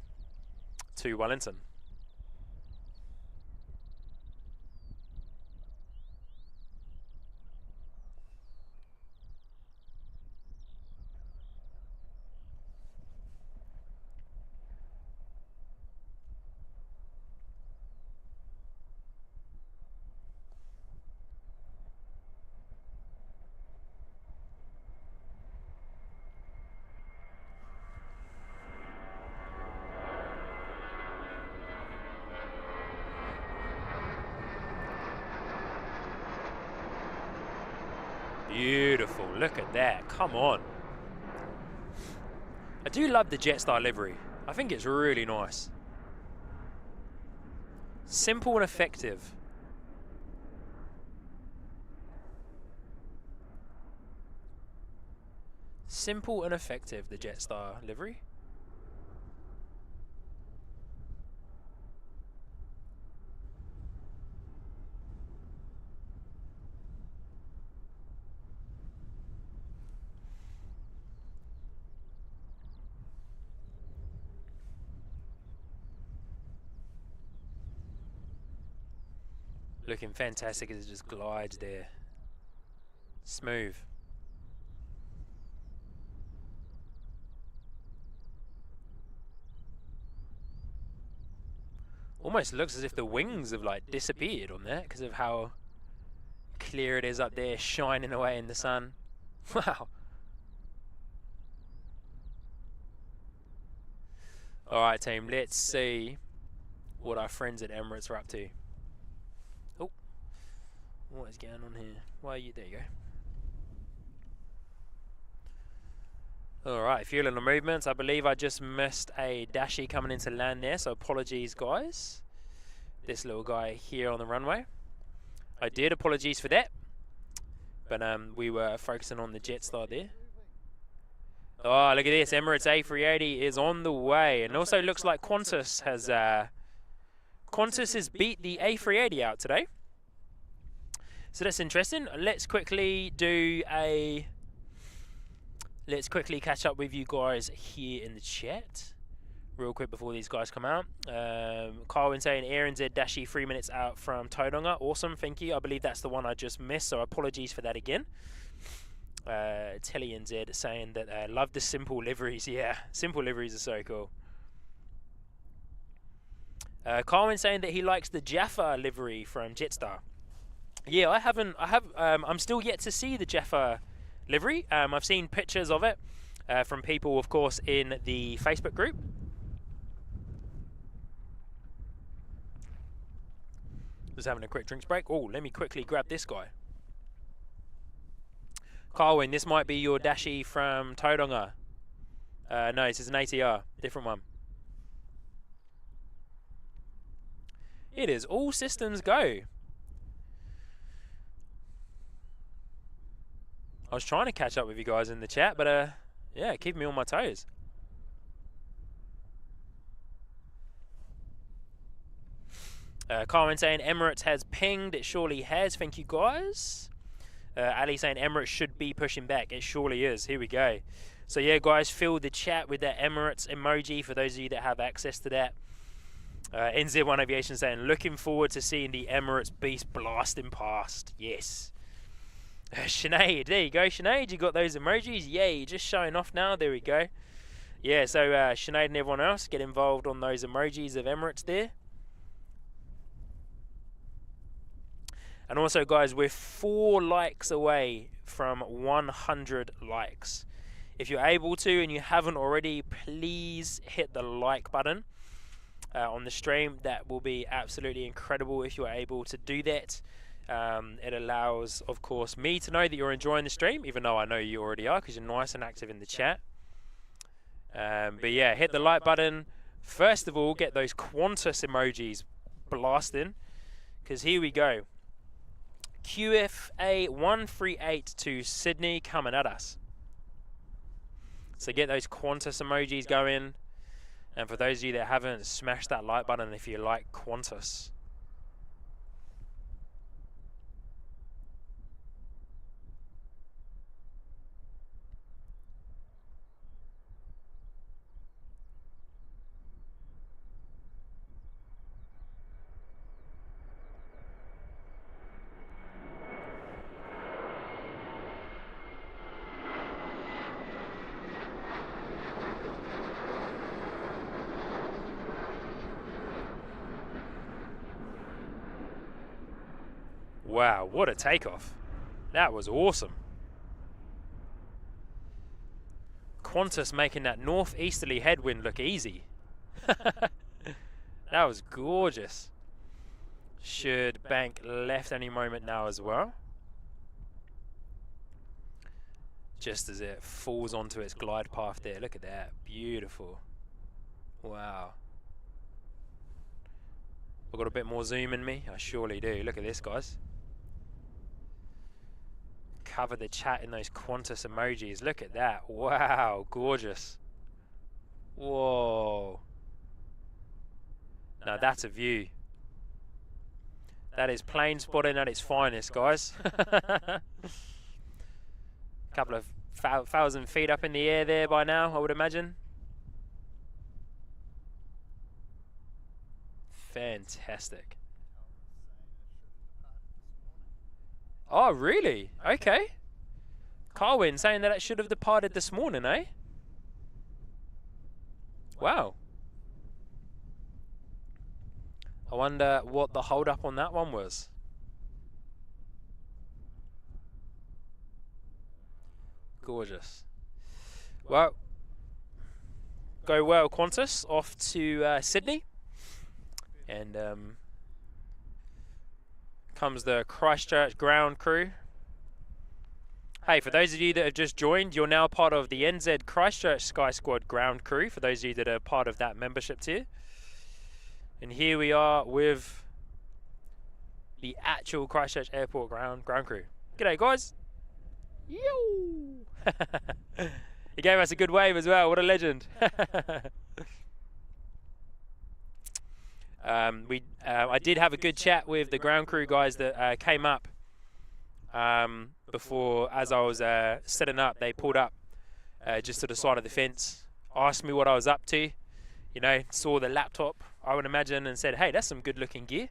to Wellington. Beautiful, look at that, come on. I do love the Jetstar livery. I think it's really nice. Simple and effective. Simple and effective, the Jetstar livery. Looking fantastic as it just glides there. Smooth. Almost looks as if the wings have like disappeared on that because of how clear it is up there, shining away in the sun. Wow. Alright team, let's see what our friends at Emirates are up to. Oh, what is going on here? Why are you, there you go. Alright, fuel and the movements. I believe I just missed a dashie coming into land there, so apologies guys. This little guy here on the runway. I did, apologies for that. But we were focusing on the Jetstar there. Oh, look at this, Emirates A380 is on the way. And also looks like Qantas has beat the A380 out today. So that's interesting. Let's quickly catch up with you guys here in the chat. Real quick before these guys come out. Carwin saying Air NZ Dashie 3 minutes out from Tauranga. Awesome, thank you. I believe that's the one I just missed, so apologies for that again. Telly NZ saying that love the simple liveries. Yeah, simple liveries are so cool. Carwin saying that he likes the Jaffa livery from Jetstar. Yeah, I'm still yet to see the Jaffa livery. I've seen pictures of it from people, of course, in the Facebook group. Just having a quick drinks break. Oh, let me quickly grab this guy. Carwin, this might be your Dashie from Tauranga. No, this is an ATR, different one. It is all systems go. I was trying to catch up with you guys in the chat, but yeah, keeping me on my toes. Carwin saying Emirates has pinged. It surely has. Thank you, guys. Ali saying Emirates should be pushing back. It surely is. Here we go. So yeah, guys, fill the chat with that Emirates emoji for those of you that have access to that. NZ1 Aviation saying looking forward to seeing the Emirates beast blasting past. Yes. Sinead, there you go. Sinead, you got those emojis. Yay, just showing off now. There we go. Yeah, so Sinead and everyone else get involved on those emojis of Emirates there. And also, guys, we're 4 likes away from 100 likes. If you're able to and you haven't already, please hit the like button on the stream. That will be absolutely incredible if you're able to do that. It allows, of course, me to know that you're enjoying the stream, even though I know you already are because you're nice and active in the chat. But yeah, hit the like button. First of all, get those Qantas emojis blasting, because here we go. QFA138 to Sydney coming at us. So get those Qantas emojis going. And for those of you that haven't, smash that like button if you like Qantas. Wow, what a takeoff. That was awesome. Qantas making that northeasterly headwind look easy. That was gorgeous. Should bank left any moment now as well. Just as it falls onto its glide path there. Look at that. Beautiful. Wow. I've got a bit more zoom in me. I surely do. Look at this, guys. Cover the chat in those Qantas emojis. Look at that. Wow, gorgeous. Whoa. Now that's a view. That is plane spotting at its finest, guys. Couple of 1,000 feet up in the air there by now, I would imagine. Fantastic. Oh, really? Okay. Carwin saying that it should have departed this morning, eh? Wow. I wonder what the hold up on that one was. Gorgeous. Well, go well, Qantas. Off to Sydney. And comes the Christchurch ground crew. Hey, for those of you that have just joined, you're now part of the NZ Christchurch Sky Squad ground crew, for those of you that are part of that membership tier. And here we are with the actual Christchurch Airport ground crew. G'day, guys. Yo! He gave us a good wave as well. What a legend. I did have a good chat with the ground crew guys that came up before, as I was setting up. They pulled up just to the side of the fence, asked me what I was up to, you know, saw the laptop, I would imagine, and said, hey, that's some good looking gear.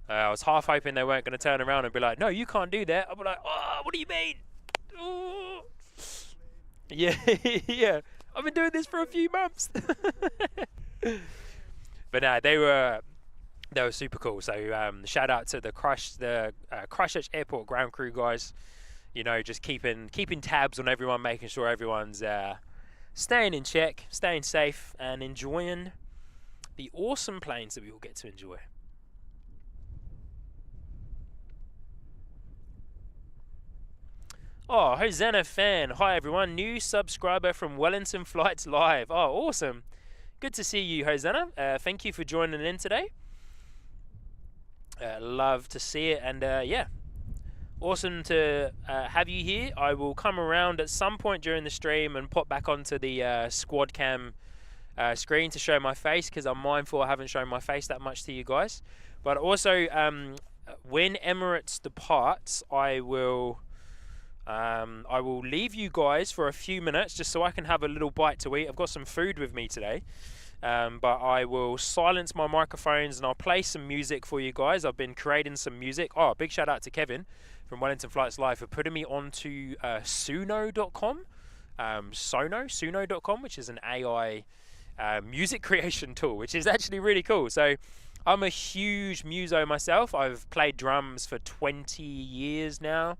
I was half hoping they weren't going to turn around and be like, no, you can't do that. I'd be like, oh, what do you mean? Oh. Yeah, yeah, I've been doing this for a few months. But no, they were super cool. So shout out to the Christchurch Airport ground crew guys. You know, just keeping tabs on everyone, making sure everyone's staying in check, staying safe, and enjoying the awesome planes that we all get to enjoy. Oh, Hosanna fan. Hi everyone, new subscriber from Wellington Flights Live. Oh, awesome. Good to see you, Hosanna. Thank you for joining in today. Love to see it, and yeah, awesome to have you here. I will come around at some point during the stream and pop back onto the squad cam screen to show my face, because I'm mindful I haven't shown my face that much to you guys. But also, when Emirates departs, I will leave you guys for a few minutes just so I can have a little bite to eat. I've got some food with me today, but I will silence my microphones and I'll play some music for you guys. I've been creating some music. Oh, big shout out to Kevin from Wellington Flights Live for putting me onto Suno.com, Suno.com, which is an AI music creation tool, which is actually really cool. So I'm a huge muso myself. I've played drums for 20 years now.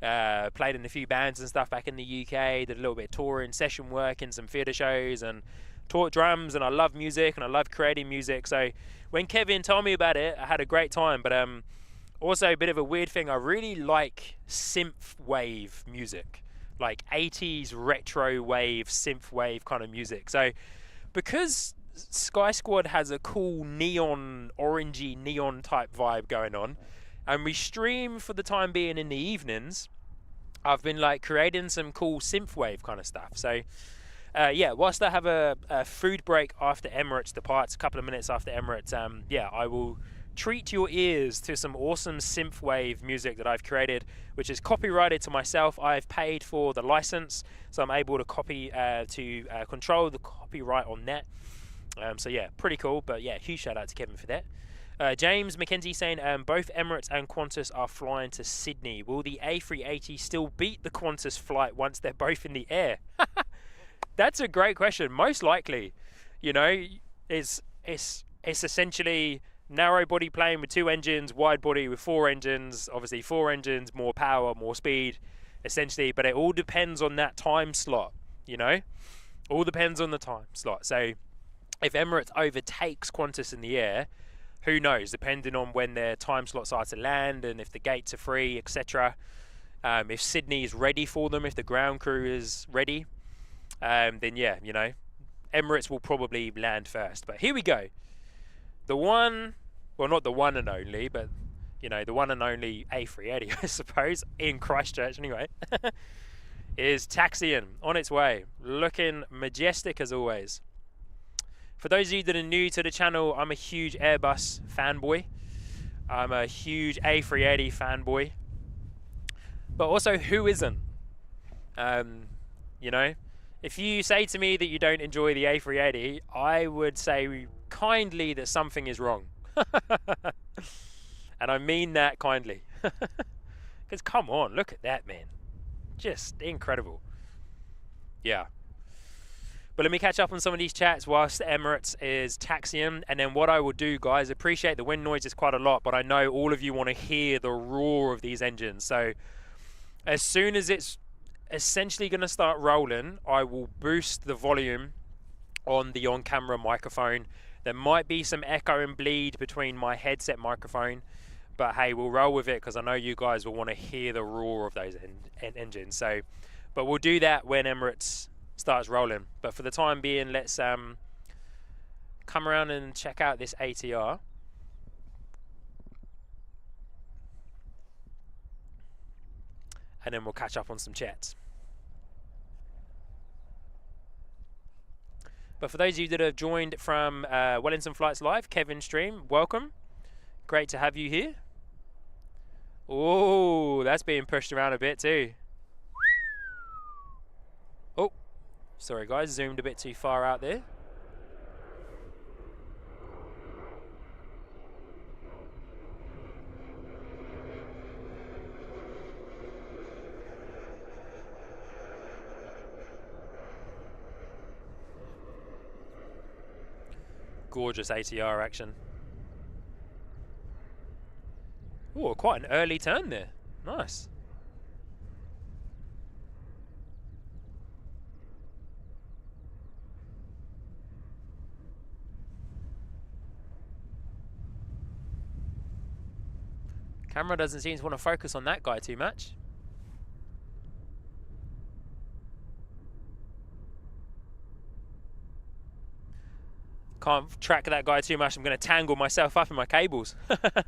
Played in a few bands and stuff back in the UK, did a little bit of touring, session work in some theatre shows, and taught drums, and I love music and I love creating music. So when Kevin told me about it, I had a great time. But also a bit of a weird thing, I really like synth wave music, like 80s retro wave, synth wave kind of music. So because Sky Squad has a cool neon, orangey neon type vibe going on, and we stream for the time being in the evenings. I've been like creating some cool synthwave kind of stuff. So yeah, whilst I have a food break after Emirates departs, a couple of minutes after Emirates, yeah, I will treat your ears to some awesome synthwave music that I've created, which is copyrighted to myself. I've paid for the license, so I'm able to control the copyright on that. So yeah, pretty cool. But yeah, huge shout out to Kevin for that. James McKenzie saying both Emirates and Qantas are flying to Sydney. Will the A380 still beat the Qantas flight once they're both in the air? That's a great question. Most likely, you know, it's essentially narrow body plane with 2 engines, wide body with 4 engines. Obviously 4 engines, more power, more speed, essentially. But it all depends on that time slot, you know? All depends on the time slot. So if Emirates overtakes Qantas in the air, who knows, depending on when their time slots are to land and if the gates are free, etc. If Sydney is ready for them, if the ground crew is ready, then yeah, you know, Emirates will probably land first. But here we go. The one, well, not the one and only, but, you know, the one and only A380, I suppose, in Christchurch anyway, is taxiing on its way, looking majestic as always. For those of you that are new to the channel, I'm a huge Airbus fanboy. I'm a huge A380 fanboy. But also, who isn't? You know, if you say to me that you don't enjoy the A380, I would say kindly that something is wrong. And I mean that kindly. Because come on, look at that, man. Just incredible. Yeah. But let me catch up on some of these chats whilst Emirates is taxiing. And then what I will do, guys, appreciate the wind noise is quite a lot, but I know all of you want to hear the roar of these engines. So as soon as it's essentially going to start rolling, I will boost the volume on the on-camera microphone. There might be some echo and bleed between my headset microphone, but hey, we'll roll with it because I know you guys will want to hear the roar of those engines. So, but we'll do that when Emirates starts rolling. But for the time being, let's come around and check out this ATR. And then we'll catch up on some chats. But for those of you that have joined from Wellington Flights Live, Kevin Stream, welcome. Great to have you here. Oh, that's being pushed around a bit too. Oh, sorry guys, zoomed a bit too far out there. Gorgeous ATR action. Oh, quite an early turn there. Nice. Camera doesn't seem to want to focus on that guy too much. Can't track that guy too much. I'm going to tangle myself up in my cables. So that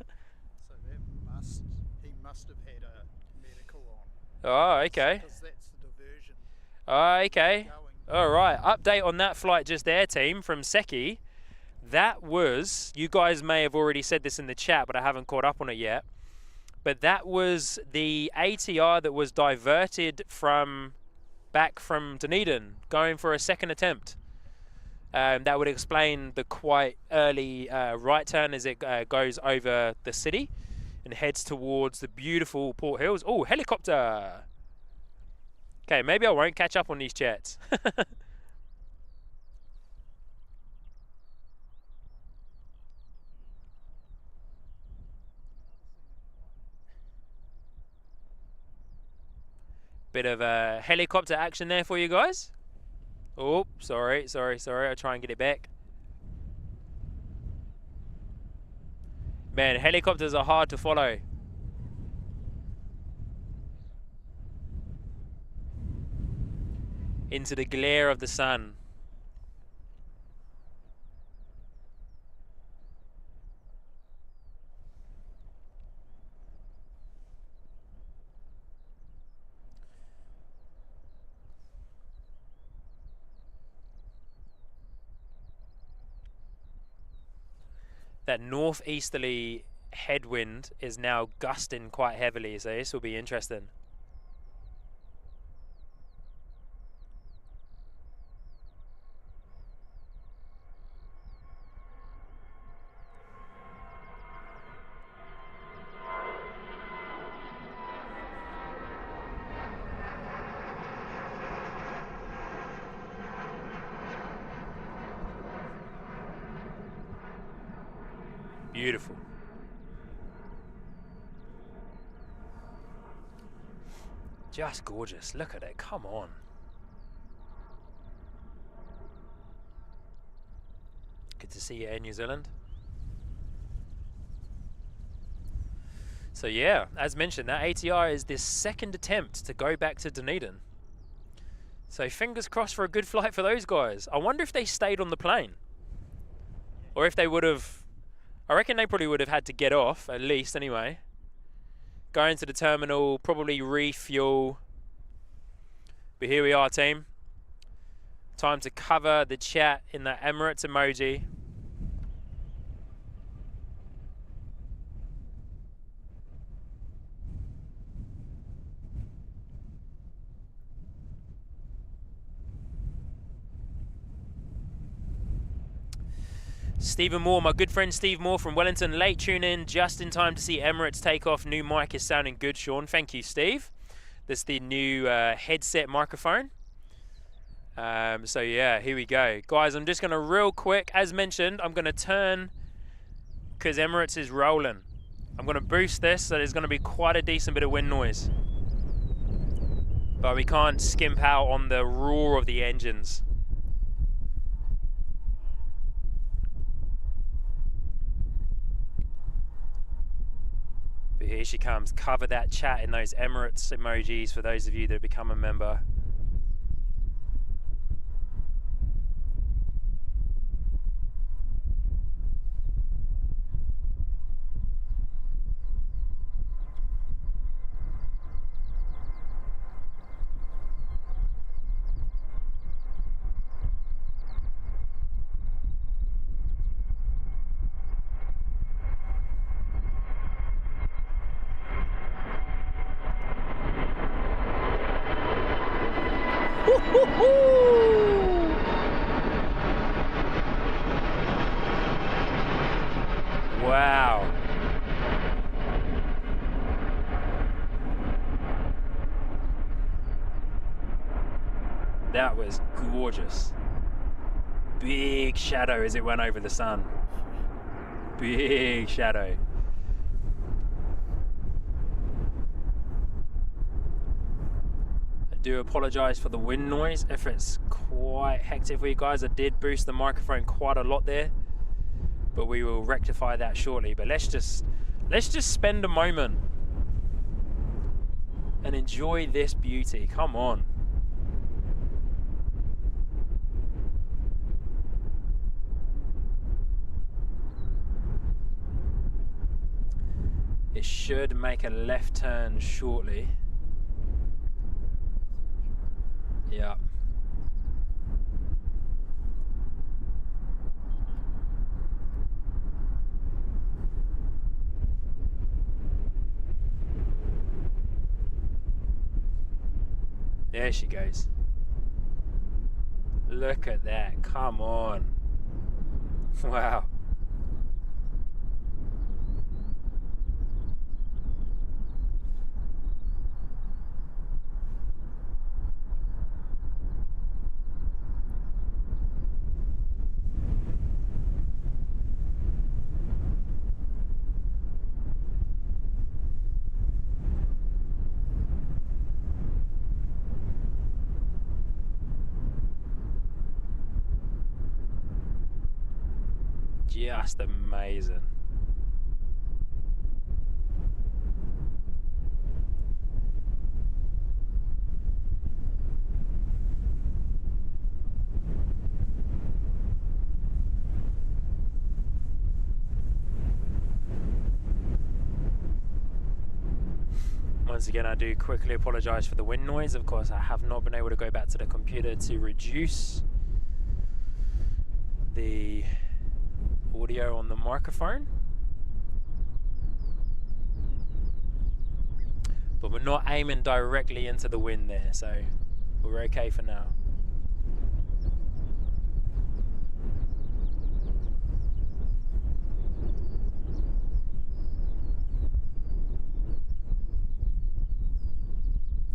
he must have had a medical on. Oh, okay. Because that's the diversion. Oh, okay. All right. Update on that flight just there, team, from Seki. That was, you guys may have already said this in the chat, but I haven't caught up on it yet. But that was the ATR that was diverted back from Dunedin, going for a second attempt. That would explain the quite early right turn as it goes over the city and heads towards the beautiful Port Hills. Oh, helicopter! Okay, maybe I won't catch up on these chats. Bit of helicopter action there for you guys. Oh, sorry. I'll try and get it back. Man, helicopters are hard to follow. Into the glare of the sun. that northeasterly headwind is now gusting quite heavily, so this will be interesting. Beautiful. Just gorgeous. Look at it. Come on. Good to see you, Air New Zealand. So yeah, as mentioned, that ATR is this second attempt to go back to Dunedin. So fingers crossed for a good flight for those guys. I wonder if they stayed on the plane. Or if they would have... I reckon they probably would have had to get off, at least anyway. Go into the terminal, probably refuel. But here we are, team. Time to cover the chat in the Emirates emoji. Stephen Moore, my good friend Steve Moore from Wellington, late tune in, just in time to see Emirates take off. New mic is sounding good, Sean. Thank you, Steve. This is the new headset microphone. So yeah, here we go. Guys, I'm just going to real quick, as mentioned, I'm going to turn, because Emirates is rolling. I'm going to boost this, so there's going to be quite a decent bit of wind noise. But we can't skimp out on the roar of the engines. But here she comes. Cover that chat in those Emirates emojis for those of you that become a member. Wow. That was gorgeous. Big shadow as it went over the sun. Big shadow. I do apologise for the wind noise if it's quite hectic for you guys. I did boost the microphone quite a lot there, but we will rectify that shortly. But let's just spend a moment and enjoy this beauty. Come on. It should make a left turn shortly. Yeah. There she goes. Look at that. Come on. Wow. Just amazing. Once again, I do quickly apologize for the wind noise. Of course, I have not been able to go back to the computer to reduce the audio on the microphone. But we're not aiming directly into the wind there, so we're okay for now.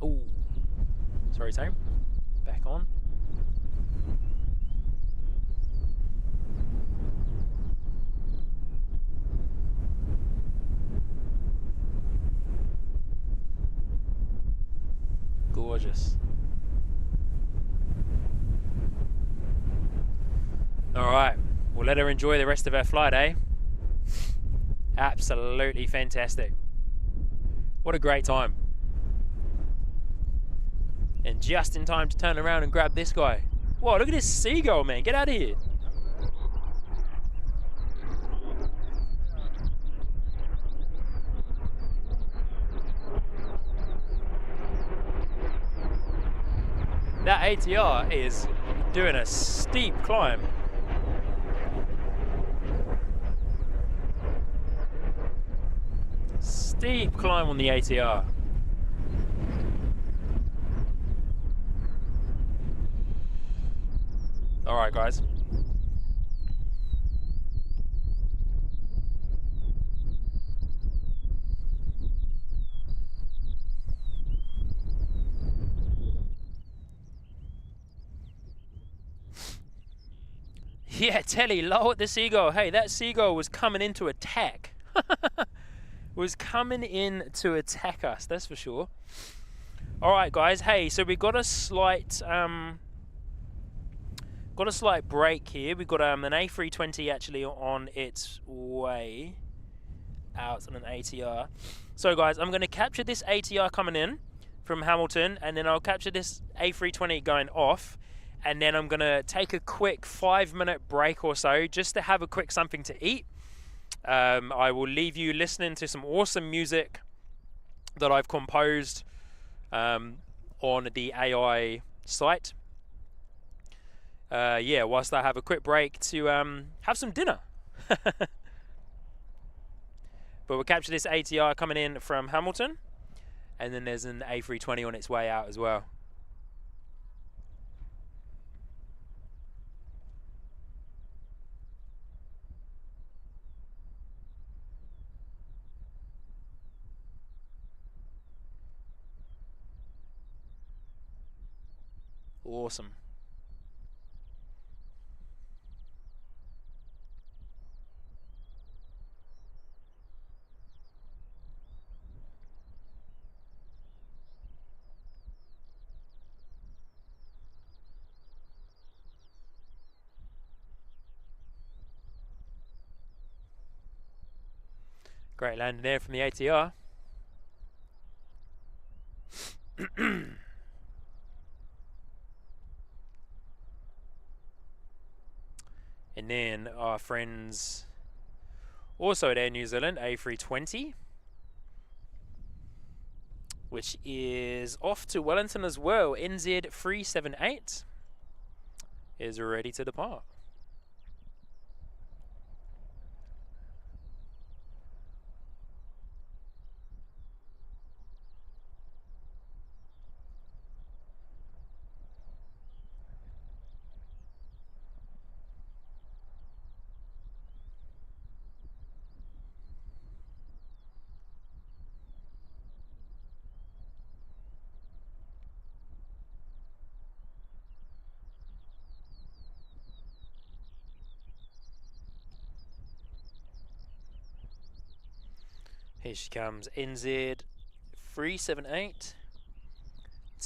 Oh, sorry, Tame. Back on. Gorgeous. Alright, we'll let her enjoy the rest of her flight, eh? Absolutely fantastic. What a great time. And just in time to turn around and grab this guy. Whoa, look at this seagull, man. Get out of here. That ATR is doing a steep climb. Steep climb on the ATR. Alright, guys. Yeah, Telly, low at the seagull. Hey, that seagull was coming in to attack. Was coming in to attack us, that's for sure. Alright, guys. Hey, so we got a slight break here. We've got an A320 actually on its way out on an ATR. So guys, I'm going to capture this ATR coming in from Hamilton, and then I'll capture this A320 going off, and then I'm going to take a quick 5-minute break or so just to have a quick something to eat. I will leave you listening to some awesome music that I've composed on the AI site. Yeah, whilst I have a quick break to have some dinner. But we'll capture this ATR coming in from Hamilton, and then there's an A320 on its way out as well. Awesome. Great landing there from the ATR. And then our friends also at Air New Zealand, A320, which is off to Wellington as well. NZ378 is ready to depart. Here she comes, NZ378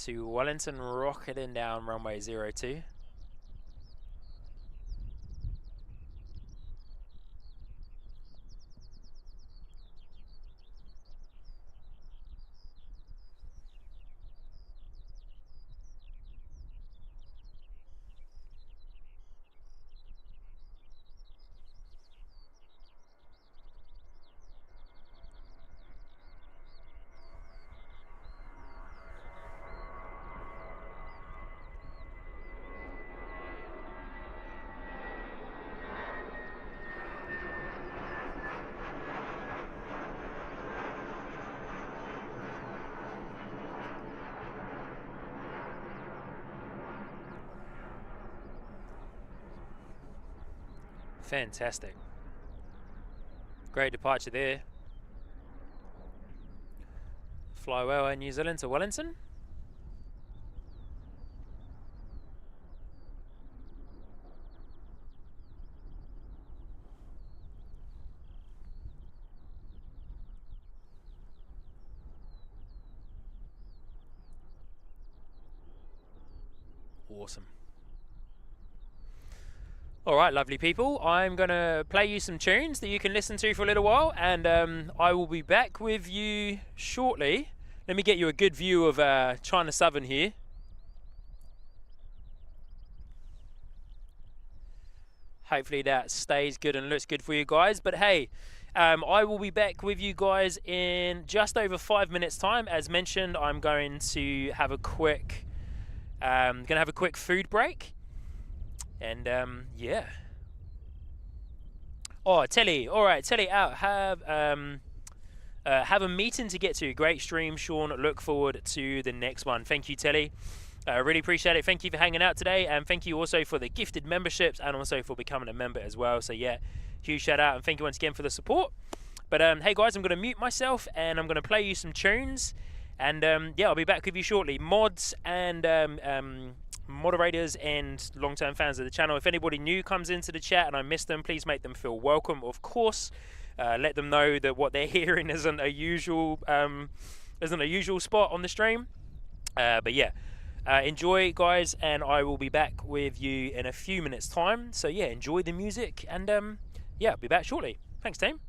to Wellington, rocketing down runway 02. Fantastic. Great departure there. Fly well in New Zealand to Wellington. Awesome. All right, lovely people. I'm going to play you some tunes that you can listen to for a little while, and I will be back with you shortly. Let me get you a good view of China Southern here. Hopefully that stays good and looks good for you guys. But hey, I will be back with you guys in just over 5 minutes time. As mentioned, I'm going to have a quick food break. And yeah. Oh, Telly. All right, Telly out. Have a meeting to get to. Great stream, Sean. Look forward to the next one. Thank you, Telly. Really appreciate it. Thank you for hanging out today, and thank you also for the gifted memberships and also for becoming a member as well. So yeah, huge shout out and thank you once again for the support. But hey guys, I'm going to mute myself and I'm going to play you some tunes, and yeah, I'll be back with you shortly. Mods and moderators and long-term fans of the channel, if anybody new comes into the chat and I miss them, please make them feel welcome, of course. Let them know that what they're hearing isn't a usual spot on the stream. But yeah, enjoy guys, and I will be back with you in a few minutes time. So yeah, enjoy the music, and yeah, I'll be back shortly. Thanks team.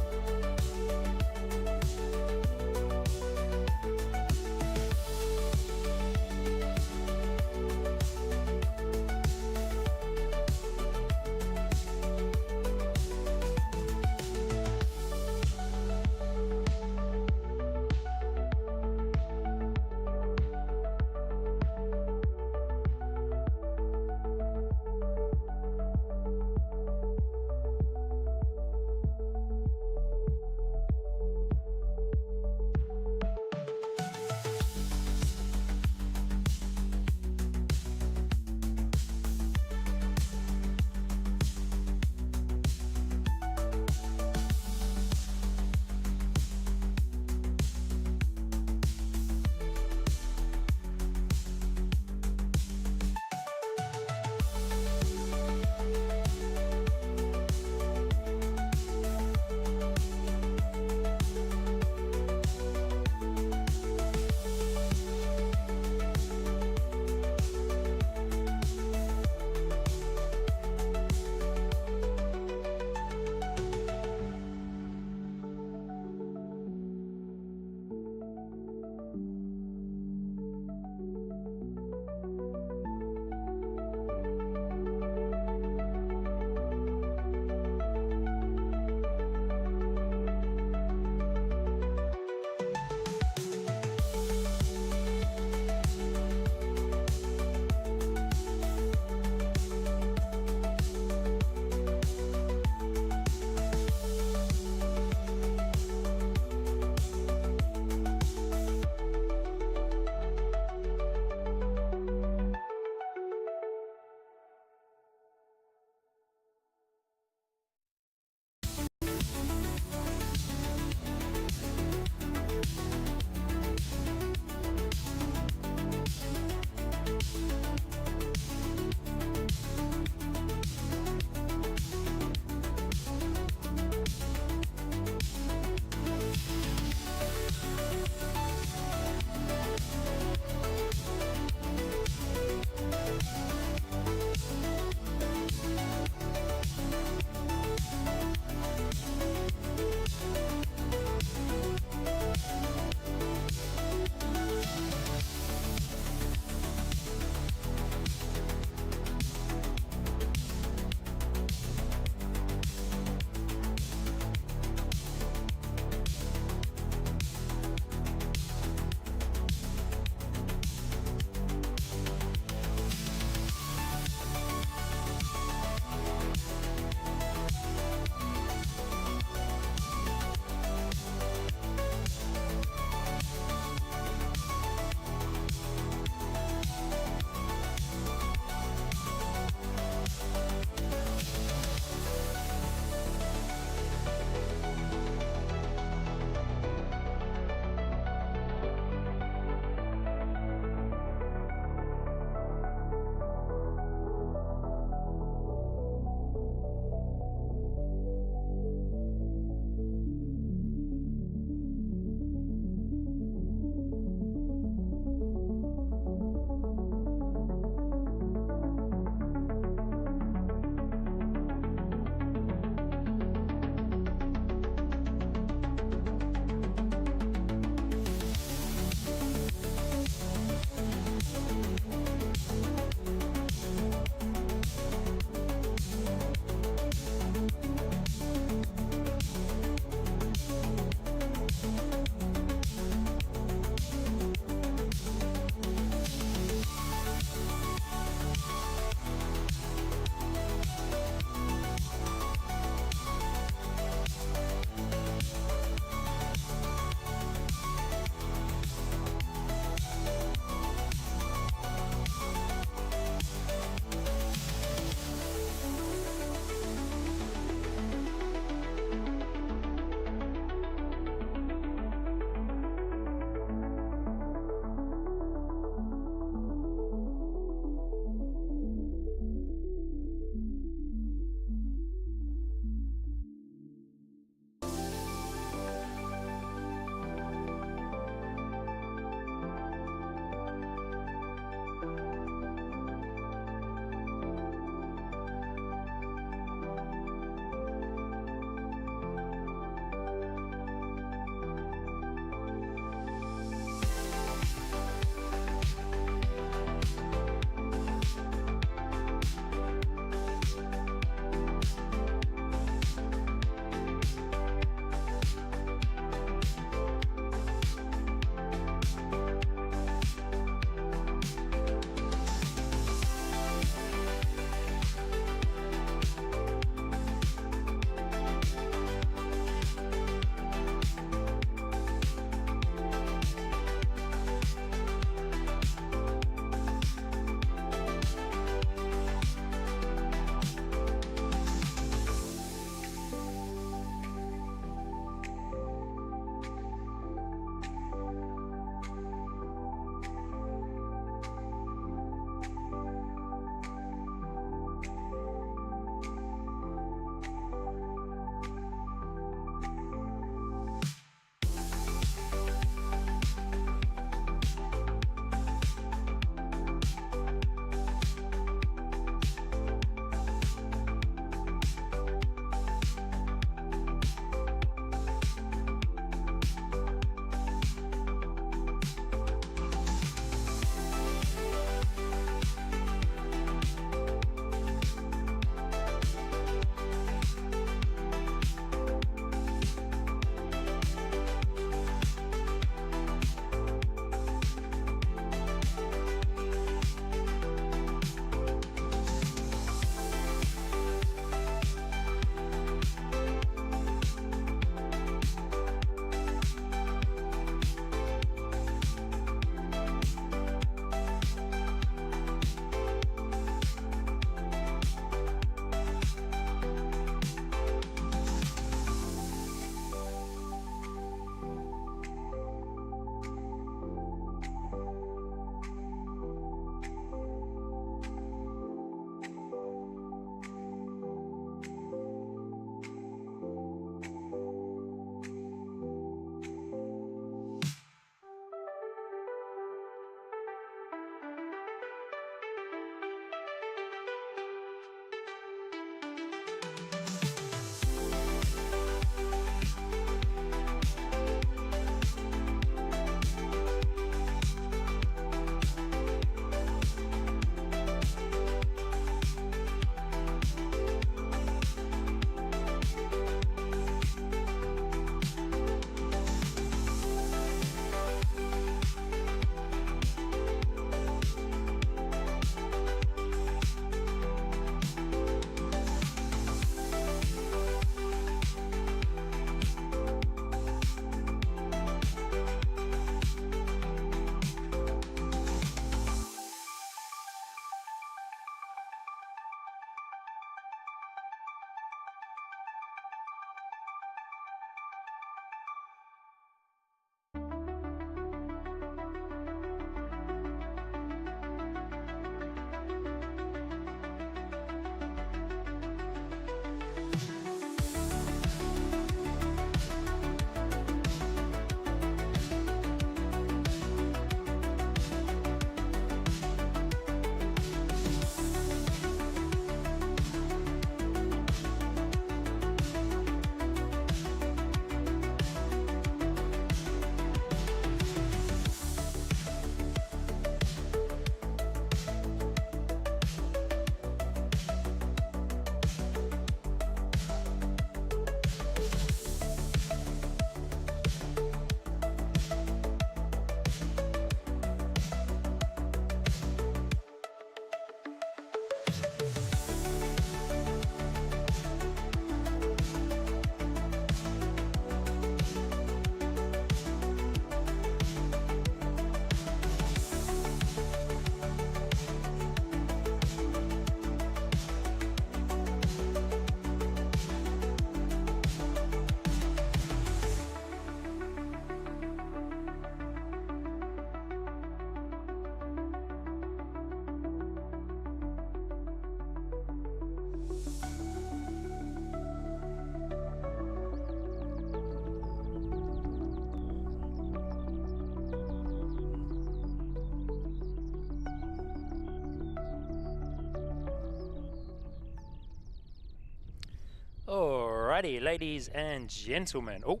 Alrighty, ladies and gentlemen. Oh,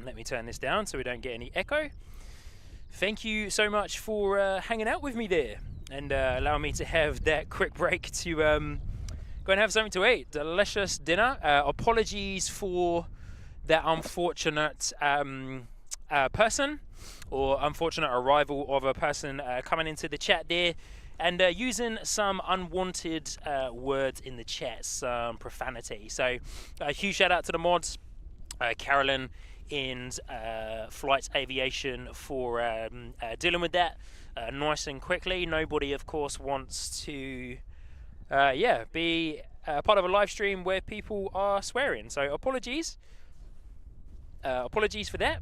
let me turn this down so we don't get any echo. Thank you so much for hanging out with me there and allowing me to have that quick break to go and have something to eat. Delicious dinner. Apologies for that unfortunate person or unfortunate arrival of a person coming into the chat there and using some unwanted words in the chat, some profanity. So a huge shout out to the mods, Carolyn and Flight Aviation for dealing with that nice and quickly. Nobody, of course, wants to be part of a live stream where people are swearing. So apologies for that.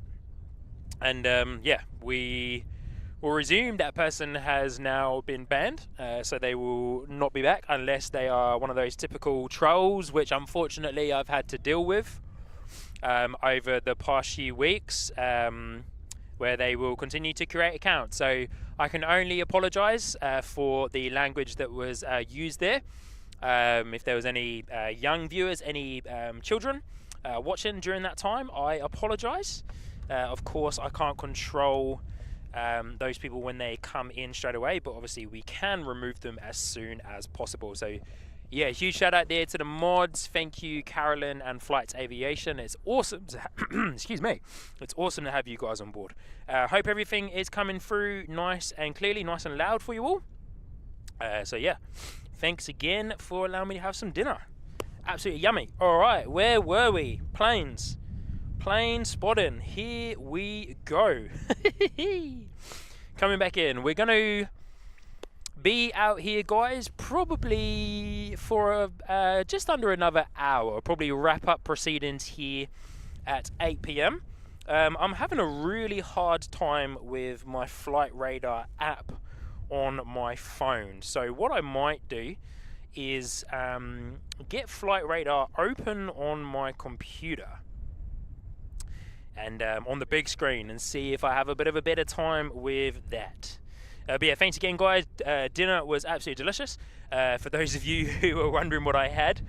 And we will resume. That person has now been banned, so they will not be back unless they are one of those typical trolls, which unfortunately I've had to deal with over the past few weeks, where they will continue to create accounts. So I can only apologise for the language that was used there. If there was any young viewers, any children watching during that time, I apologise. Of course, I can't control those people when they come in straight away, but obviously we can remove them as soon as possible. So yeah, huge shout out there to the mods. Thank you, Carolyn and Flight Aviation. It's awesome to excuse me. It's awesome to have you guys on board. Hope everything is coming through nice and clearly, nice and loud for you all. So yeah, thanks again for allowing me to have some dinner. Absolutely yummy. All right, where were we? Planes. Plane spotting. Here we go. Coming back in. We're going to be out here, guys, probably for just under another hour. Probably wrap up proceedings here at 8 p.m. I'm having a really hard time with my Flight Radar app on my phone. So what I might do is get Flight Radar open on my computer and on the big screen and see if I have a bit of a better time with that. But yeah, thanks again, guys. Dinner was absolutely delicious. For those of you who were wondering what I had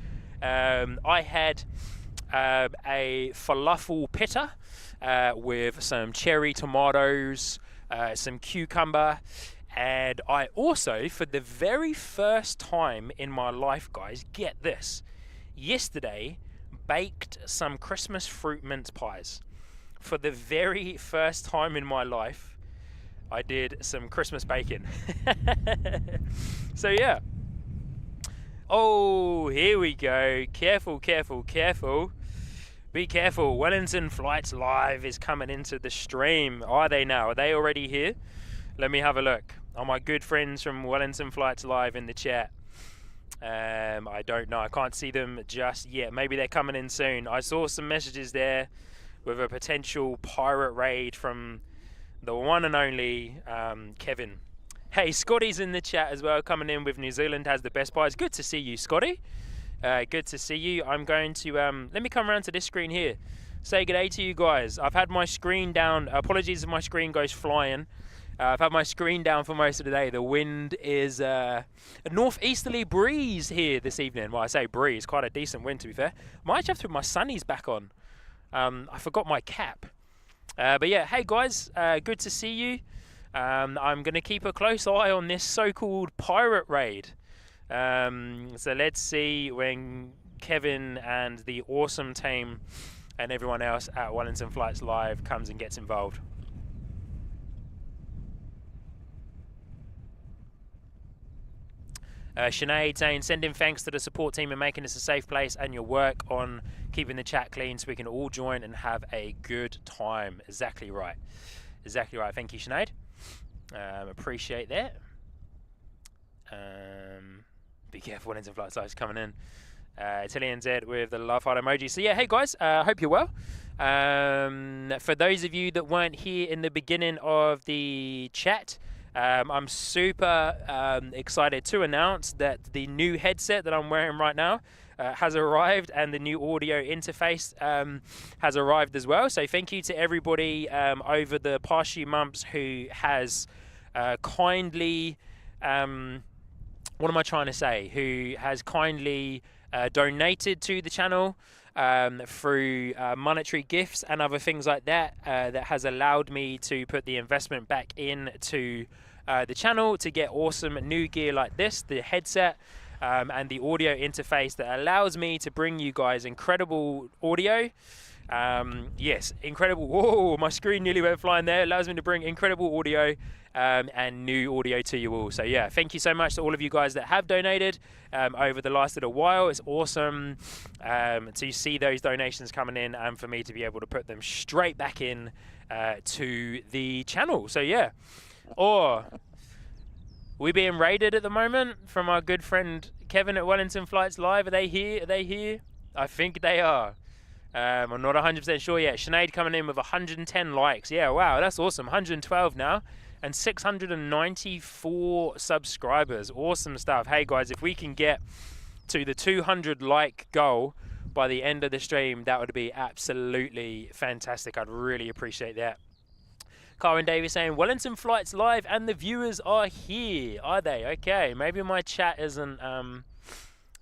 a falafel pita with some cherry tomatoes, some cucumber, and I also, for the very first time in my life, guys, get this, yesterday baked some Christmas fruit mince pies. For the very first time in my life, I did some Christmas baking. So yeah. Oh, here we go. Careful, careful, careful. Be careful. Wellington Flights Live is coming into the stream. Are they now? Are they already here? Let me have a look. Are my good friends from Wellington Flights Live in the chat? I don't know. I can't see them just yet. Maybe they're coming in soon. I saw some messages there with a potential pirate raid from the one and only Kevin. Hey, Scotty's in the chat as well, coming in with New Zealand has the best pies. Good to see you, Scotty. Good to see you. I'm going to, let me come around to this screen here. Say good day to you guys. I've had my screen down. Apologies if my screen goes flying. I've had my screen down for most of the day. The wind is a northeasterly breeze here this evening. Well, I say breeze, quite a decent wind to be fair. Might have to put my sunnies back on. I forgot my cap. But yeah, hey guys, good to see you. I'm going to keep a close eye on this so-called pirate raid. So let's see when Kevin and the awesome team and everyone else at Wellington Flights Live comes and gets involved. Sinead saying, sending thanks to the support team and making this a safe place and your work on keeping the chat clean so we can all join and have a good time. Exactly right. Exactly right. Thank you, Sinead. Appreciate that. Be careful, Wellington Flights Live is coming in. Italian Z with the love heart emoji. So yeah, hey guys, hope you're well. For those of you that weren't here in the beginning of the chat, I'm super excited to announce that the new headset that I'm wearing right now has arrived, and the new audio interface has arrived as well. So thank you to everybody over the past few months who has kindly, what am I trying to say? Who has kindly donated to the channel, through monetary gifts and other things like that, that has allowed me to put the investment back into the channel to get awesome new gear like this, the headset, and the audio interface that allows me to bring you guys incredible audio. Yes, incredible. Whoa, my screen nearly went flying there. It allows me to bring incredible audio and new audio to you all. So yeah, thank you so much to all of you guys that have donated over the last little while. It's awesome to see those donations coming in and for me to be able to put them straight back in to the channel. So yeah, or we being raided at the moment from our good friend Kevin at Wellington Flights Live. Are they here? Are they here? I think they are. I'm not 100% sure yet. Sinead coming in with 110 likes. Yeah, wow, that's awesome. 112 now. And 694 subscribers. Awesome stuff. Hey, guys, if we can get to the 200 like goal by the end of the stream, that would be absolutely fantastic. I'd really appreciate that. Karen Davis saying, Wellington Flights Live and the viewers are here. Are they? Okay, maybe my chat isn't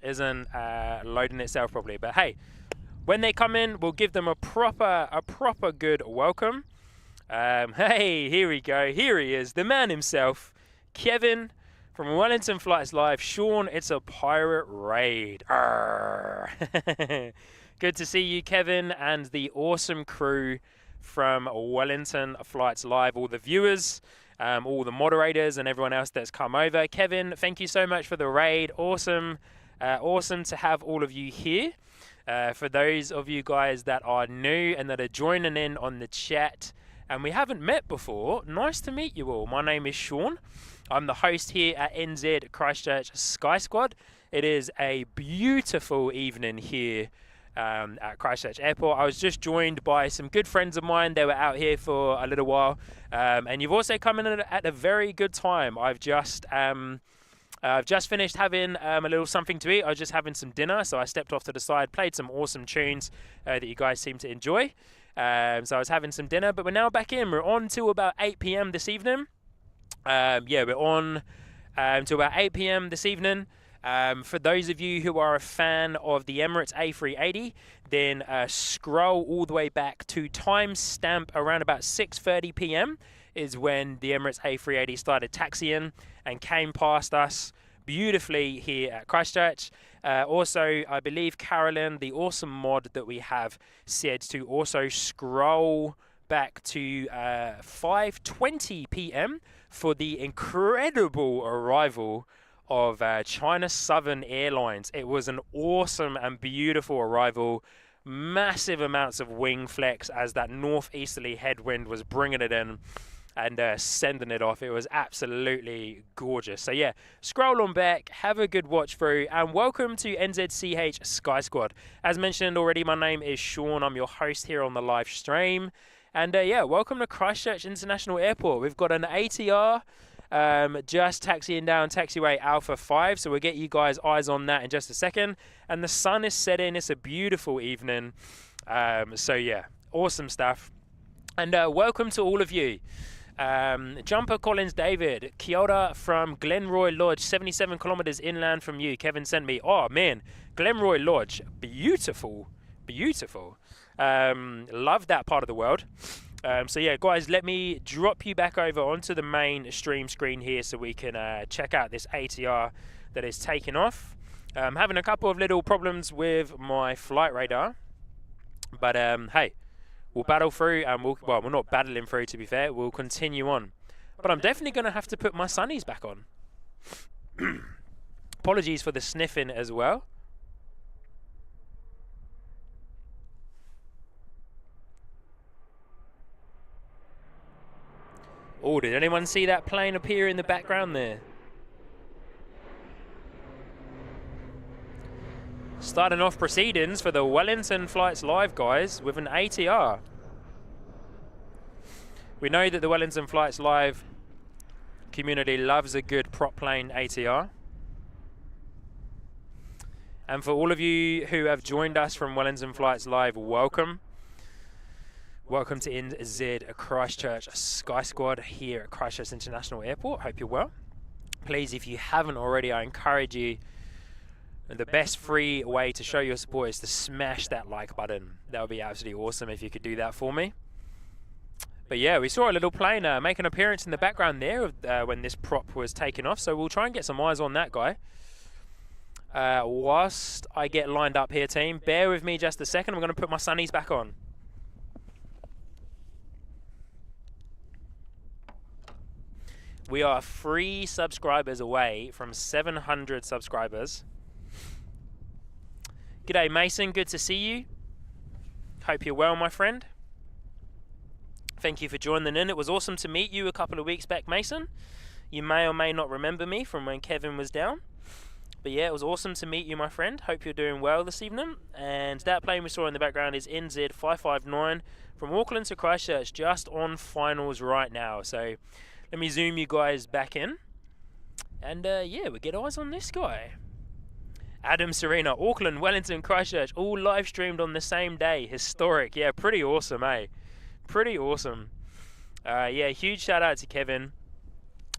loading itself properly. But hey, when they come in, we'll give them a proper good welcome. Hey, here we go. Here he is, the man himself, Kevin from Wellington Flights Live. Sean, it's a pirate raid. Good to see you, Kevin, and the awesome crew from Wellington Flights Live, all the viewers, all the moderators, and everyone else that's come over. Kevin, thank you so much for the raid. Awesome, awesome to have all of you here. For those of you guys that are new and that are joining in on the chat and we haven't met before, nice to meet you all. My name is Sean. I'm the host here at NZ Christchurch Sky Squad. It is a beautiful evening here at Christchurch Airport. I was just joined by some good friends of mine. They were out here for a little while. And you've also come in at a very good time. I've just finished having a little something to eat. I was just having some dinner, so I stepped off to the side, played some awesome tunes that you guys seem to enjoy. So I was having some dinner, but we're now back in. We're on till about 8 p.m. this evening. Yeah, we're on till about 8 p.m. this evening. For those of you who are a fan of the Emirates A380, then scroll all the way back to timestamp around about 6:30 p.m. is when the Emirates A380 started taxiing and came past us beautifully here at Christchurch. Also, I believe Carolyn, the awesome mod that we have, said to also scroll back to 5:20 p.m. for the incredible arrival of China Southern Airlines. It was an awesome and beautiful arrival. Massive amounts of wing flex as that northeasterly headwind was bringing it in and sending it off. It was absolutely gorgeous. So yeah, scroll on back, have a good watch through, and welcome to NZCH Sky Squad. As mentioned already, my name is Sean. I'm your host here on the live stream. And yeah, welcome to Christchurch International Airport. We've got an ATR just taxiing down taxiway Alpha 5, so we'll get you guys eyes on that in just a second. And the sun is setting. It's a beautiful evening. So yeah, awesome stuff. And welcome to all of you. Jumper Collins David, kia ora from Glenroy Lodge, 77 kilometers inland from you. Kevin sent me. Oh man, Glenroy Lodge, beautiful, beautiful. Love that part of the world. So yeah, guys, let me drop you back over onto the main stream screen here so we can check out this ATR that is taking off. I'm having a couple of little problems with my flight radar, but hey, we'll battle through, and well, we're not battling through, to be fair. We'll continue on. But I'm definitely going to have to put my sunnies back on. Apologies for the sniffing as well. Oh, did anyone see that plane appear in the background there? Starting off proceedings for the Wellington Flights Live guys with an ATR. We know that the Wellington Flights Live community loves a good prop plane ATR. And for all of you who have joined us from Wellington Flights Live, welcome. Welcome to NZ Christchurch Sky Squad here at Christchurch International Airport. Hope you're well. Please, if you haven't already, I encourage you, And the best free way to show your support is to smash that like button. That would be absolutely awesome if you could do that for me. But yeah, we saw a little plane make an appearance in the background there when this prop was taken off. So we'll try and get some eyes on that guy. Whilst I get lined up here, team, bear with me just a second. I'm going to put my sunnies back on. We are 3 subscribers away from 700 subscribers. G'day, Mason. Good to see you. Hope you're well, my friend. Thank you for joining in. It was awesome to meet you a couple of weeks back, Mason. You may or may not remember me from when Kevin was down. But yeah, it was awesome to meet you, my friend. Hope you're doing well this evening. And that plane we saw in the background is NZ559 from Auckland to Christchurch, just on finals right now. So let me zoom you guys back in. And yeah, we get eyes on this guy. Adam Serena, Auckland, Wellington, Christchurch, all live streamed on the same day. Historic. Yeah, pretty awesome, eh? Pretty awesome. Yeah, huge shout out to Kevin.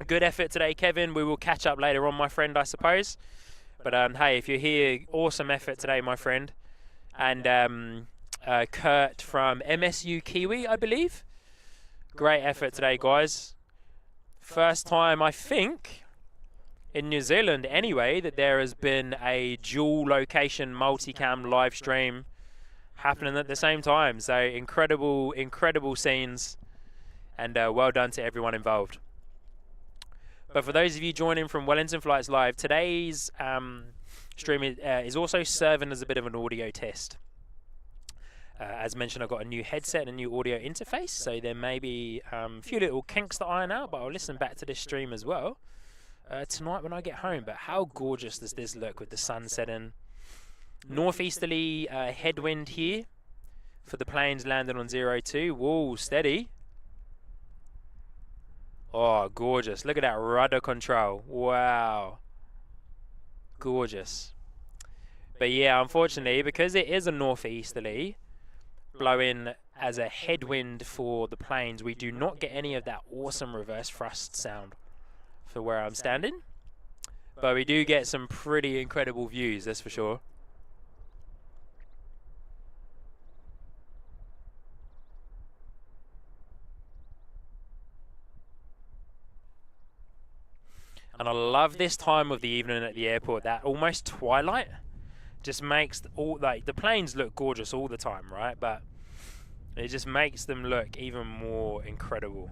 Good effort today, Kevin. We will catch up later on, my friend, I suppose. But hey, if you're here, awesome effort today, my friend. And Kurt from MSU Kiwi, I believe. Great effort today, guys. First time, I think, in New Zealand anyway, that there has been a dual location multicam live stream happening at the same time. So incredible scenes, and well done to everyone involved. But for those of you joining from Wellington Flights Live, today's stream is also serving as a bit of an audio test. As mentioned, I've got a new headset and a new audio interface, so there may be a few little kinks to iron out, but I'll listen back to this stream as well tonight when I get home. But how gorgeous does this look with the sun setting? Northeasterly headwind here for the planes landing on 02. Whoa, steady. Oh, gorgeous. Look at that rudder control. Wow. Gorgeous. But yeah, unfortunately, because it is a northeasterly blowing as a headwind for the planes, we do not get any of that awesome reverse thrust sound for where I'm standing. But we do get some pretty incredible views, that's for sure. And I love this time of the evening at the airport. That almost twilight just makes the planes look gorgeous all the time, right? But it just makes them look even more incredible.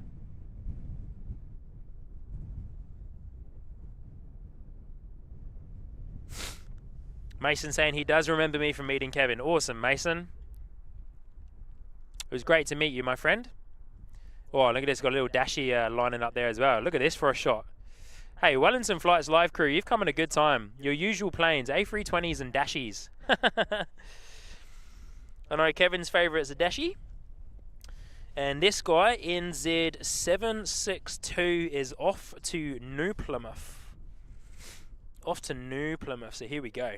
Mason saying he does remember me from meeting Kevin. Awesome, Mason. It was great to meet you, my friend. Oh, look at this. Got a little dashy lining up there as well. Look at this for a shot. Hey, Wellington Flights Live crew, you've come at a good time. Your usual planes, A320s and dashies. I know Kevin's favourite is a dashie. And this guy, NZ762, is off to New Plymouth. Off to New Plymouth, so here we go.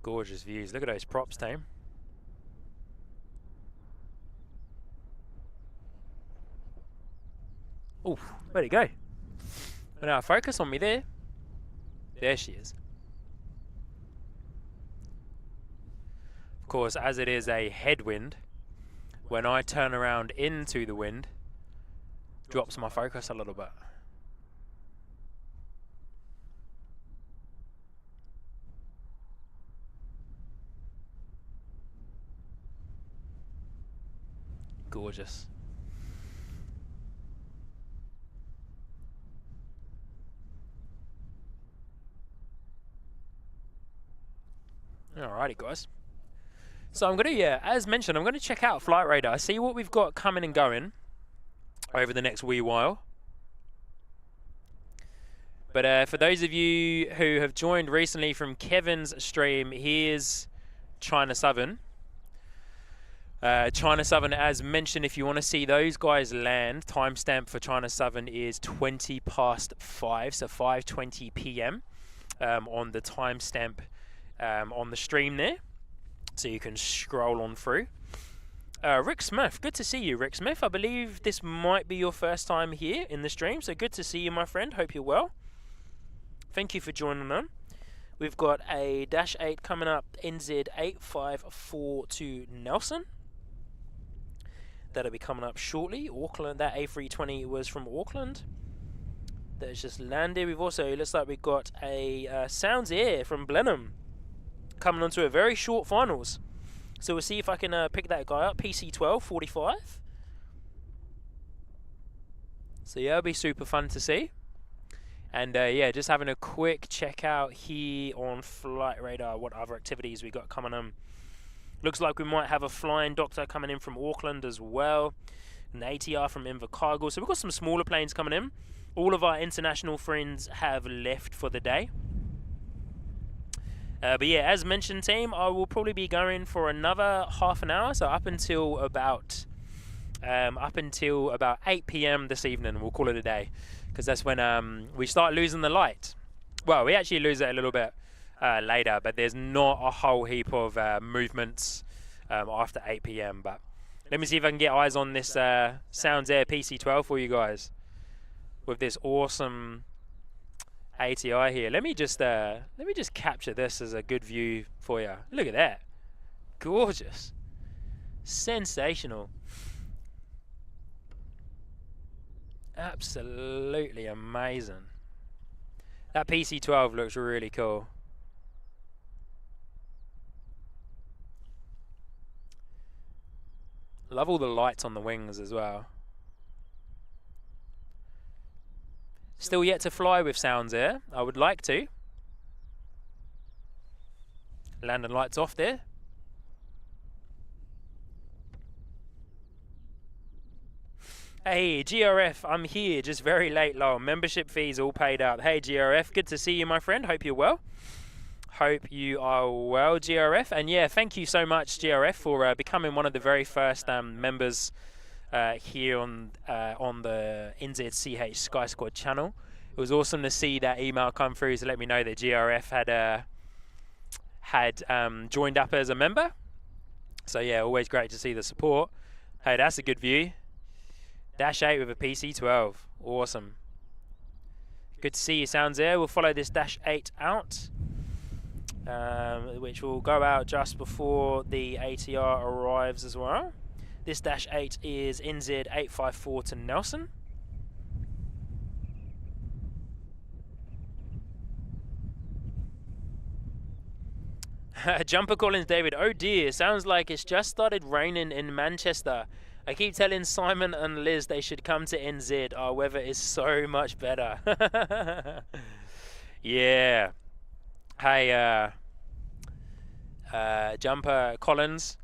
Gorgeous views. Look at those props, team. Oh, where'd it go? Well, now focus on me there. There she is. Of course, as it is a headwind, when I turn around into the wind, drops my focus a little bit. Gorgeous. Alrighty, guys. So I'm going to, as mentioned, I'm going to check out Flight Radar, see what we've got coming and going over the next wee while. But for those of you who have joined recently from Kevin's stream, here's China Southern. China Southern, as mentioned, if you want to see those guys land, timestamp for China Southern is 20 past 5, so 5:20 p.m. On the timestamp on the stream there, so you can scroll on through. Rick Smith, good to see you, Rick Smith. I believe this might be your first time here in the stream, so good to see you, my friend. Hope you're well. Thank you for joining on. We've got a Dash 8 coming up, NZ854 Nelson. That'll be coming up shortly. Auckland, that A320 was from Auckland. That's just landed. We've also, it looks like we've got a Sounds Air from Blenheim coming onto a very short finals. So we'll see if I can pick that guy up, PC1245. So yeah, it'll be super fun to see. And yeah, just having a quick check out here on Flight Radar, what other activities we got coming on. Looks like we might have a flying doctor coming in from Auckland as well. An ATR from Invercargill. So we've got some smaller planes coming in. All of our international friends have left for the day. But yeah, as mentioned, team, I will probably be going for another half an hour. So up until about 8 p.m. this evening, we'll call it a day. Because that's when we start losing the light. Well, we actually lose it a little bit later, but there's not a whole heap of movements after 8 p.m. But let me see if I can get eyes on this Sounds Air PC12 for you guys with this awesome ATI here. Let me just capture this as a good view for you. Look at that, gorgeous, sensational. Absolutely amazing. That PC12 looks really cool. Love all the lights on the wings as well. Still yet to fly with Sounds Air. I would like to. Landing lights off there. Hey, GRF, I'm here, just very late, lol. Membership fees all paid out. Hey, GRF, good to see you, my friend. Hope you're well. Hope you are well, GRF. And yeah, thank you so much, GRF, for becoming one of the very first members here on the NZCH Sky Squad channel. It was awesome to see that email come through to let me know that GRF had joined up as a member. So yeah, always great to see the support. Hey, that's a good view. Dash 8 with a PC12. Awesome. Good to see you, Sounds Air. We'll follow this Dash 8 out, which will go out just before the ATR arrives as well. This Dash 8 is NZ854 Nelson. Jumper Collins David, oh dear, sounds like it's just started raining in Manchester. I keep telling Simon and Liz they should come to NZ. Our weather is so much better. Yeah. Hey, Jumper Collins,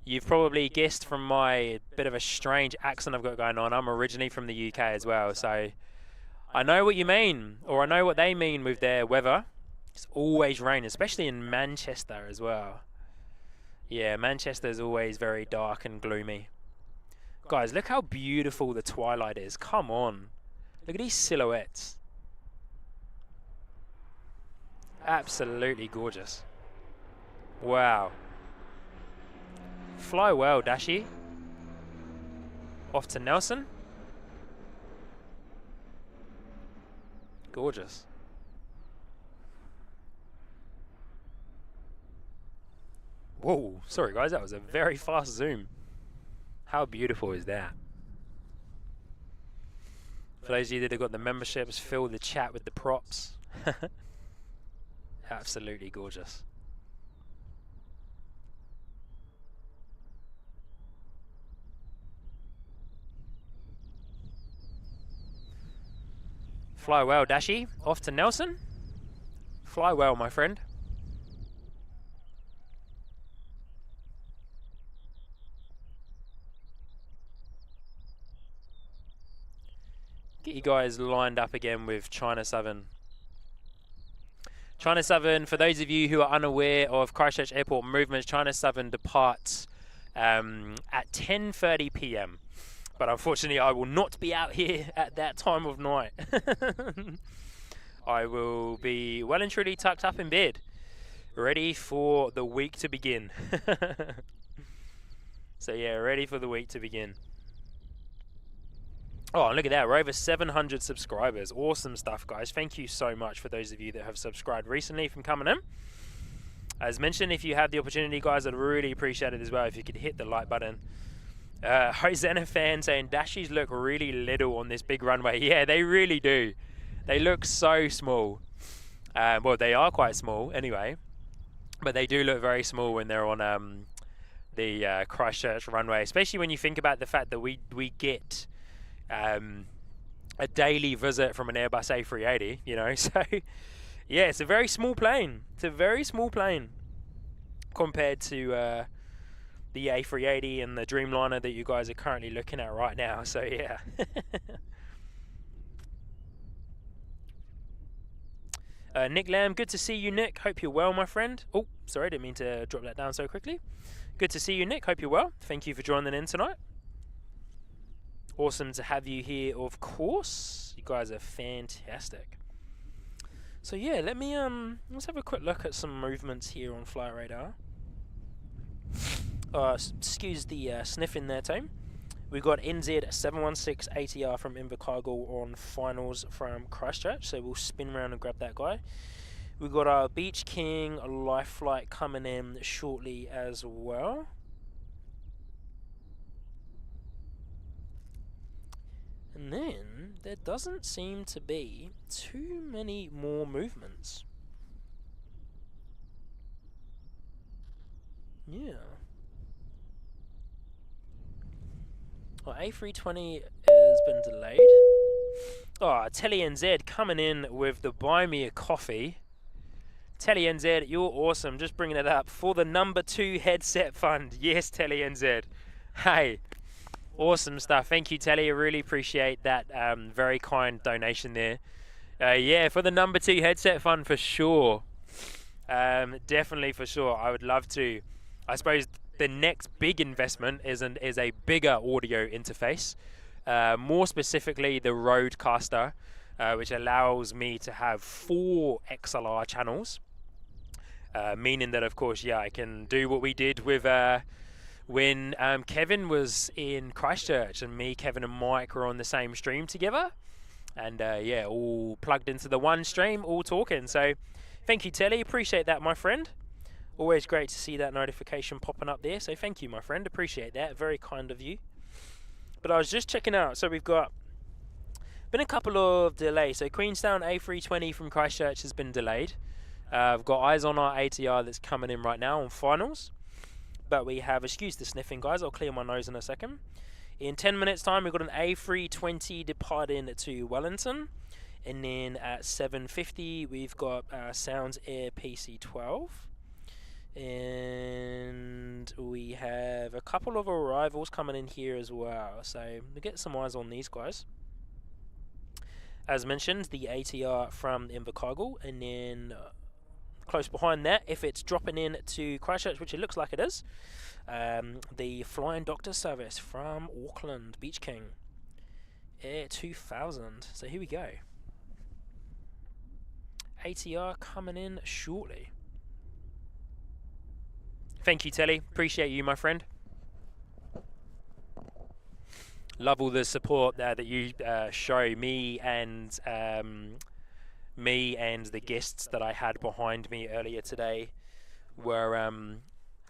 you've probably guessed from my bit of a strange accent I've got going on. I'm originally from the UK as well, so I know what you mean, or I know what they mean with their weather. It's always rain, especially in Manchester as well. Yeah, Manchester is always very dark and gloomy. Guys, look how beautiful the twilight is. Come on. Look at these silhouettes. Absolutely gorgeous. Wow. Fly well, Dashi. Off to Nelson. Gorgeous. Whoa, sorry guys, that was a very fast zoom. How beautiful is that? For those of you that have got the memberships, fill the chat with the props. Absolutely gorgeous. Fly well, Dashi. Off to Nelson. Fly well, my friend. guys lined up again with China 7. China 7, for those of you who are unaware of Christchurch Airport movements, China 7 departs at 10:30 p.m. But unfortunately, I will not be out here at that time of night. I will be well and truly tucked up in bed, ready for the week to begin. So yeah, ready for the week to begin. Oh, look at that. We're over 700 subscribers. Awesome stuff, guys. Thank you so much for those of you that have subscribed recently from coming in. As mentioned, if you have the opportunity, guys, I'd really appreciate it as well if you could hit the like button. Hosanna fan saying dashies look really little on this big runway. Yeah, they really do. They look so small. Well, they are quite small anyway, but they do look very small when they're on the Christchurch runway, especially when you think about the fact that we get a daily visit from an Airbus A380, you know. So yeah, it's a very small plane. It's a very small plane compared to the A380 and the Dreamliner that you guys are currently looking at right now. So yeah. Nick Lamb, good to see you, Nick. Hope you're well, my friend. Oh, sorry, didn't mean to drop that down so quickly. Good to see you, Nick. Hope you're well. Thank you for joining in tonight. Awesome to have you here, of course. You guys are fantastic. So yeah, let's have a quick look at some movements here on Flight Radar. Excuse the sniffing there, team. We got NZ716 ATR from Invercargill on finals from Christchurch, so we'll spin around and grab that guy. We got our Beach King life flight coming in shortly as well. And then there doesn't seem to be too many more movements. Yeah. Well, A320 has been delayed. Oh, Telly NZ coming in with the buy me a coffee. Telly NZ, you're awesome. Just bringing it up for the number 2 headset fund. Yes, Telly NZ. Hey, awesome stuff. Thank you, Telly. I really appreciate that very kind donation there. Yeah, for the number 2 headset fund for sure. Definitely for sure. I would love to. I suppose the next big investment is a bigger audio interface. More specifically, the Rodecaster, which allows me to have 4 XLR channels. Meaning that, of course, yeah, I can do what we did with when Kevin was in Christchurch and me, Kevin and Mike were on the same stream together. And yeah, all plugged into the one stream, all talking. So thank you, Telly. Appreciate that, my friend. Always great to see that notification popping up there. So thank you, my friend. Appreciate that. Very kind of you. But I was just checking out. So we've got been a couple of delays. So Queenstown A320 from Christchurch has been delayed. I've got eyes on our ATR that's coming in right now on finals. But we have, excuse the sniffing, guys. I'll clear my nose in a second. In 10 minutes' time, we've got an A320 departing to Wellington. And then at 7:50, we've got Sounds Air PC-12. And we have a couple of arrivals coming in here as well. So we'll get some eyes on these guys. As mentioned, the ATR from Invercargill, and then close behind that, if it's dropping in to Christchurch, which it looks like it is, the Flying Doctor service from Auckland, Beach King, Air 2000. So here we go. ATR coming in shortly. Thank you, Telly. Appreciate you, my friend. Love all the support that you show me and the guests that I had behind me earlier today. Were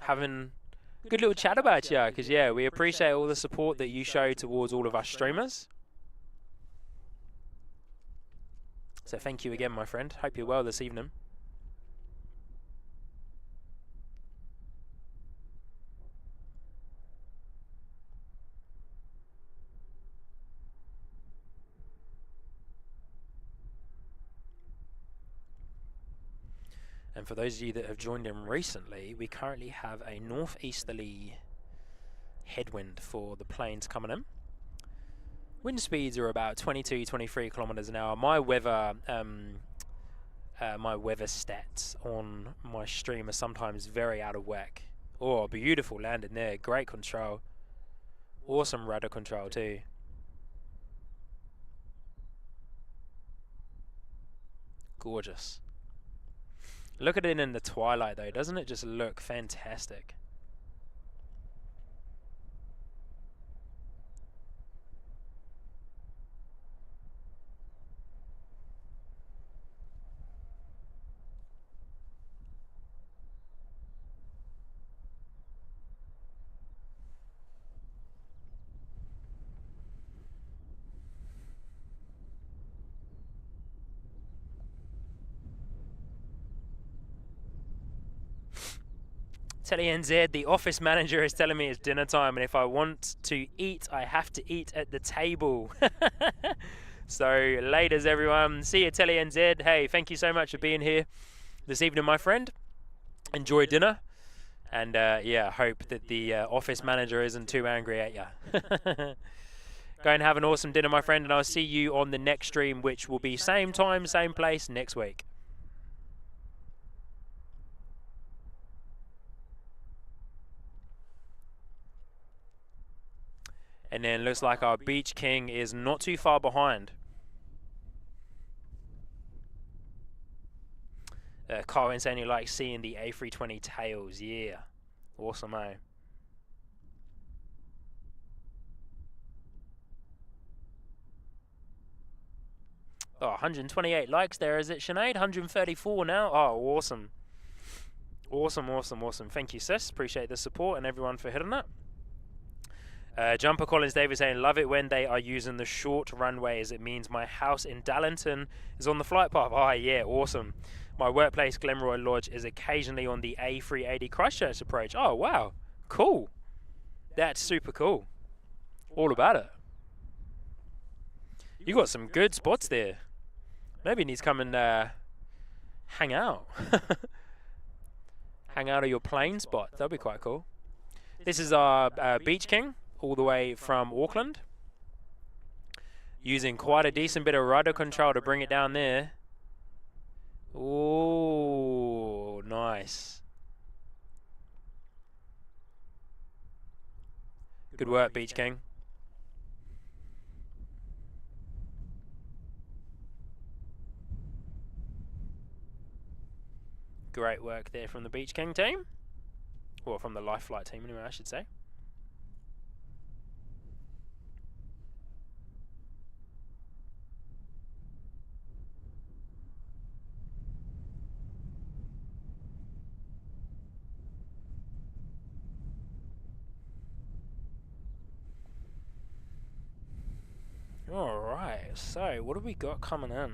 having a good little chat about you, because yeah, we appreciate all the support that you show towards all of us streamers. So thank you again, my friend. Hope you're well this evening. And for those of you that have joined in recently, we currently have a northeasterly headwind for the planes coming in, Wind speeds are about 22, 23 kilometers an hour. My weather stats on my stream are sometimes very out of whack. Oh, beautiful landing there. Great control. Awesome rudder control too. Gorgeous. Look at it in the twilight though. Doesn't it just look fantastic? NZ, the office manager is telling me it's dinner time, and if I want to eat, I have to eat at the table. So, laters everyone. See you, NZ. Hey, thank you so much for being here this evening, my friend. Enjoy dinner. And, yeah, hope that the office manager isn't too angry at you. Go and have an awesome dinner, my friend, and I'll see you on the next stream, which will be same time, same place next week. And then looks like our Beach King is not too far behind. Carwin saying you like seeing the A320 tails. Yeah. Awesome, eh? Oh, 128 likes there, is it, Sinead? 134 now? Oh, awesome. Awesome, awesome, awesome. Thank you, sis. Appreciate the support and everyone for hitting it. Jumper Collins David saying, love it when they are using the short runways. It means my house in Darlington is on the flight path. Oh, yeah, awesome. My workplace, Glenroy Lodge, is occasionally on the A380 Christchurch approach. Oh, wow. Cool. That's super cool. All about it. You got some good spots there. Maybe you need to come and hang out. Hang out at your plane spot. That'd be quite cool. This is our Beach King, all the way from Auckland. Using quite a decent bit of rudder control to bring it down there. Oh, nice. Good work, Beach King. Great work there from the Beach King team. Or from the Life Flight team anyway, I should say. Alright, so what have we got coming in?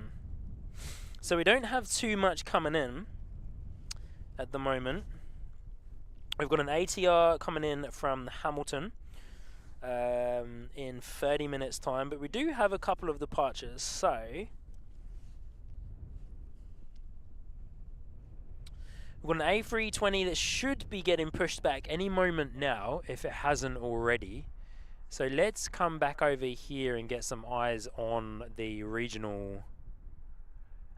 So we don't have too much coming in at the moment. We've got an ATR coming in from Hamilton in 30 minutes time, but we do have a couple of departures. So we've got an A320 that should be getting pushed back any moment now, if it hasn't already. So let's come back over here and get some eyes on the regional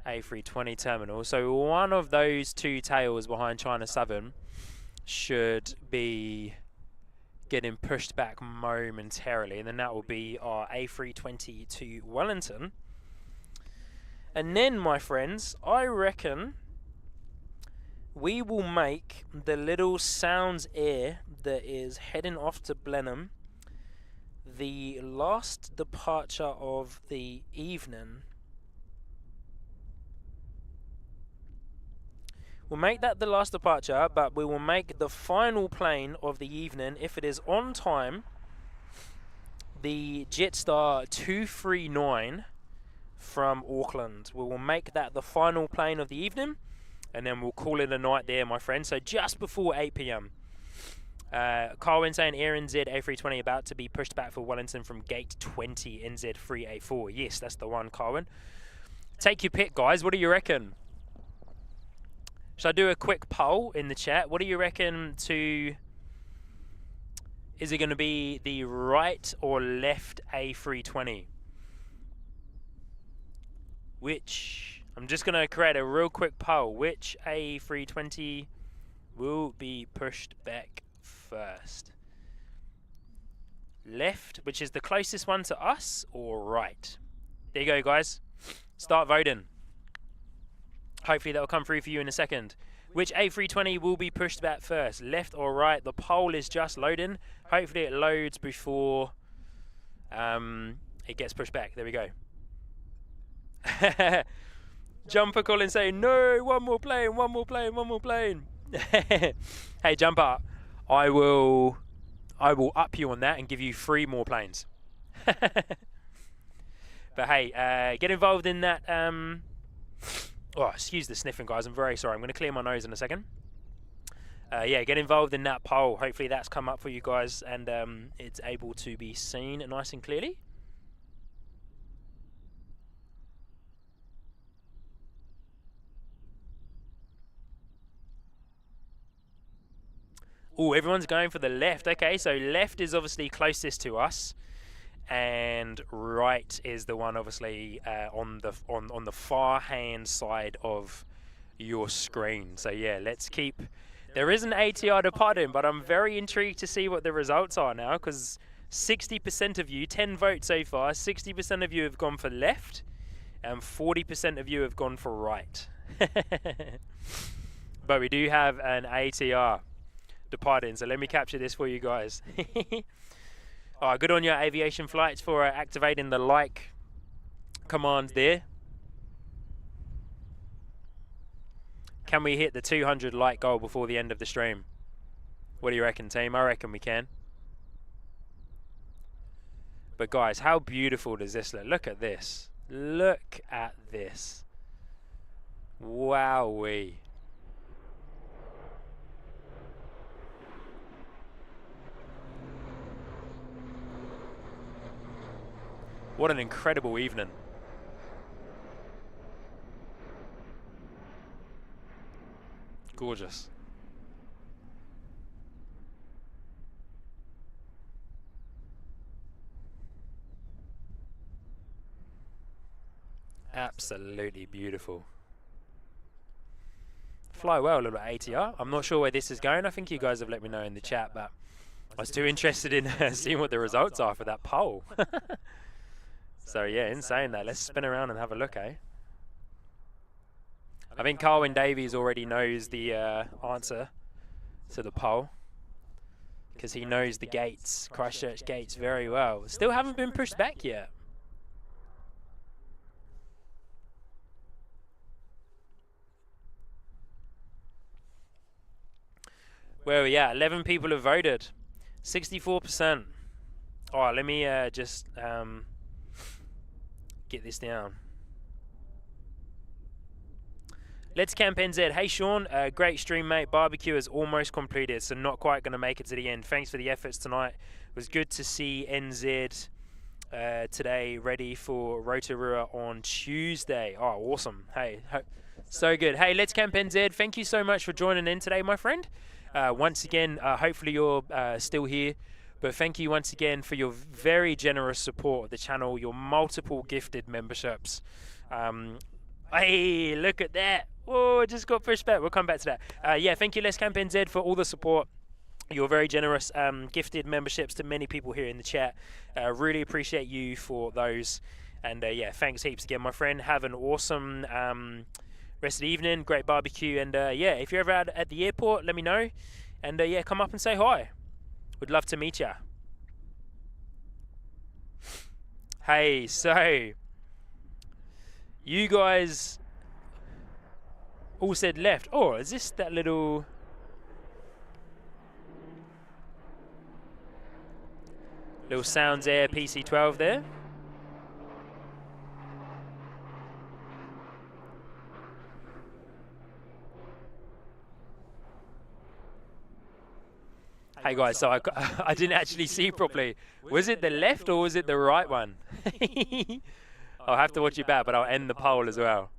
A320 terminal. So one of those two tails behind China Southern should be getting pushed back momentarily, and then that will be our A320 to Wellington. And then, my friends, I reckon we will make the little Sounds Air that is heading off to Blenheim the last departure of the evening. We'll make that the last departure, but we will make the final plane of the evening, if it is on time, the Jetstar 239 from Auckland. We will make that the final plane of the evening, and then we'll call it a night there, my friend. So just before 8 p.m. Carwin saying Air NZ A320 about to be pushed back for Wellington from gate 20 NZ384. Yes, that's the one, Carwin. Take your pick, guys. What do you reckon? Should I do a quick poll in the chat? What do you reckon to Is it going to be the right or left A320? Which, I'm just going to create a real quick poll. Which A320 will be pushed back first? Left, which is the closest one to us, or right? There you go, guys. Start voting. Hopefully that will come through for you in a second. Which A320 will be pushed back first, left or right? The poll is just loading. Hopefully it loads before it gets pushed back. There we go. Jumper calling saying, no, one more plane, one more plane, one more plane. Hey, Jumper, I will up you on that and give you 3 more planes. But hey, get involved in that. Oh, excuse the sniffing, guys. I'm very sorry. I'm going to clear my nose in a second. Yeah, get involved in that poll. Hopefully that's come up for you guys and it's able to be seen nice and clearly. Oh, everyone's going for the left. Okay, so left is obviously closest to us, and right is the one obviously on the far hand side of your screen. So yeah, let's keep. There is an ATR departing, but I'm very intrigued to see what the results are now, because 60% of you, 10 votes so far, 60% of you have gone for left, and 40% of you have gone for right. But we do have an ATR departing, so let me capture this for you guys. Alright, good on your aviation flights for activating the like command there. Can we hit the 200 like goal before the end of the stream? What do you reckon, team? I reckon we can. But guys, how beautiful does this look? Look at this. Look at this. Wowee. What an incredible evening. Gorgeous. Absolutely beautiful. Fly well, a little ATR. I'm not sure where this is going. I think you guys have let me know in the chat, but I was too interested in seeing what the results are for that poll. So yeah, insane that. Let's spin around and have a look, eh? I think Carwyn Davies already knows the answer to the poll, because he knows the gates, Christchurch gates, very well. Still haven't been pushed back yet. Where are we at? 11 people have voted. 64%. Alright, let me just get this down. Let's Camp NZ. Hey Sean, great stream, mate. Barbecue is almost completed, so not quite going to make it to the end. Thanks for the efforts tonight. It was good to see NZ today ready for Rotorua on Tuesday. Oh, awesome. Hey, so good. Hey, Let's Camp NZ, thank you so much for joining in today, my friend. Once again, hopefully you're still here. But thank you once again for your very generous support of the channel, your multiple gifted memberships. Hey, look at that. Oh, it just got pushed back. We'll come back to that. Yeah, thank you, Let's Camp NZ, for all the support. Your very generous gifted memberships to many people here in the chat. Really appreciate you for those. And yeah, thanks heaps again, my friend. Have an awesome rest of the evening. Great barbecue. And yeah, if you're ever out at the airport, let me know. And yeah, come up and say hi. Would love to meet ya. Hey, so you guys all said left. Oh, is this that little Sounds Air PC-12 there? Hey guys, so I didn't actually see properly. Was it the left or was it the right one? I'll have to watch it back, but I'll end the poll as well.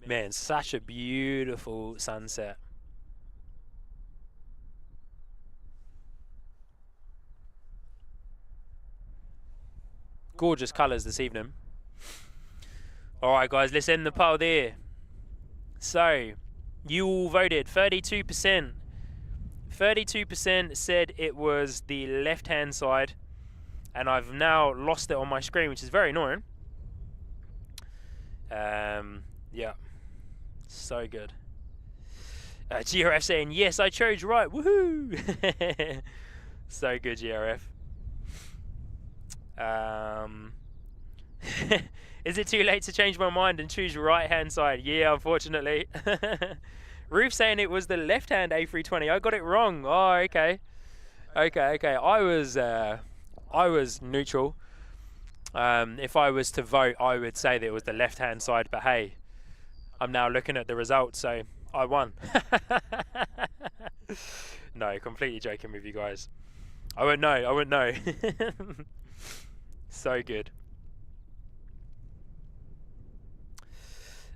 Man, such a beautiful sunset. Gorgeous colours this evening. Alright guys, let's end the poll there. So, you all voted 32%. 32% said it was the left-hand side. And I've now lost it on my screen, which is very annoying. Yeah. So good. GRF saying, yes, I chose right. Woohoo! So good, GRF. Is it too late to change my mind and choose right hand side? Yeah, unfortunately. Ruth saying it was the left hand A320. I got it wrong. Oh, okay. Okay. I was neutral. If I was to vote, I would say that it was the left hand side, but hey, I'm now looking at the results, so I won. No, completely joking with you guys. I wouldn't know. So good.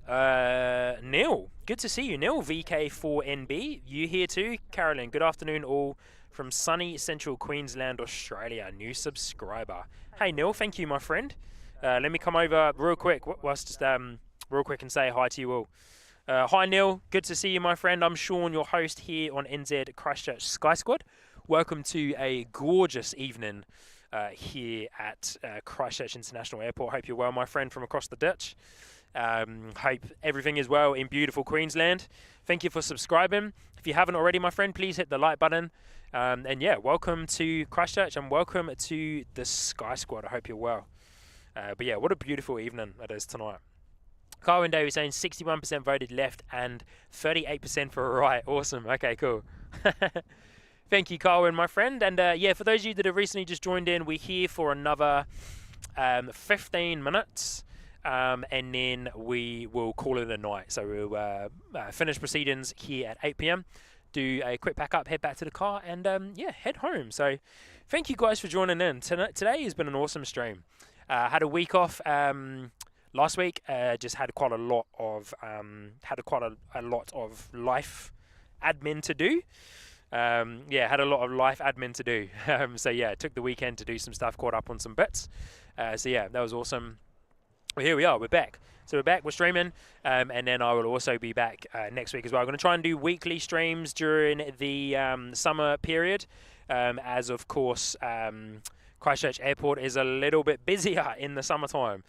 Neil, good to see you, Neil. VK4NB, you here too? Carolyn, good afternoon all from sunny central Queensland, Australia. New subscriber. Hey Neil, thank you, my friend. Let me come over real quick, real quick and say hi to you all. Hi Neil, good to see you, my friend. I'm Sean, your host here on NZ Christchurch Sky Squad. Welcome to a gorgeous evening here at Christchurch International Airport. Hope you're well, my friend, from across the ditch. Hope everything is well in beautiful Queensland. Thank you for subscribing. If you haven't already, my friend, please hit the like button. And yeah, welcome to Christchurch and welcome to the Sky Squad. I hope you're well. But yeah, what a beautiful evening it is tonight. Carwin Day was saying 61% voted left and 38% for right. Awesome. Okay, cool. Thank you, Carwin, my friend. And yeah, for those of you that have recently just joined in, we're here for another 15 minutes. And then we will call it a night. So we'll finish proceedings here at 8 p.m, do a quick pack up, head back to the car, and yeah, head home. So thank you guys for joining in. Today has been an awesome stream. Had a week off last week. Just had quite a lot of life admin to do. Yeah, had a lot of life admin to do. So yeah, took the weekend to do some stuff, caught up on some bits. So yeah, that was awesome. Well, here we are, we're back. So we're back, we're streaming, and then I will also be back next week as well. I'm going to try and do weekly streams during the summer period, as of course Christchurch Airport is a little bit busier in the summertime.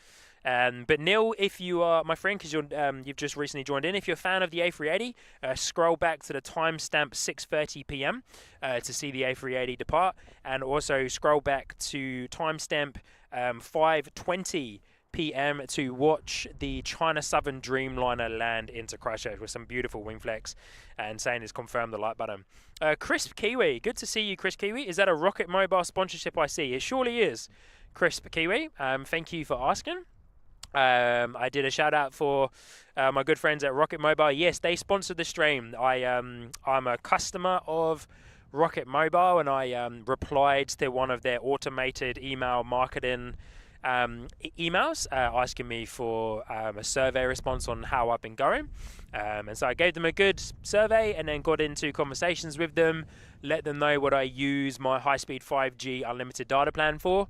But Neil, if you are my friend, because you've just recently joined in, if you're a fan of the A380, scroll back to the timestamp 6:30 p.m. To see the A380 depart, and also scroll back to timestamp 5:20 p.m. to watch the China Southern Dreamliner land into Christchurch with some beautiful wing flex, and saying it's confirmed the like button. Crisp Kiwi, good to see you, Crisp Kiwi. Is that a Rocket Mobile sponsorship I see? It surely is, Crisp Kiwi. Thank you for asking. I did a shout out for my good friends at Rocket Mobile. Yes, they sponsored the stream. I'm a customer of Rocket Mobile, and I replied to one of their automated email marketing emails asking me for a survey response on how I've been going, and so I gave them a good survey and then got into conversations with them, let them know what I use my high-speed 5G unlimited data plan for,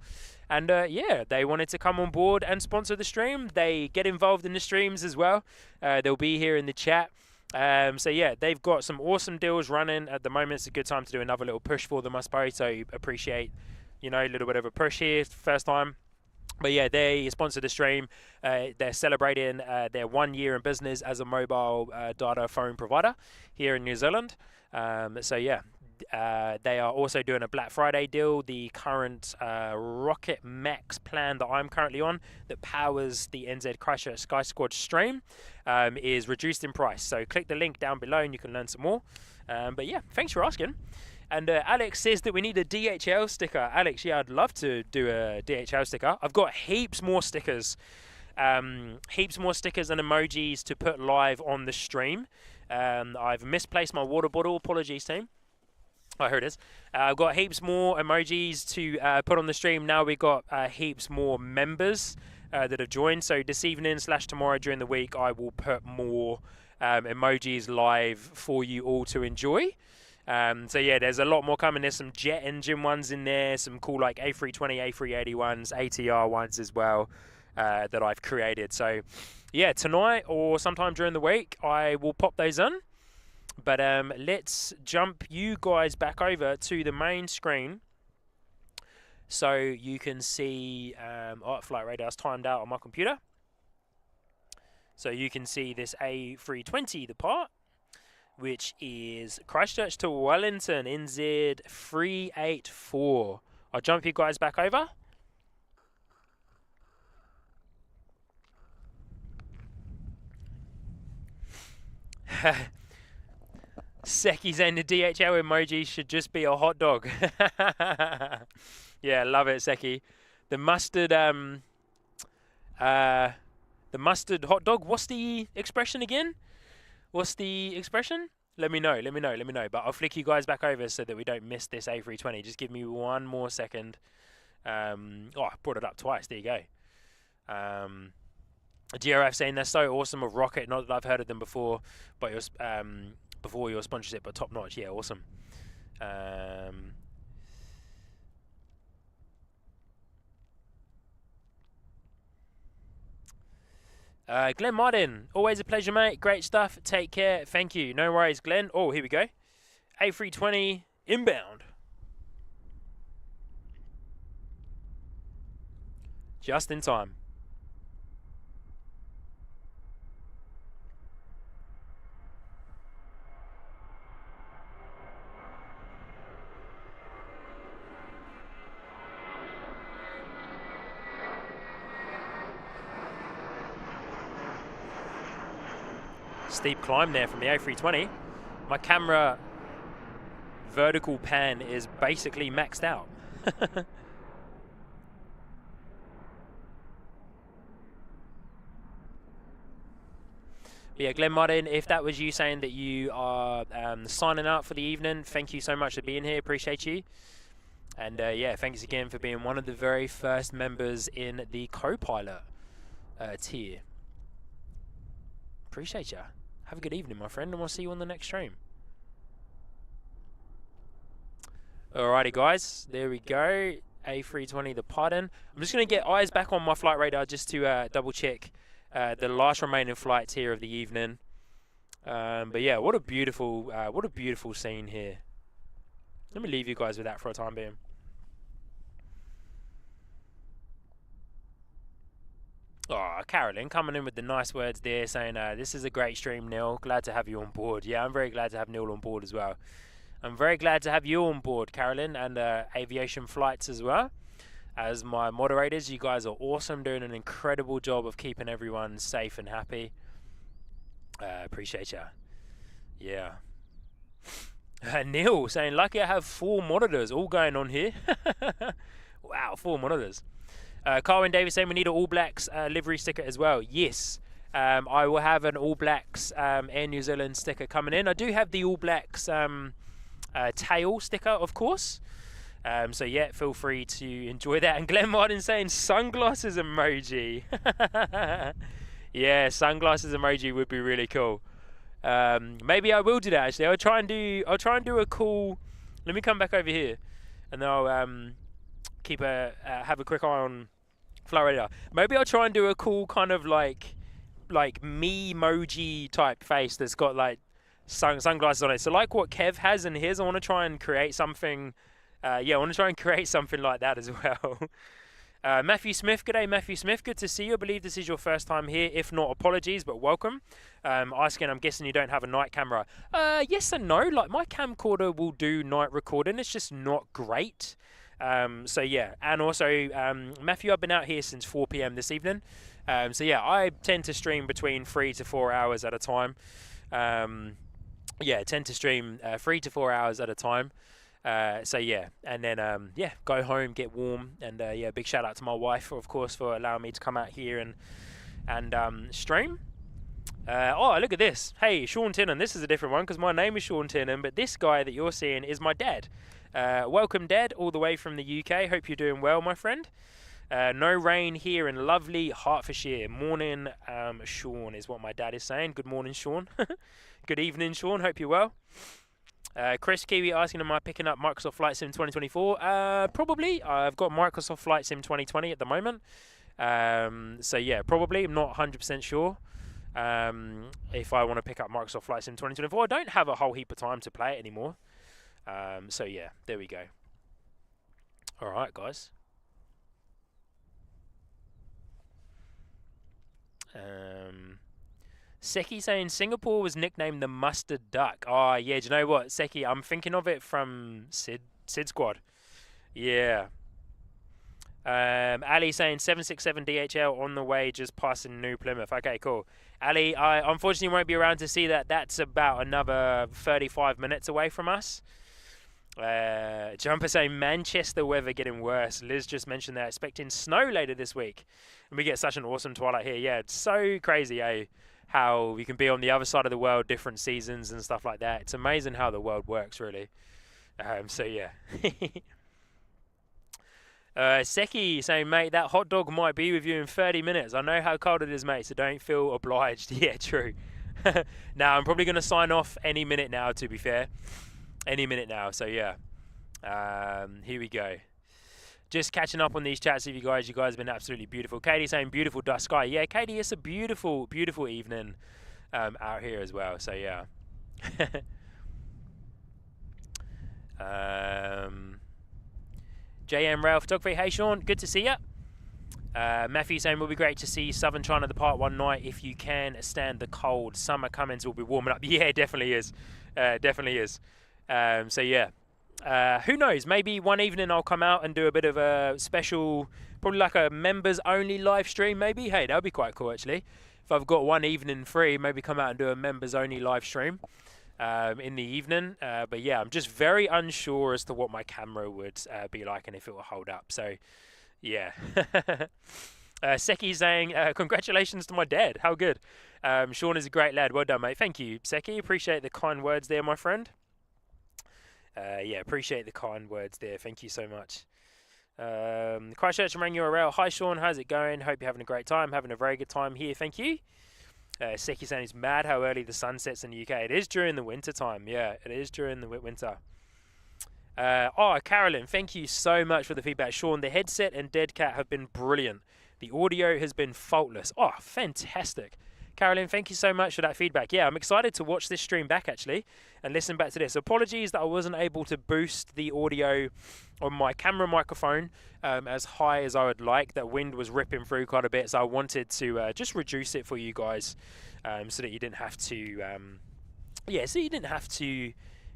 and yeah, they wanted to come on board and sponsor the stream. They get involved in the streams as well. They'll be here in the chat. So yeah, they've got some awesome deals running at the moment. It's a good time to do another little push for them, I suppose. So appreciate, a little bit of a push here, first time. But yeah, they sponsored the stream. They're celebrating their 1 year in business as a mobile data phone provider here in New Zealand. So yeah, they are also doing a Black Friday deal. The current Rocket Max plan that I'm currently on, that powers the NZ Christchurch Sky Squad stream, is reduced in price. So click the link down below and you can learn some more. But yeah, thanks for asking. And Alex says that we need a DHL sticker. Alex, yeah, I'd love to do a DHL sticker. I've got heaps more stickers and emojis to put live on the stream. I've misplaced my water bottle. Apologies, team. Oh, here it is. I've got heaps more emojis to put on the stream. Now we've got heaps more members that have joined. So this evening / tomorrow during the week, I will put more emojis live for you all to enjoy. So yeah, there's a lot more coming. There's some jet engine ones in there, some cool like A320, A380 ones, ATR ones as well that I've created. So yeah, tonight or sometime during the week, I will pop those on. But let's jump you guys back over to the main screen so you can see, flight radar's timed out on my computer. So you can see this A320 depart, which is Christchurch to Wellington, NZ384. I'll jump you guys back over. Seki saying the DHL emoji should just be a hot dog. Yeah, love it, Seki. The mustard hot dog. What's the expression again? What's the expression? Let me know. But I'll flick you guys back over so that we don't miss this A320. Just give me one more second. I brought it up twice. There you go. GRF saying they're so awesome of Rocket. Not that I've heard of them before, but it was before your sponsorship, but top notch. Yeah, awesome. Glenn Martin, always a pleasure, mate. Great stuff. Take care. Thank you. No worries, Glenn. Oh, here we go. A320 inbound. Just in time. Steep climb there from the A320. My camera vertical pan is basically maxed out. Yeah, Glenn Martin, if that was you saying that you are signing out for the evening, thank you so much for being here. Appreciate you. And yeah, thanks again for being one of the very first members in the co-pilot tier. Appreciate ya. Have a good evening, my friend, and we'll see you on the next stream. Alrighty, guys. There we go. A320 departing. I'm just going to get eyes back on my flight radar just to double check the last remaining flights here of the evening. But yeah, what a beautiful scene here. Let me leave you guys with that for a time being. Oh, Carolyn coming in with the nice words there, saying, this is a great stream, Neil. Glad to have you on board. Yeah, I'm very glad to have Neil on board as well. I'm very glad to have you on board, Carolyn, and Aviation Flights as well. As my moderators, you guys are awesome, doing an incredible job of keeping everyone safe and happy. Appreciate ya. Yeah. Neil saying, lucky I have 4 monitors all going on here. Wow, 4 monitors. Carwin Davis saying we need an All Blacks livery sticker as well. Yes, I will have an All Blacks Air New Zealand sticker coming in. I do have the All Blacks tail sticker, of course. So yeah, feel free to enjoy that. And Glenn Martin saying sunglasses emoji. Yeah, sunglasses emoji would be really cool. Maybe I will do that actually. I'll try and do a cool. Let me come back over here, and then I'll have a quick eye on Florida. Maybe I'll try and do a cool kind of like me-moji type face that's got like sunglasses on it. So like what Kev has in his, I want to try and create something. I want to try and create something like that as well. Matthew Smith, g'day Matthew Smith, good to see you. I believe this is your first time here. If not, apologies, but welcome. Asking, I'm guessing you don't have a night camera. Yes and no. Like my camcorder will do night recording. It's just not great. So yeah, and also Matthew, I've been out here since 4 p.m. this evening. So yeah, I tend to stream between 3 to 4 hours at a time. Tend to stream 3 to 4 hours at a time. So yeah, and then go home, get warm, and big shout out to my wife, of course, for allowing me to come out here and stream. Look at this. Hey, Sean Tinnan. This is a different one because my name is Sean Tinnan, but this guy that you're seeing is my dad. Welcome, Dad, all the way from the UK. Hope you're doing well, my friend. No rain here in lovely Hertfordshire. Morning, Sean, is what my dad is saying. Good morning, Sean. Good evening, Sean. Hope you're well. Chris Kiwi asking, am I picking up Microsoft Flight Sim 2024? Probably. I've got Microsoft Flight Sim 2020 at the moment. So yeah, probably. I'm not 100% sure if I want to pick up Microsoft Flight Sim 2024. I don't have a whole heap of time to play it anymore. So yeah, there we go. All right, guys. Seki saying Singapore was nicknamed the Mustard Duck. Oh, yeah, do you know what, Seki? I'm thinking of it from Sid Squad. Yeah. Ali saying 767 DHL on the way, just passing New Plymouth. Okay, cool. Ali, I unfortunately won't be around to see that. That's about another 35 minutes away from us. Jumper saying Manchester weather getting worse. Liz just mentioned they're expecting snow later this week. And we get such an awesome twilight here. Yeah, it's so crazy, eh? How we can be on the other side of the world, different seasons and stuff like that. It's amazing how the world works, really. So yeah. Seki saying, mate, that hot dog might be with you in 30 minutes. I know how cold it is, mate, so don't feel obliged. Yeah, true. Now, I'm probably going to sign off any minute now, to be fair. Any minute now, so yeah. Here we go. Just catching up on these chats with you guys. You guys have been absolutely beautiful. Katie saying beautiful dusk sky. Yeah, Katie, it's a beautiful, beautiful evening out here as well. So yeah. JM Rail Photography. Hey Sean, good to see you. Matthew saying, will be great to see Southern China depart one night if you can stand the cold. Summer Cummins will be warming up. Yeah, it definitely is. Definitely is. So yeah. Who knows? Maybe one evening I'll come out and do a bit of a special, probably like a members only live stream. Maybe. Hey, that would be quite cool actually. If I've got one evening free, maybe come out and do a members only live stream in the evening. But yeah, I'm just very unsure as to what my camera would be like and if it will hold up. So yeah. Seki saying, congratulations to my dad. How good. Sean is a great lad. Well done, mate. Thank you, Seki. Appreciate the kind words there, my friend. Yeah, appreciate the kind words there. Thank you so much. Christchurch and URL. Hi, Sean. How's it going? Hope you're having a great time. Having a very good time here. Thank you. Seki saying it's mad how early the sun sets in the UK. It is during the winter time. Yeah, it is during the winter. Carolyn, thank you so much for the feedback. Sean, the headset and Dead Cat have been brilliant. The audio has been faultless. Oh, fantastic. Carolyn, thank you so much for that feedback. Yeah, I'm excited to watch this stream back, actually, and listen back to this. Apologies that I wasn't able to boost the audio on my camera microphone as high as I would like. That wind was ripping through quite a bit, so I wanted to just reduce it for you guys so that you didn't have to,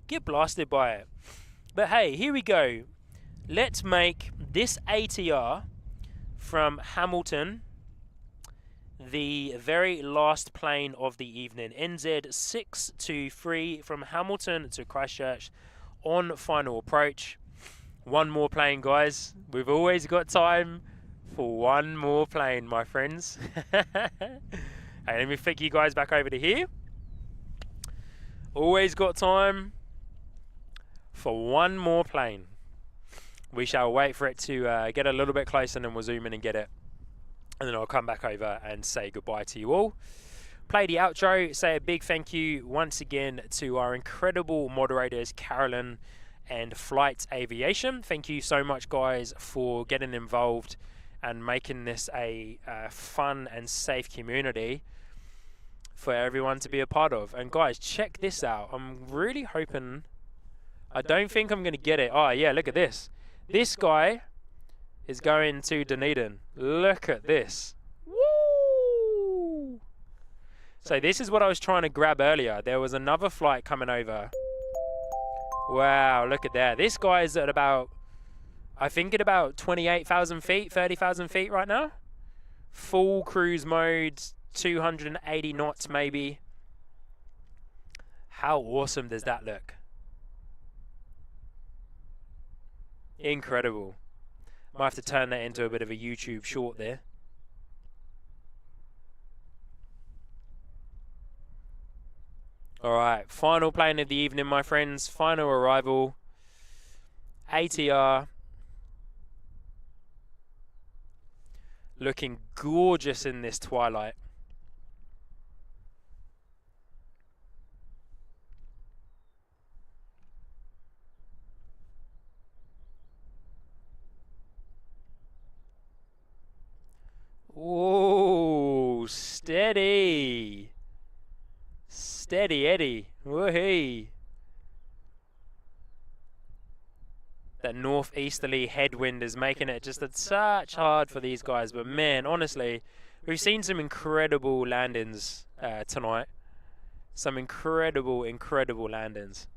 get blasted by it. But hey, here we go. Let's make this ATR from Hamilton the very last plane of the evening. NZ623 from Hamilton to Christchurch on final approach. One more plane, guys. We've always got time for one more plane, my friends. Hey, let me flick you guys back over to here. Always got time for one more plane. We shall wait for it to get a little bit closer and then we'll zoom in and get it. And then I'll come back over and say goodbye to you all. Play the outro. Say a big thank you once again to our incredible moderators, Carolyn and Flight Aviation. Thank you so much, guys, for getting involved and making this a fun and safe community for everyone to be a part of. And guys, check this out. I'm really hoping... I don't think I'm going to get it. Oh, yeah, look at this. This guy is going to Dunedin. Look at this. Woo! So this is what I was trying to grab earlier. There was another flight coming over. Wow, look at that. This guy is at about, I think at about 28,000 feet, 30,000 feet right now. Full cruise mode, 280 knots maybe. How awesome does that look? Incredible. Might have to turn that into a bit of a YouTube short there. Alright, final plane of the evening, my friends. Final arrival. ATR. Looking gorgeous in this twilight. Oh, steady. Steady Eddie. Woohoo. That northeasterly headwind is making it just a touch hard for these guys. But man, honestly, we've seen some incredible landings tonight. Some incredible landings.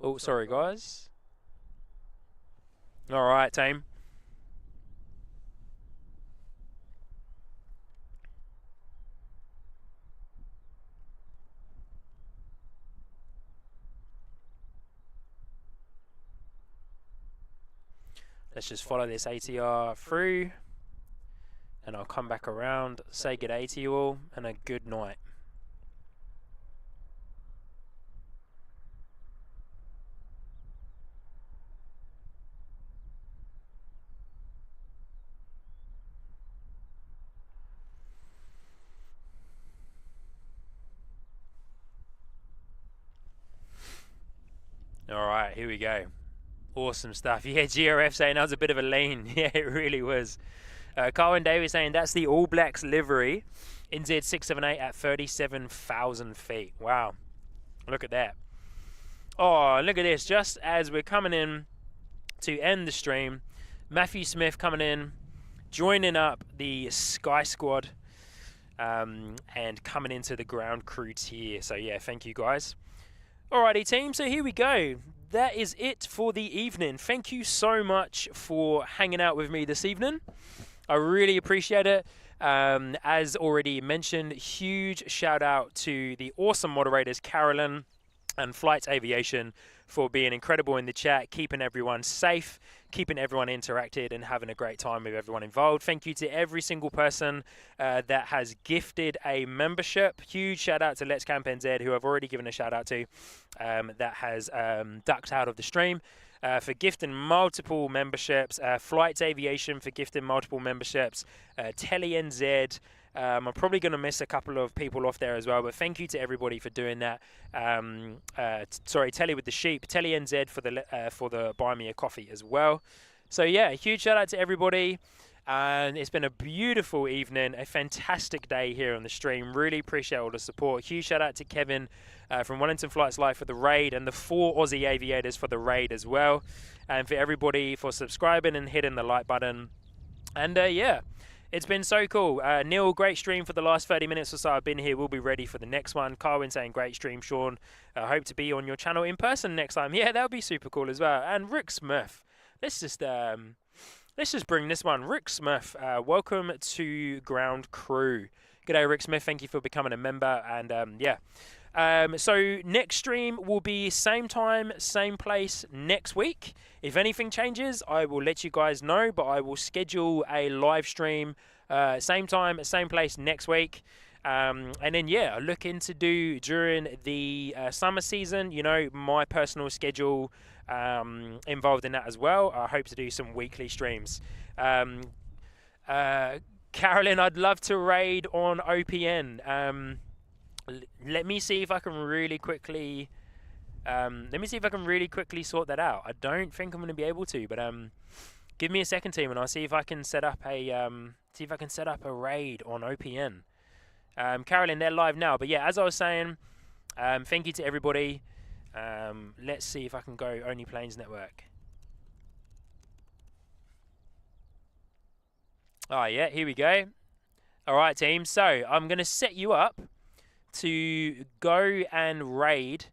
Oh, sorry guys. All right, team. Let's just follow this ATR through, and I'll come back around, say good day to you all, and a good night. All right, here we go. Awesome stuff. Yeah, GRF saying that was a bit of a lean. Yeah, it really was. Carwin Davis saying that's the All Blacks livery. NZ678 at 37,000 feet. Wow. Look at that. Oh, look at this. Just as we're coming in to end the stream, Matthew Smith coming in, joining up the Sky Squad, and coming into the ground crew tier. So, yeah, thank you, guys. Alrighty, team. So, here we go. That is it for the evening. Thank you so much for hanging out with me this evening. I really appreciate it. As already mentioned, huge shout out to the awesome moderators, Carolyn and Flights Aviation, for being incredible in the chat, keeping everyone safe, keeping everyone interacted, and having a great time with everyone involved. Thank you to every single person that has gifted a membership. Huge shout out to Let's Camp NZ, who I've already given a shout out to, that has ducked out of the stream. For gifting multiple memberships, Flights Aviation for gifting multiple memberships, Telly NZ. I'm probably going to miss a couple of people off there as well, but thank you to everybody for doing that. Sorry, Telly with the sheep, Telly NZ for the buy me a coffee as well. So yeah, huge shout out to everybody. And it's been a beautiful evening, a fantastic day here on the stream. Really appreciate all the support. Huge shout out to Kevin from Wellington Flights Live for the raid, and the 4 Aussie aviators for the raid as well. And for everybody for subscribing and hitting the like button. And yeah, it's been so cool. Neil, great stream for the last 30 minutes or so I've been here. We'll be ready for the next one. Carwin saying great stream, Sean. Hope to be on your channel in person next time. Yeah, that would be super cool as well. And Rick Smith, let's just bring this one. Rick Smith, welcome to Ground Crew. G'day, Rick Smith. Thank you for becoming a member. And yeah. So next stream will be same time, same place next week. If anything changes, I will let you guys know, but I will schedule a live stream, same time, same place next week. And then, yeah, looking to do during the summer season, you know, my personal schedule involved in that as well. I hope to do some weekly streams. Carolyn, I'd love to raid on OPN. Let me see if I can really quickly. Sort that out. I don't think I'm going to be able to, but give me a second, team, and I'll see if I can set up a raid on OPN. Carolyn, they're live now, but yeah, as I was saying, thank you to everybody. Let's see if I can go Only Planes Network. Oh yeah, here we go. All right, team. So I'm going to set you up to go and raid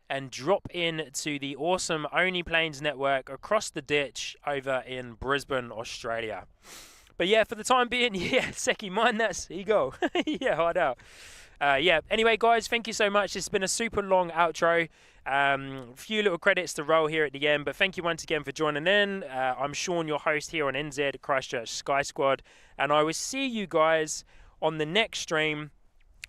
and drop in to the awesome Only Planes Network across the ditch over in Brisbane, Australia. But yeah, for the time being, yeah, Seki, mind that. Here you go. Yeah, hard out. Yeah, anyway, guys, thank you so much. It's been a super long outro. Few little credits to roll here at the end, but thank you once again for joining in. I'm Sean, your host here on NZ Christchurch Sky Squad, and I will see you guys on the next stream.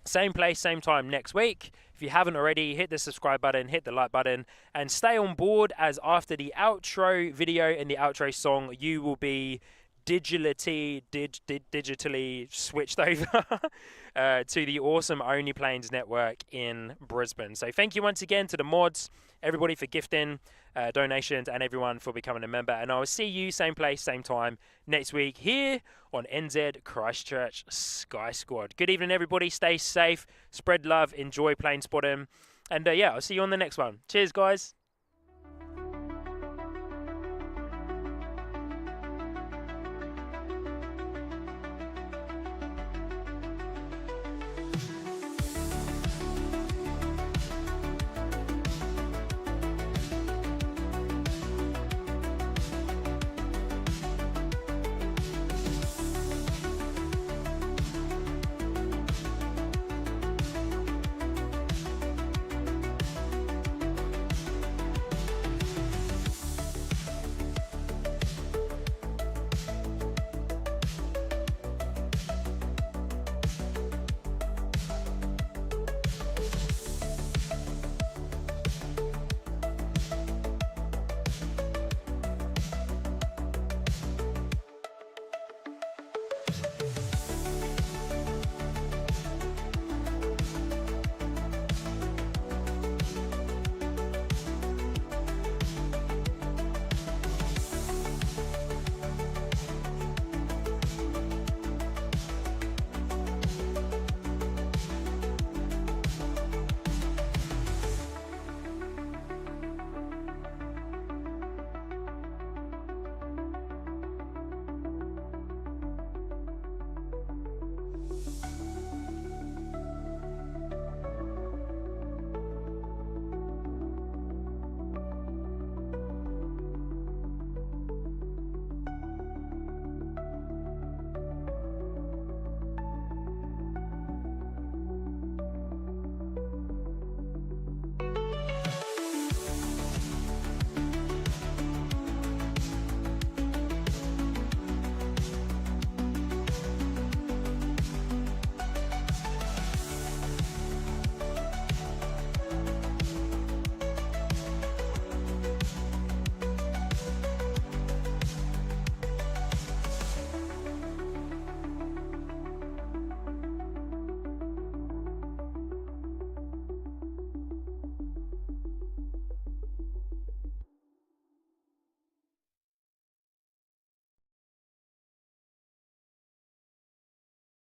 Same place, same time next week. If If you haven't already, hit the subscribe button, hit the like button, and stay on board, as after the outro video and the outro song, you will be digitally switched over to the awesome Only Planes network in Brisbane. So thank you once again to the mods, everybody for gifting donations, and everyone for becoming a member. And I will see you same place, same time next week here on NZ Christchurch Sky Squad. Good evening, everybody. Stay safe, spread love, enjoy plane spotting, and yeah, I'll see you on the next one. Cheers, guys.